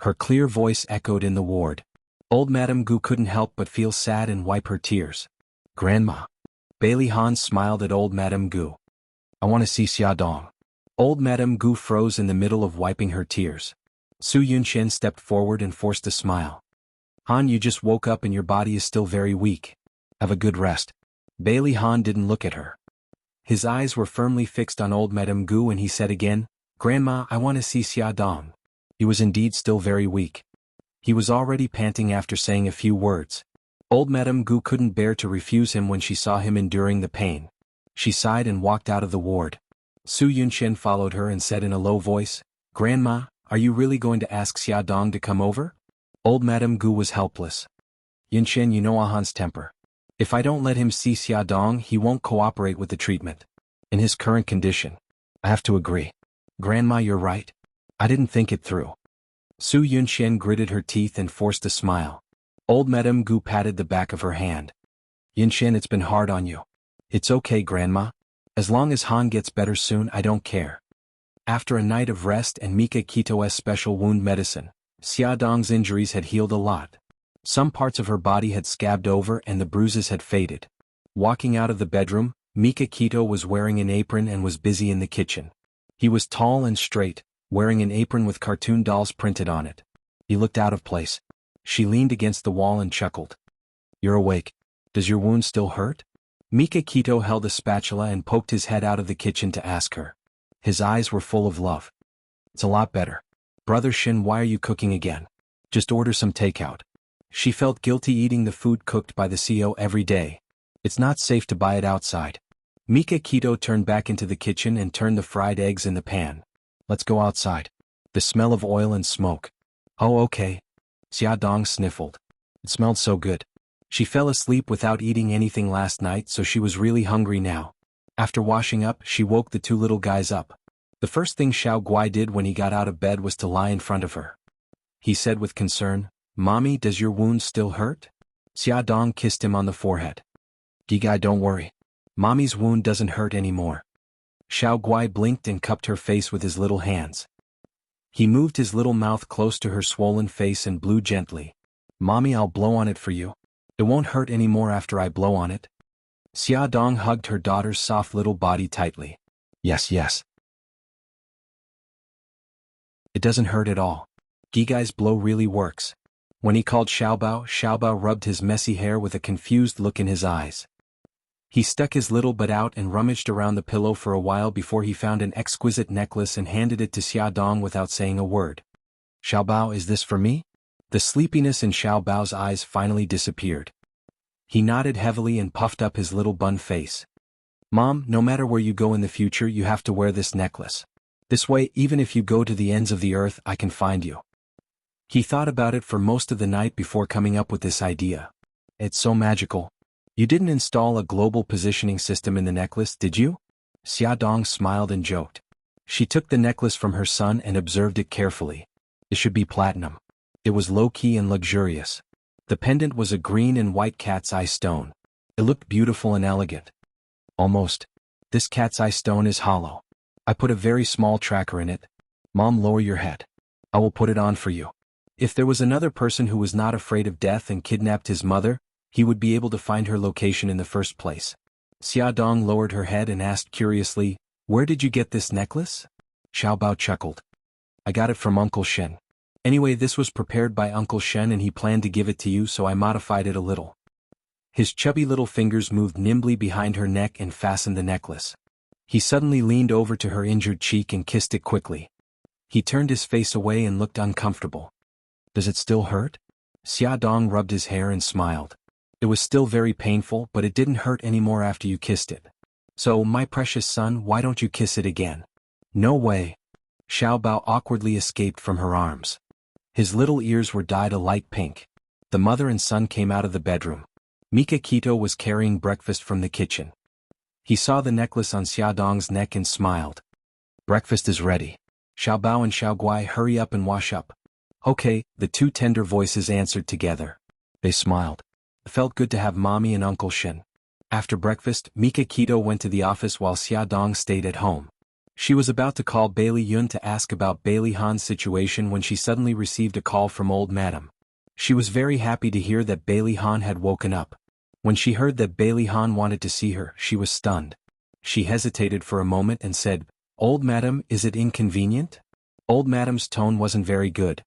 Her clear voice echoed in the ward. Old Madame Gu couldn't help but feel sad and wipe her tears. "Grandma." Bailey Han smiled at Old Madame Gu. "I want to see Xia Dong." Old Madame Gu froze in the middle of wiping her tears. Su Yunxian stepped forward and forced a smile. "Han, you just woke up and your body is still very weak. Have a good rest." Bailey Han didn't look at her. His eyes were firmly fixed on Old Madame Gu and he said again, "Grandma, I want to see Xia Dong." He was indeed still very weak. He was already panting after saying a few words. Old Madame Gu couldn't bear to refuse him when she saw him enduring the pain. She sighed and walked out of the ward. Su Yunxian followed her and said in a low voice, "Grandma, are you really going to ask Xia Dong to come over?" Old Madame Gu was helpless. "Yunxian, you know Han's temper. If I don't let him see Xia Dong, he won't cooperate with the treatment. In his current condition, I have to agree." "Grandma, you're right. I didn't think it through." Su Yunxian gritted her teeth and forced a smile. Old Madame Gu patted the back of her hand. "Yunxian, it's been hard on you. It's okay, Grandma. As long as Han gets better soon, I don't care." After a night of rest and Mika Kito's special wound medicine, Xia Dong's injuries had healed a lot. Some parts of her body had scabbed over and the bruises had faded. Walking out of the bedroom, Mika Kito was wearing an apron and was busy in the kitchen. He was tall and straight, wearing an apron with cartoon dolls printed on it. He looked out of place. She leaned against the wall and chuckled. "You're awake. Does your wound still hurt?" Mika Kito held a spatula and poked his head out of the kitchen to ask her. His eyes were full of love. "It's a lot better." "Brother Shin, why are you cooking again? Just order some takeout." She felt guilty eating the food cooked by the CEO every day. It's not safe to buy it outside. Mika Kito turned back into the kitchen and turned the fried eggs in the pan. "Let's go outside. The smell of oil and smoke." "Oh, okay." Xia Dong sniffled. It smelled so good. She fell asleep without eating anything last night, so she was really hungry now. After washing up, she woke the 2 little guys up. The first thing Xiao Guai did when he got out of bed was to lie in front of her. He said with concern, "Mommy, does your wound still hurt?" Xia Dong kissed him on the forehead. "Guy, don't worry. Mommy's wound doesn't hurt anymore." Xiao Guai blinked and cupped her face with his little hands. He moved his little mouth close to her swollen face and blew gently. "Mommy, I'll blow on it for you." It won't hurt anymore after I blow on it. Xia Dong hugged her daughter's soft little body tightly. Yes, yes. It doesn't hurt at all. Gigai's blow really works. When he called Xiaobao rubbed his messy hair with a confused look in his eyes. He stuck his little butt out and rummaged around the pillow for a while before he found an exquisite necklace and handed it to Xia Dong without saying a word. Xiaobao, is this for me? The sleepiness in Xiaobao's eyes finally disappeared. He nodded heavily and puffed up his little bun face. Mom, no matter where you go in the future, you have to wear this necklace. This way, even if you go to the ends of the earth, I can find you. He thought about it for most of the night before coming up with this idea. It's so magical. You didn't install a global positioning system in the necklace, did you? Xia Dong smiled and joked. She took the necklace from her son and observed it carefully. It should be platinum. It was low-key and luxurious. The pendant was a green and white cat's eye stone. It looked beautiful and elegant. Almost. This cat's eye stone is hollow. I put a very small tracker in it. Mom, lower your head. I will put it on for you. If there was another person who was not afraid of death and kidnapped his mother, he would be able to find her location in the first place. Xia Dong lowered her head and asked curiously, where did you get this necklace? Xiaobao chuckled. I got it from Uncle Shen. Anyway, this was prepared by Uncle Shen and he planned to give it to you, so I modified it a little. His chubby little fingers moved nimbly behind her neck and fastened the necklace. He suddenly leaned over to her injured cheek and kissed it quickly. He turned his face away and looked uncomfortable. Does it still hurt? Xia Dong rubbed his hair and smiled. It was still very painful, but it didn't hurt anymore after you kissed it. So, my precious son, why don't you kiss it again? No way. Xiaobao awkwardly escaped from her arms. His little ears were dyed a light pink. The mother and son came out of the bedroom. Mika Kito was carrying breakfast from the kitchen. He saw the necklace on Xia Dong's neck and smiled. Breakfast is ready. Xiaobao and Xiaoguai, hurry up and wash up. Okay, the two tender voices answered together. They smiled. It felt good to have Mommy and Uncle Shen. After breakfast, Mika Kito went to the office while Xia Dong stayed at home. She was about to call Bailey Yun to ask about Bailey Han's situation when she suddenly received a call from old madam. She was very happy to hear that Bailey Han had woken up. When she heard that Bailey Han wanted to see her, she was stunned. She hesitated for a moment and said, Old madam, is it inconvenient? Old madam's tone wasn't very good.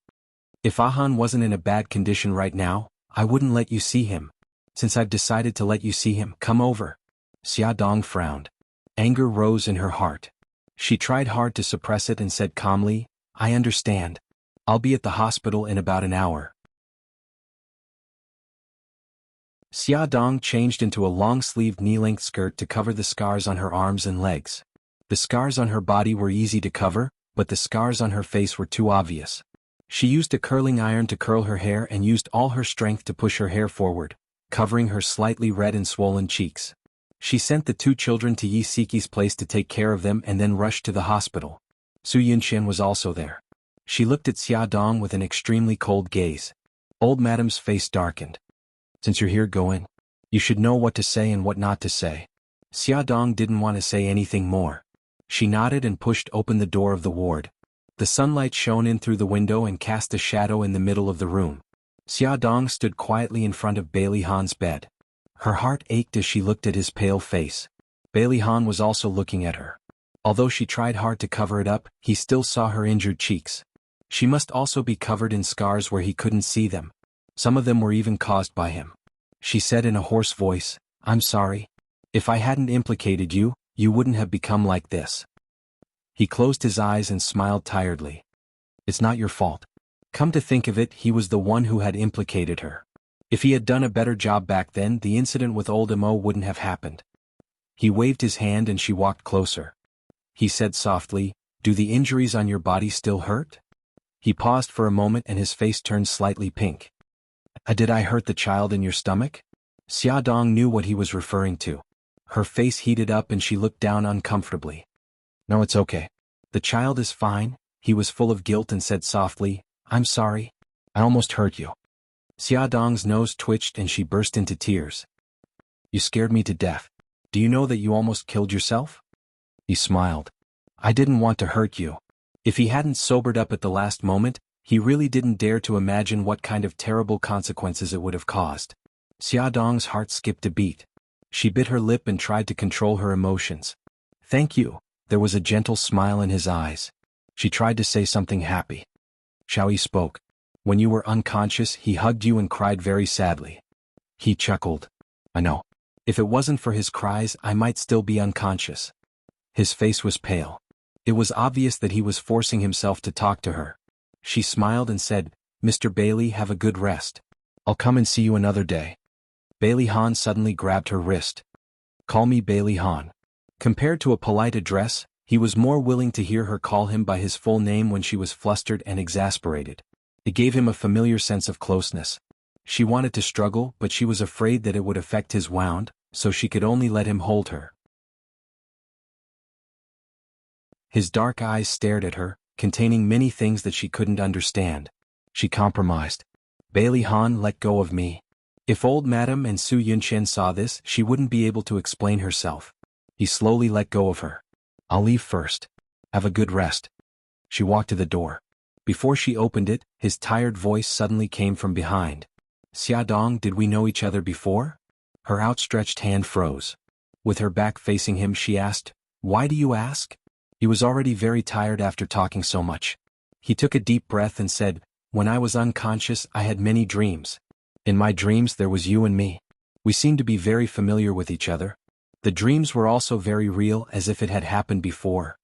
If Ahan wasn't in a bad condition right now, I wouldn't let you see him. Since I've decided to let you see him, come over. Xia Dong frowned. Anger rose in her heart. She tried hard to suppress it and said calmly, I understand. I'll be at the hospital in about an hour. Xia Dong changed into a long-sleeved knee-length skirt to cover the scars on her arms and legs. The scars on her body were easy to cover, but the scars on her face were too obvious. She used a curling iron to curl her hair and used all her strength to push her hair forward, covering her slightly red and swollen cheeks. She sent the two children to Yi Siki's place to take care of them and then rushed to the hospital. Su Yunxian was also there. She looked at Xia Dong with an extremely cold gaze. Old madam's face darkened. Since you're here, go in. You should know what to say and what not to say. Xia Dong didn't want to say anything more. She nodded and pushed open the door of the ward. The sunlight shone in through the window and cast a shadow in the middle of the room. Xia Dong stood quietly in front of Bailey Han's bed. Her heart ached as she looked at his pale face. Bailey Han was also looking at her. Although she tried hard to cover it up, he still saw her injured cheeks. She must also be covered in scars where he couldn't see them. Some of them were even caused by him. She said in a hoarse voice, I'm sorry. If I hadn't implicated you, you wouldn't have become like this. He closed his eyes and smiled tiredly. It's not your fault. Come to think of it, he was the one who had implicated her. If he had done a better job back then, the incident with old Mo wouldn't have happened. He waved his hand and she walked closer. He said softly, Do the injuries on your body still hurt? He paused for a moment and his face turned slightly pink. Did I hurt the child in your stomach? Xia Dong knew what he was referring to. Her face heated up and she looked down uncomfortably. No, it's okay. The child is fine. He was full of guilt and said softly, I'm sorry. I almost hurt you. Xia Dong's nose twitched and she burst into tears. You scared me to death. Do you know that you almost killed yourself? He smiled. I didn't want to hurt you. If he hadn't sobered up at the last moment, he really didn't dare to imagine what kind of terrible consequences it would have caused. Xiaodong's heart skipped a beat. She bit her lip and tried to control her emotions. Thank you. There was a gentle smile in his eyes. She tried to say something happy. Xiaoyi spoke. When you were unconscious, he hugged you and cried very sadly. He chuckled. I know. If it wasn't for his cries, I might still be unconscious. His face was pale. It was obvious that he was forcing himself to talk to her. She smiled and said, Mr. Bailey, have a good rest. I'll come and see you another day. Bailey Han suddenly grabbed her wrist. Call me Bailey Han. Compared to a polite address, he was more willing to hear her call him by his full name when she was flustered and exasperated. It gave him a familiar sense of closeness. She wanted to struggle, but she was afraid that it would affect his wound, so she could only let him hold her. His dark eyes stared at her, containing many things that she couldn't understand. She compromised. Bailey Han, let go of me. If old Madam and Su Yunqian saw this, she wouldn't be able to explain herself. He slowly let go of her. I'll leave first. Have a good rest. She walked to the door. Before she opened it, his tired voice suddenly came from behind. Xiaodong, did we know each other before? Her outstretched hand froze. With her back facing him, she asked, Why do you ask? He was already very tired after talking so much. He took a deep breath and said, When I was unconscious, I had many dreams. In my dreams there was you and me. We seemed to be very familiar with each other. The dreams were also very real, as if it had happened before.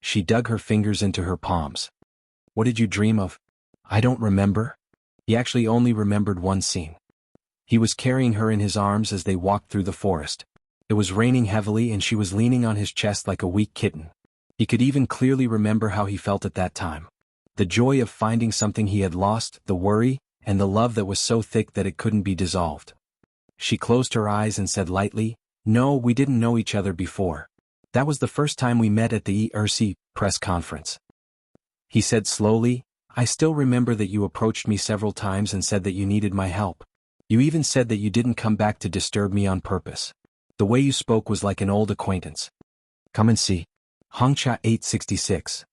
She dug her fingers into her palms. What did you dream of? I don't remember. He actually only remembered one scene. He was carrying her in his arms as they walked through the forest. It was raining heavily and she was leaning on his chest like a weak kitten. He could even clearly remember how he felt at that time. The joy of finding something he had lost, the worry, and the love that was so thick that it couldn't be dissolved. She closed her eyes and said lightly, No, we didn't know each other before. That was the first time we met at the ERC press conference. He said slowly, I still remember that you approached me several times and said that you needed my help. You even said that you didn't come back to disturb me on purpose. The way you spoke was like an old acquaintance. Come and see. Hongcha 866.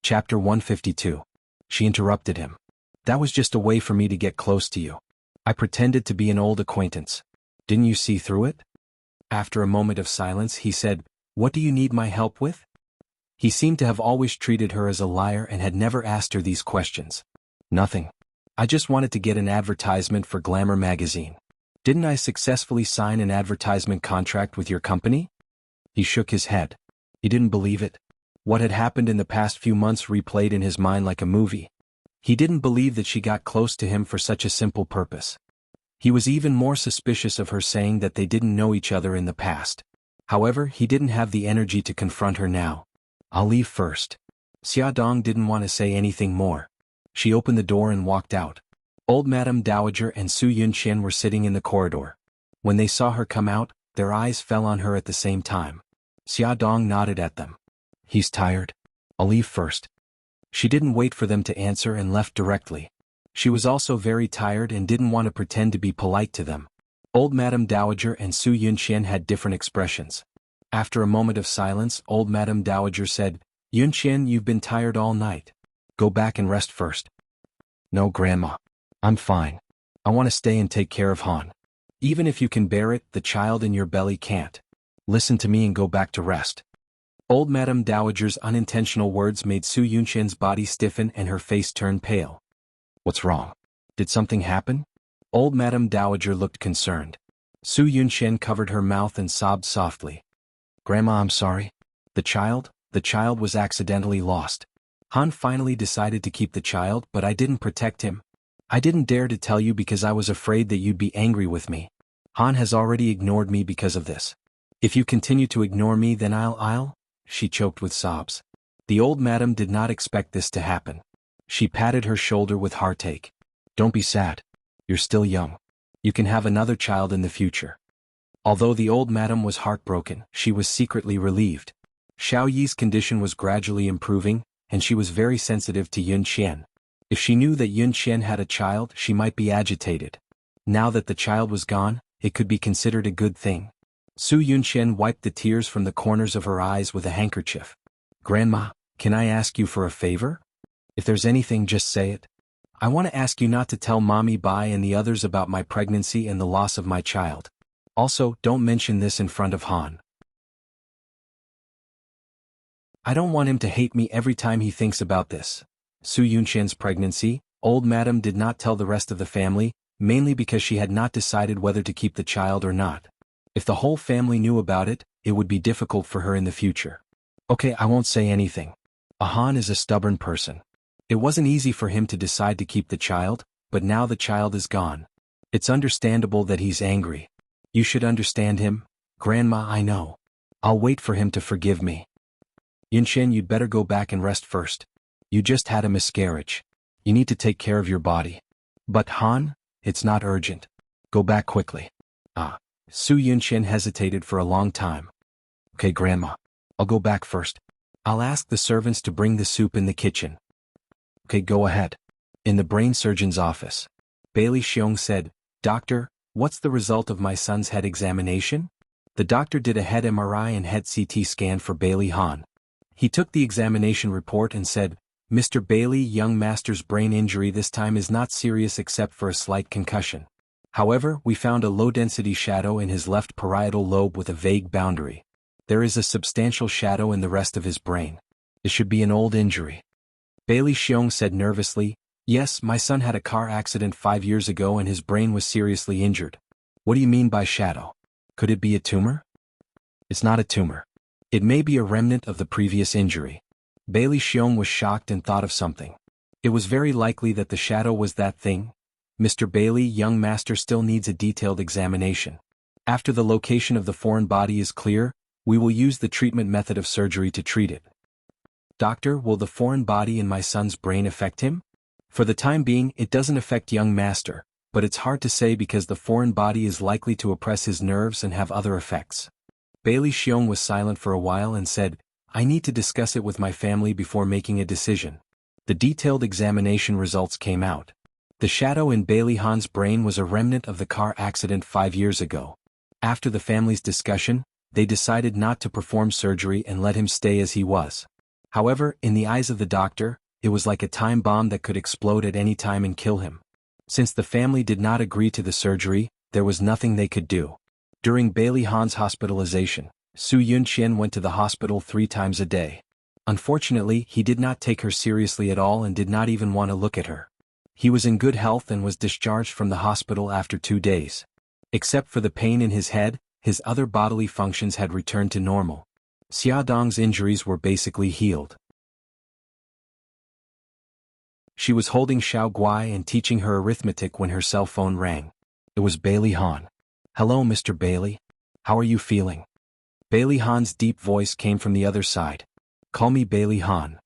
Chapter 152. She interrupted him. That was just a way for me to get close to you. I pretended to be an old acquaintance. Didn't you see through it? After a moment of silence, he said, What do you need my help with? He seemed to have always treated her as a liar and had never asked her these questions. Nothing. I just wanted to get an advertisement for Glamour magazine. Didn't I successfully sign an advertisement contract with your company? He shook his head. He didn't believe it. What had happened in the past few months replayed in his mind like a movie. He didn't believe that she got close to him for such a simple purpose. He was even more suspicious of her saying that they didn't know each other in the past. However, he didn't have the energy to confront her now. I'll leave first. Xiaodong didn't want to say anything more. She opened the door and walked out. Old Madame Dowager and Su Yunqian were sitting in the corridor. When they saw her come out, their eyes fell on her at the same time. Xiaodong nodded at them. He's tired. I'll leave first. She didn't wait for them to answer and left directly. She was also very tired and didn't want to pretend to be polite to them. Old Madame Dowager and Su Yunqian had different expressions. After a moment of silence, Old Madame Dowager said, Yunqian, you've been tired all night. Go back and rest first. No, Grandma. I'm fine. I want to stay and take care of Han. Even if you can bear it, the child in your belly can't. Listen to me and go back to rest. Old Madame Dowager's unintentional words made Su Yunqian's body stiffen and her face turn pale. What's wrong? Did something happen? Old Madame Dowager looked concerned. Su Yunqian covered her mouth and sobbed softly. Grandma, I'm sorry. The child was accidentally lost. Han finally decided to keep the child, but I didn't protect him. I didn't dare to tell you because I was afraid that you'd be angry with me. Han has already ignored me because of this. If you continue to ignore me, then she choked with sobs. The old madam did not expect this to happen. She patted her shoulder with heartache. Don't be sad. You're still young. You can have another child in the future. Although the old madam was heartbroken, she was secretly relieved. Xiao Yi's condition was gradually improving, and she was very sensitive to Yun Qian. If she knew that Yun Qian had a child, she might be agitated. Now that the child was gone, it could be considered a good thing. Su Yunqian wiped the tears from the corners of her eyes with a handkerchief. Grandma, can I ask you for a favor? If there's anything, just say it. I want to ask you not to tell Mommy Bai and the others about my pregnancy and the loss of my child. Also, don't mention this in front of Han. I don't want him to hate me every time he thinks about this. Su Yunqian's pregnancy, old madam did not tell the rest of the family, mainly because she had not decided whether to keep the child or not. If the whole family knew about it, it would be difficult for her in the future. Okay, I won't say anything. Han is a stubborn person. It wasn't easy for him to decide to keep the child, but now the child is gone. It's understandable that he's angry. You should understand him, Grandma. I know. I'll wait for him to forgive me. Yunqian, you'd better go back and rest first. You just had a miscarriage. You need to take care of your body. But Han, it's not urgent. Go back quickly. Su Yunqian hesitated for a long time. Okay, Grandma. I'll go back first. I'll ask the servants to bring the soup in the kitchen. Okay, go ahead. In the brain surgeon's office, Bailey Xiong said, Doctor, what's the result of my son's head examination? The doctor did a head MRI and head CT scan for Bailey Han. He took the examination report and said, Mr. Bailey, young master's brain injury this time is not serious except for a slight concussion. However, we found a low-density shadow in his left parietal lobe with a vague boundary. There is a substantial shadow in the rest of his brain. It should be an old injury. Bailey Xiong said nervously, Yes, my son had a car accident 5 years ago and his brain was seriously injured. What do you mean by shadow? Could it be a tumor? It's not a tumor. It may be a remnant of the previous injury. Bailey Xiong was shocked and thought of something. It was very likely that the shadow was that thing. Mr. Bailey, young master still needs a detailed examination. After the location of the foreign body is clear, we will use the treatment method of surgery to treat it. Doctor, will the foreign body in my son's brain affect him? For the time being, it doesn't affect young master, but it's hard to say because the foreign body is likely to oppress his nerves and have other effects. Bailey Xiong was silent for a while and said, I need to discuss it with my family before making a decision. The detailed examination results came out. The shadow in Bailey Han's brain was a remnant of the car accident 5 years ago. After the family's discussion, they decided not to perform surgery and let him stay as he was. However, in the eyes of the doctor, it was like a time bomb that could explode at any time and kill him. Since the family did not agree to the surgery, there was nothing they could do. During Bailey Han's hospitalization, Su Yunqian went to the hospital 3 times a day. Unfortunately, he did not take her seriously at all and did not even want to look at her. He was in good health and was discharged from the hospital after 2 days. Except for the pain in his head, his other bodily functions had returned to normal. Xia Dong's injuries were basically healed. She was holding Xiao Guai and teaching her arithmetic when her cell phone rang. It was Bailey Han. Hello, Mr. Bailey. How are you feeling? Bailey Han's deep voice came from the other side. Call me Bailey Han.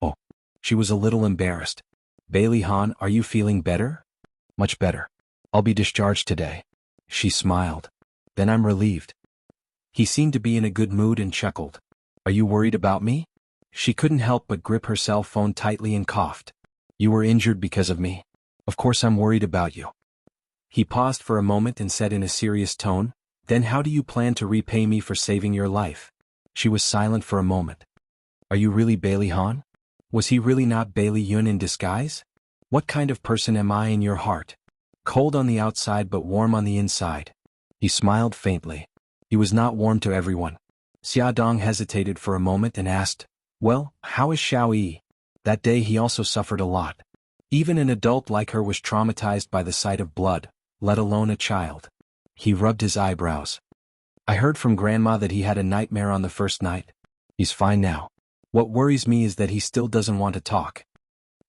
Oh. She was a little embarrassed. Bailey Han, are you feeling better? Much better. I'll be discharged today. She smiled. Then I'm relieved. He seemed to be in a good mood and chuckled. Are you worried about me? She couldn't help but grip her cell phone tightly and coughed. You were injured because of me. Of course I'm worried about you. He paused for a moment and said in a serious tone, Then how do you plan to repay me for saving your life? She was silent for a moment. Are you really Bailey Han? Was he really not Bailey Yun in disguise? What kind of person am I in your heart? Cold on the outside but warm on the inside. He smiled faintly. He was not warm to everyone. Xia Dong hesitated for a moment and asked, Well, how is Xiao Yi? That day he also suffered a lot. Even an adult like her was traumatized by the sight of blood, let alone a child. He rubbed his eyebrows. I heard from Grandma that he had a nightmare on the first night. He's fine now. What worries me is that he still doesn't want to talk.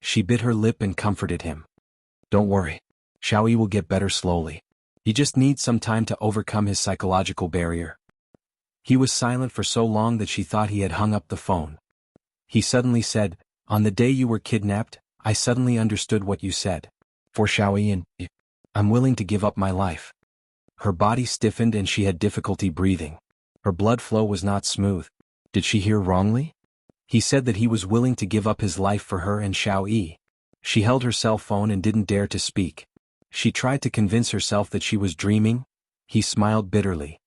She bit her lip and comforted him. Don't worry. Xiao Yi will get better slowly. He just needs some time to overcome his psychological barrier. He was silent for so long that she thought he had hung up the phone. He suddenly said, On the day you were kidnapped, I suddenly understood what you said. For Xiao Yi and I'm willing to give up my life. Her body stiffened and she had difficulty breathing. Her blood flow was not smooth. Did she hear wrongly? He said that he was willing to give up his life for her and Xiao Yi. She held her cell phone and didn't dare to speak. She tried to convince herself that she was dreaming. He smiled bitterly.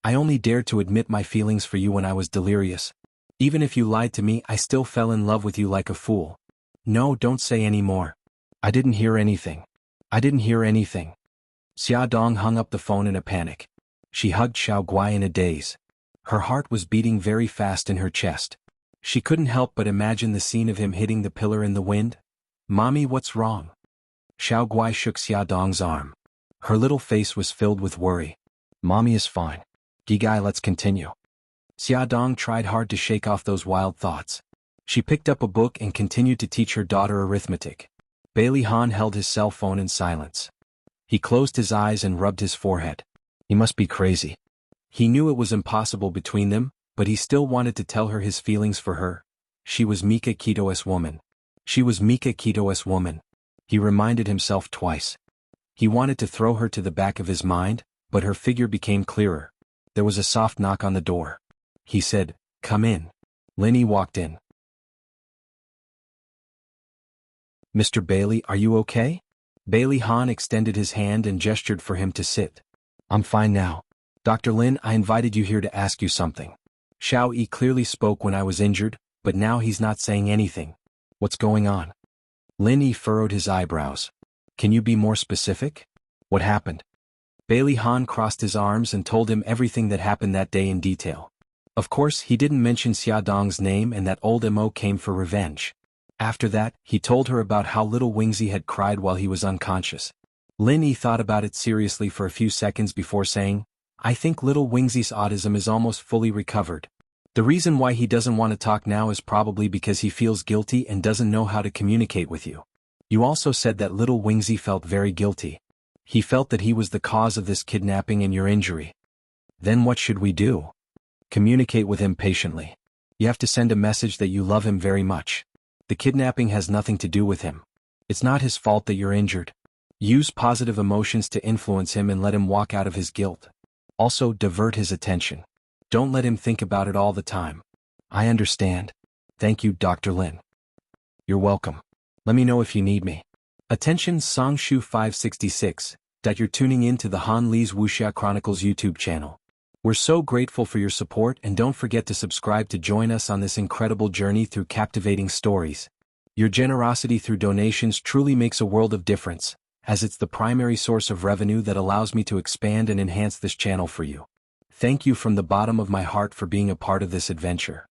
I only dared to admit my feelings for you when I was delirious. Even if you lied to me, I still fell in love with you like a fool. No, don't say any more. I didn't hear anything. I didn't hear anything. Xia Dong hung up the phone in a panic. She hugged Xiao Guai in a daze. Her heart was beating very fast in her chest. She couldn't help but imagine the scene of him hitting the pillar in the wind. Mommy, what's wrong? Xiao Guai shook Xia Dong's arm. Her little face was filled with worry. Mommy is fine. Gigai, let's continue. Xia Dong tried hard to shake off those wild thoughts. She picked up a book and continued to teach her daughter arithmetic. Bailey Han held his cell phone in silence. He closed his eyes and rubbed his forehead. He must be crazy. He knew it was impossible between them, but he still wanted to tell her his feelings for her. She was Mika Kito's woman. She was Mika Kito's woman. He reminded himself twice. He wanted to throw her to the back of his mind, but her figure became clearer. There was a soft knock on the door. He said, "Come in." Linny walked in. "Mr. Bailey, are you okay?" Bailey Han extended his hand and gestured for him to sit. "I'm fine now. Dr. Lin, I invited you here to ask you something. Xiao Yi clearly spoke when I was injured, but now he's not saying anything. What's going on?" Lin Yi furrowed his eyebrows. "Can you be more specific? What happened?" Bailey Han crossed his arms and told him everything that happened that day in detail. Of course, he didn't mention Xia Dong's name and that old Mo came for revenge. After that, he told her about how little Wingzi had cried while he was unconscious. Lin Yi thought about it seriously for a few seconds before saying, "I think little Wingzi's autism is almost fully recovered. The reason why he doesn't want to talk now is probably because he feels guilty and doesn't know how to communicate with you. You also said that little Wingzi felt very guilty. He felt that he was the cause of this kidnapping and your injury. Then what should we do?" "Communicate with him patiently. You have to send a message that you love him very much. The kidnapping has nothing to do with him. It's not his fault that you're injured. Use positive emotions to influence him and let him walk out of his guilt. Also, divert his attention. Don't let him think about it all the time." "I understand. Thank you, Dr. Lin." "You're welcome. Let me know if you need me." Attention Songshu 566, that you're tuning in to the Han Li's Wuxia Chronicles YouTube channel. We're so grateful for your support, and don't forget to subscribe to join us on this incredible journey through captivating stories. Your generosity through donations truly makes a world of difference, as it's the primary source of revenue that allows me to expand and enhance this channel for you. Thank you from the bottom of my heart for being a part of this adventure.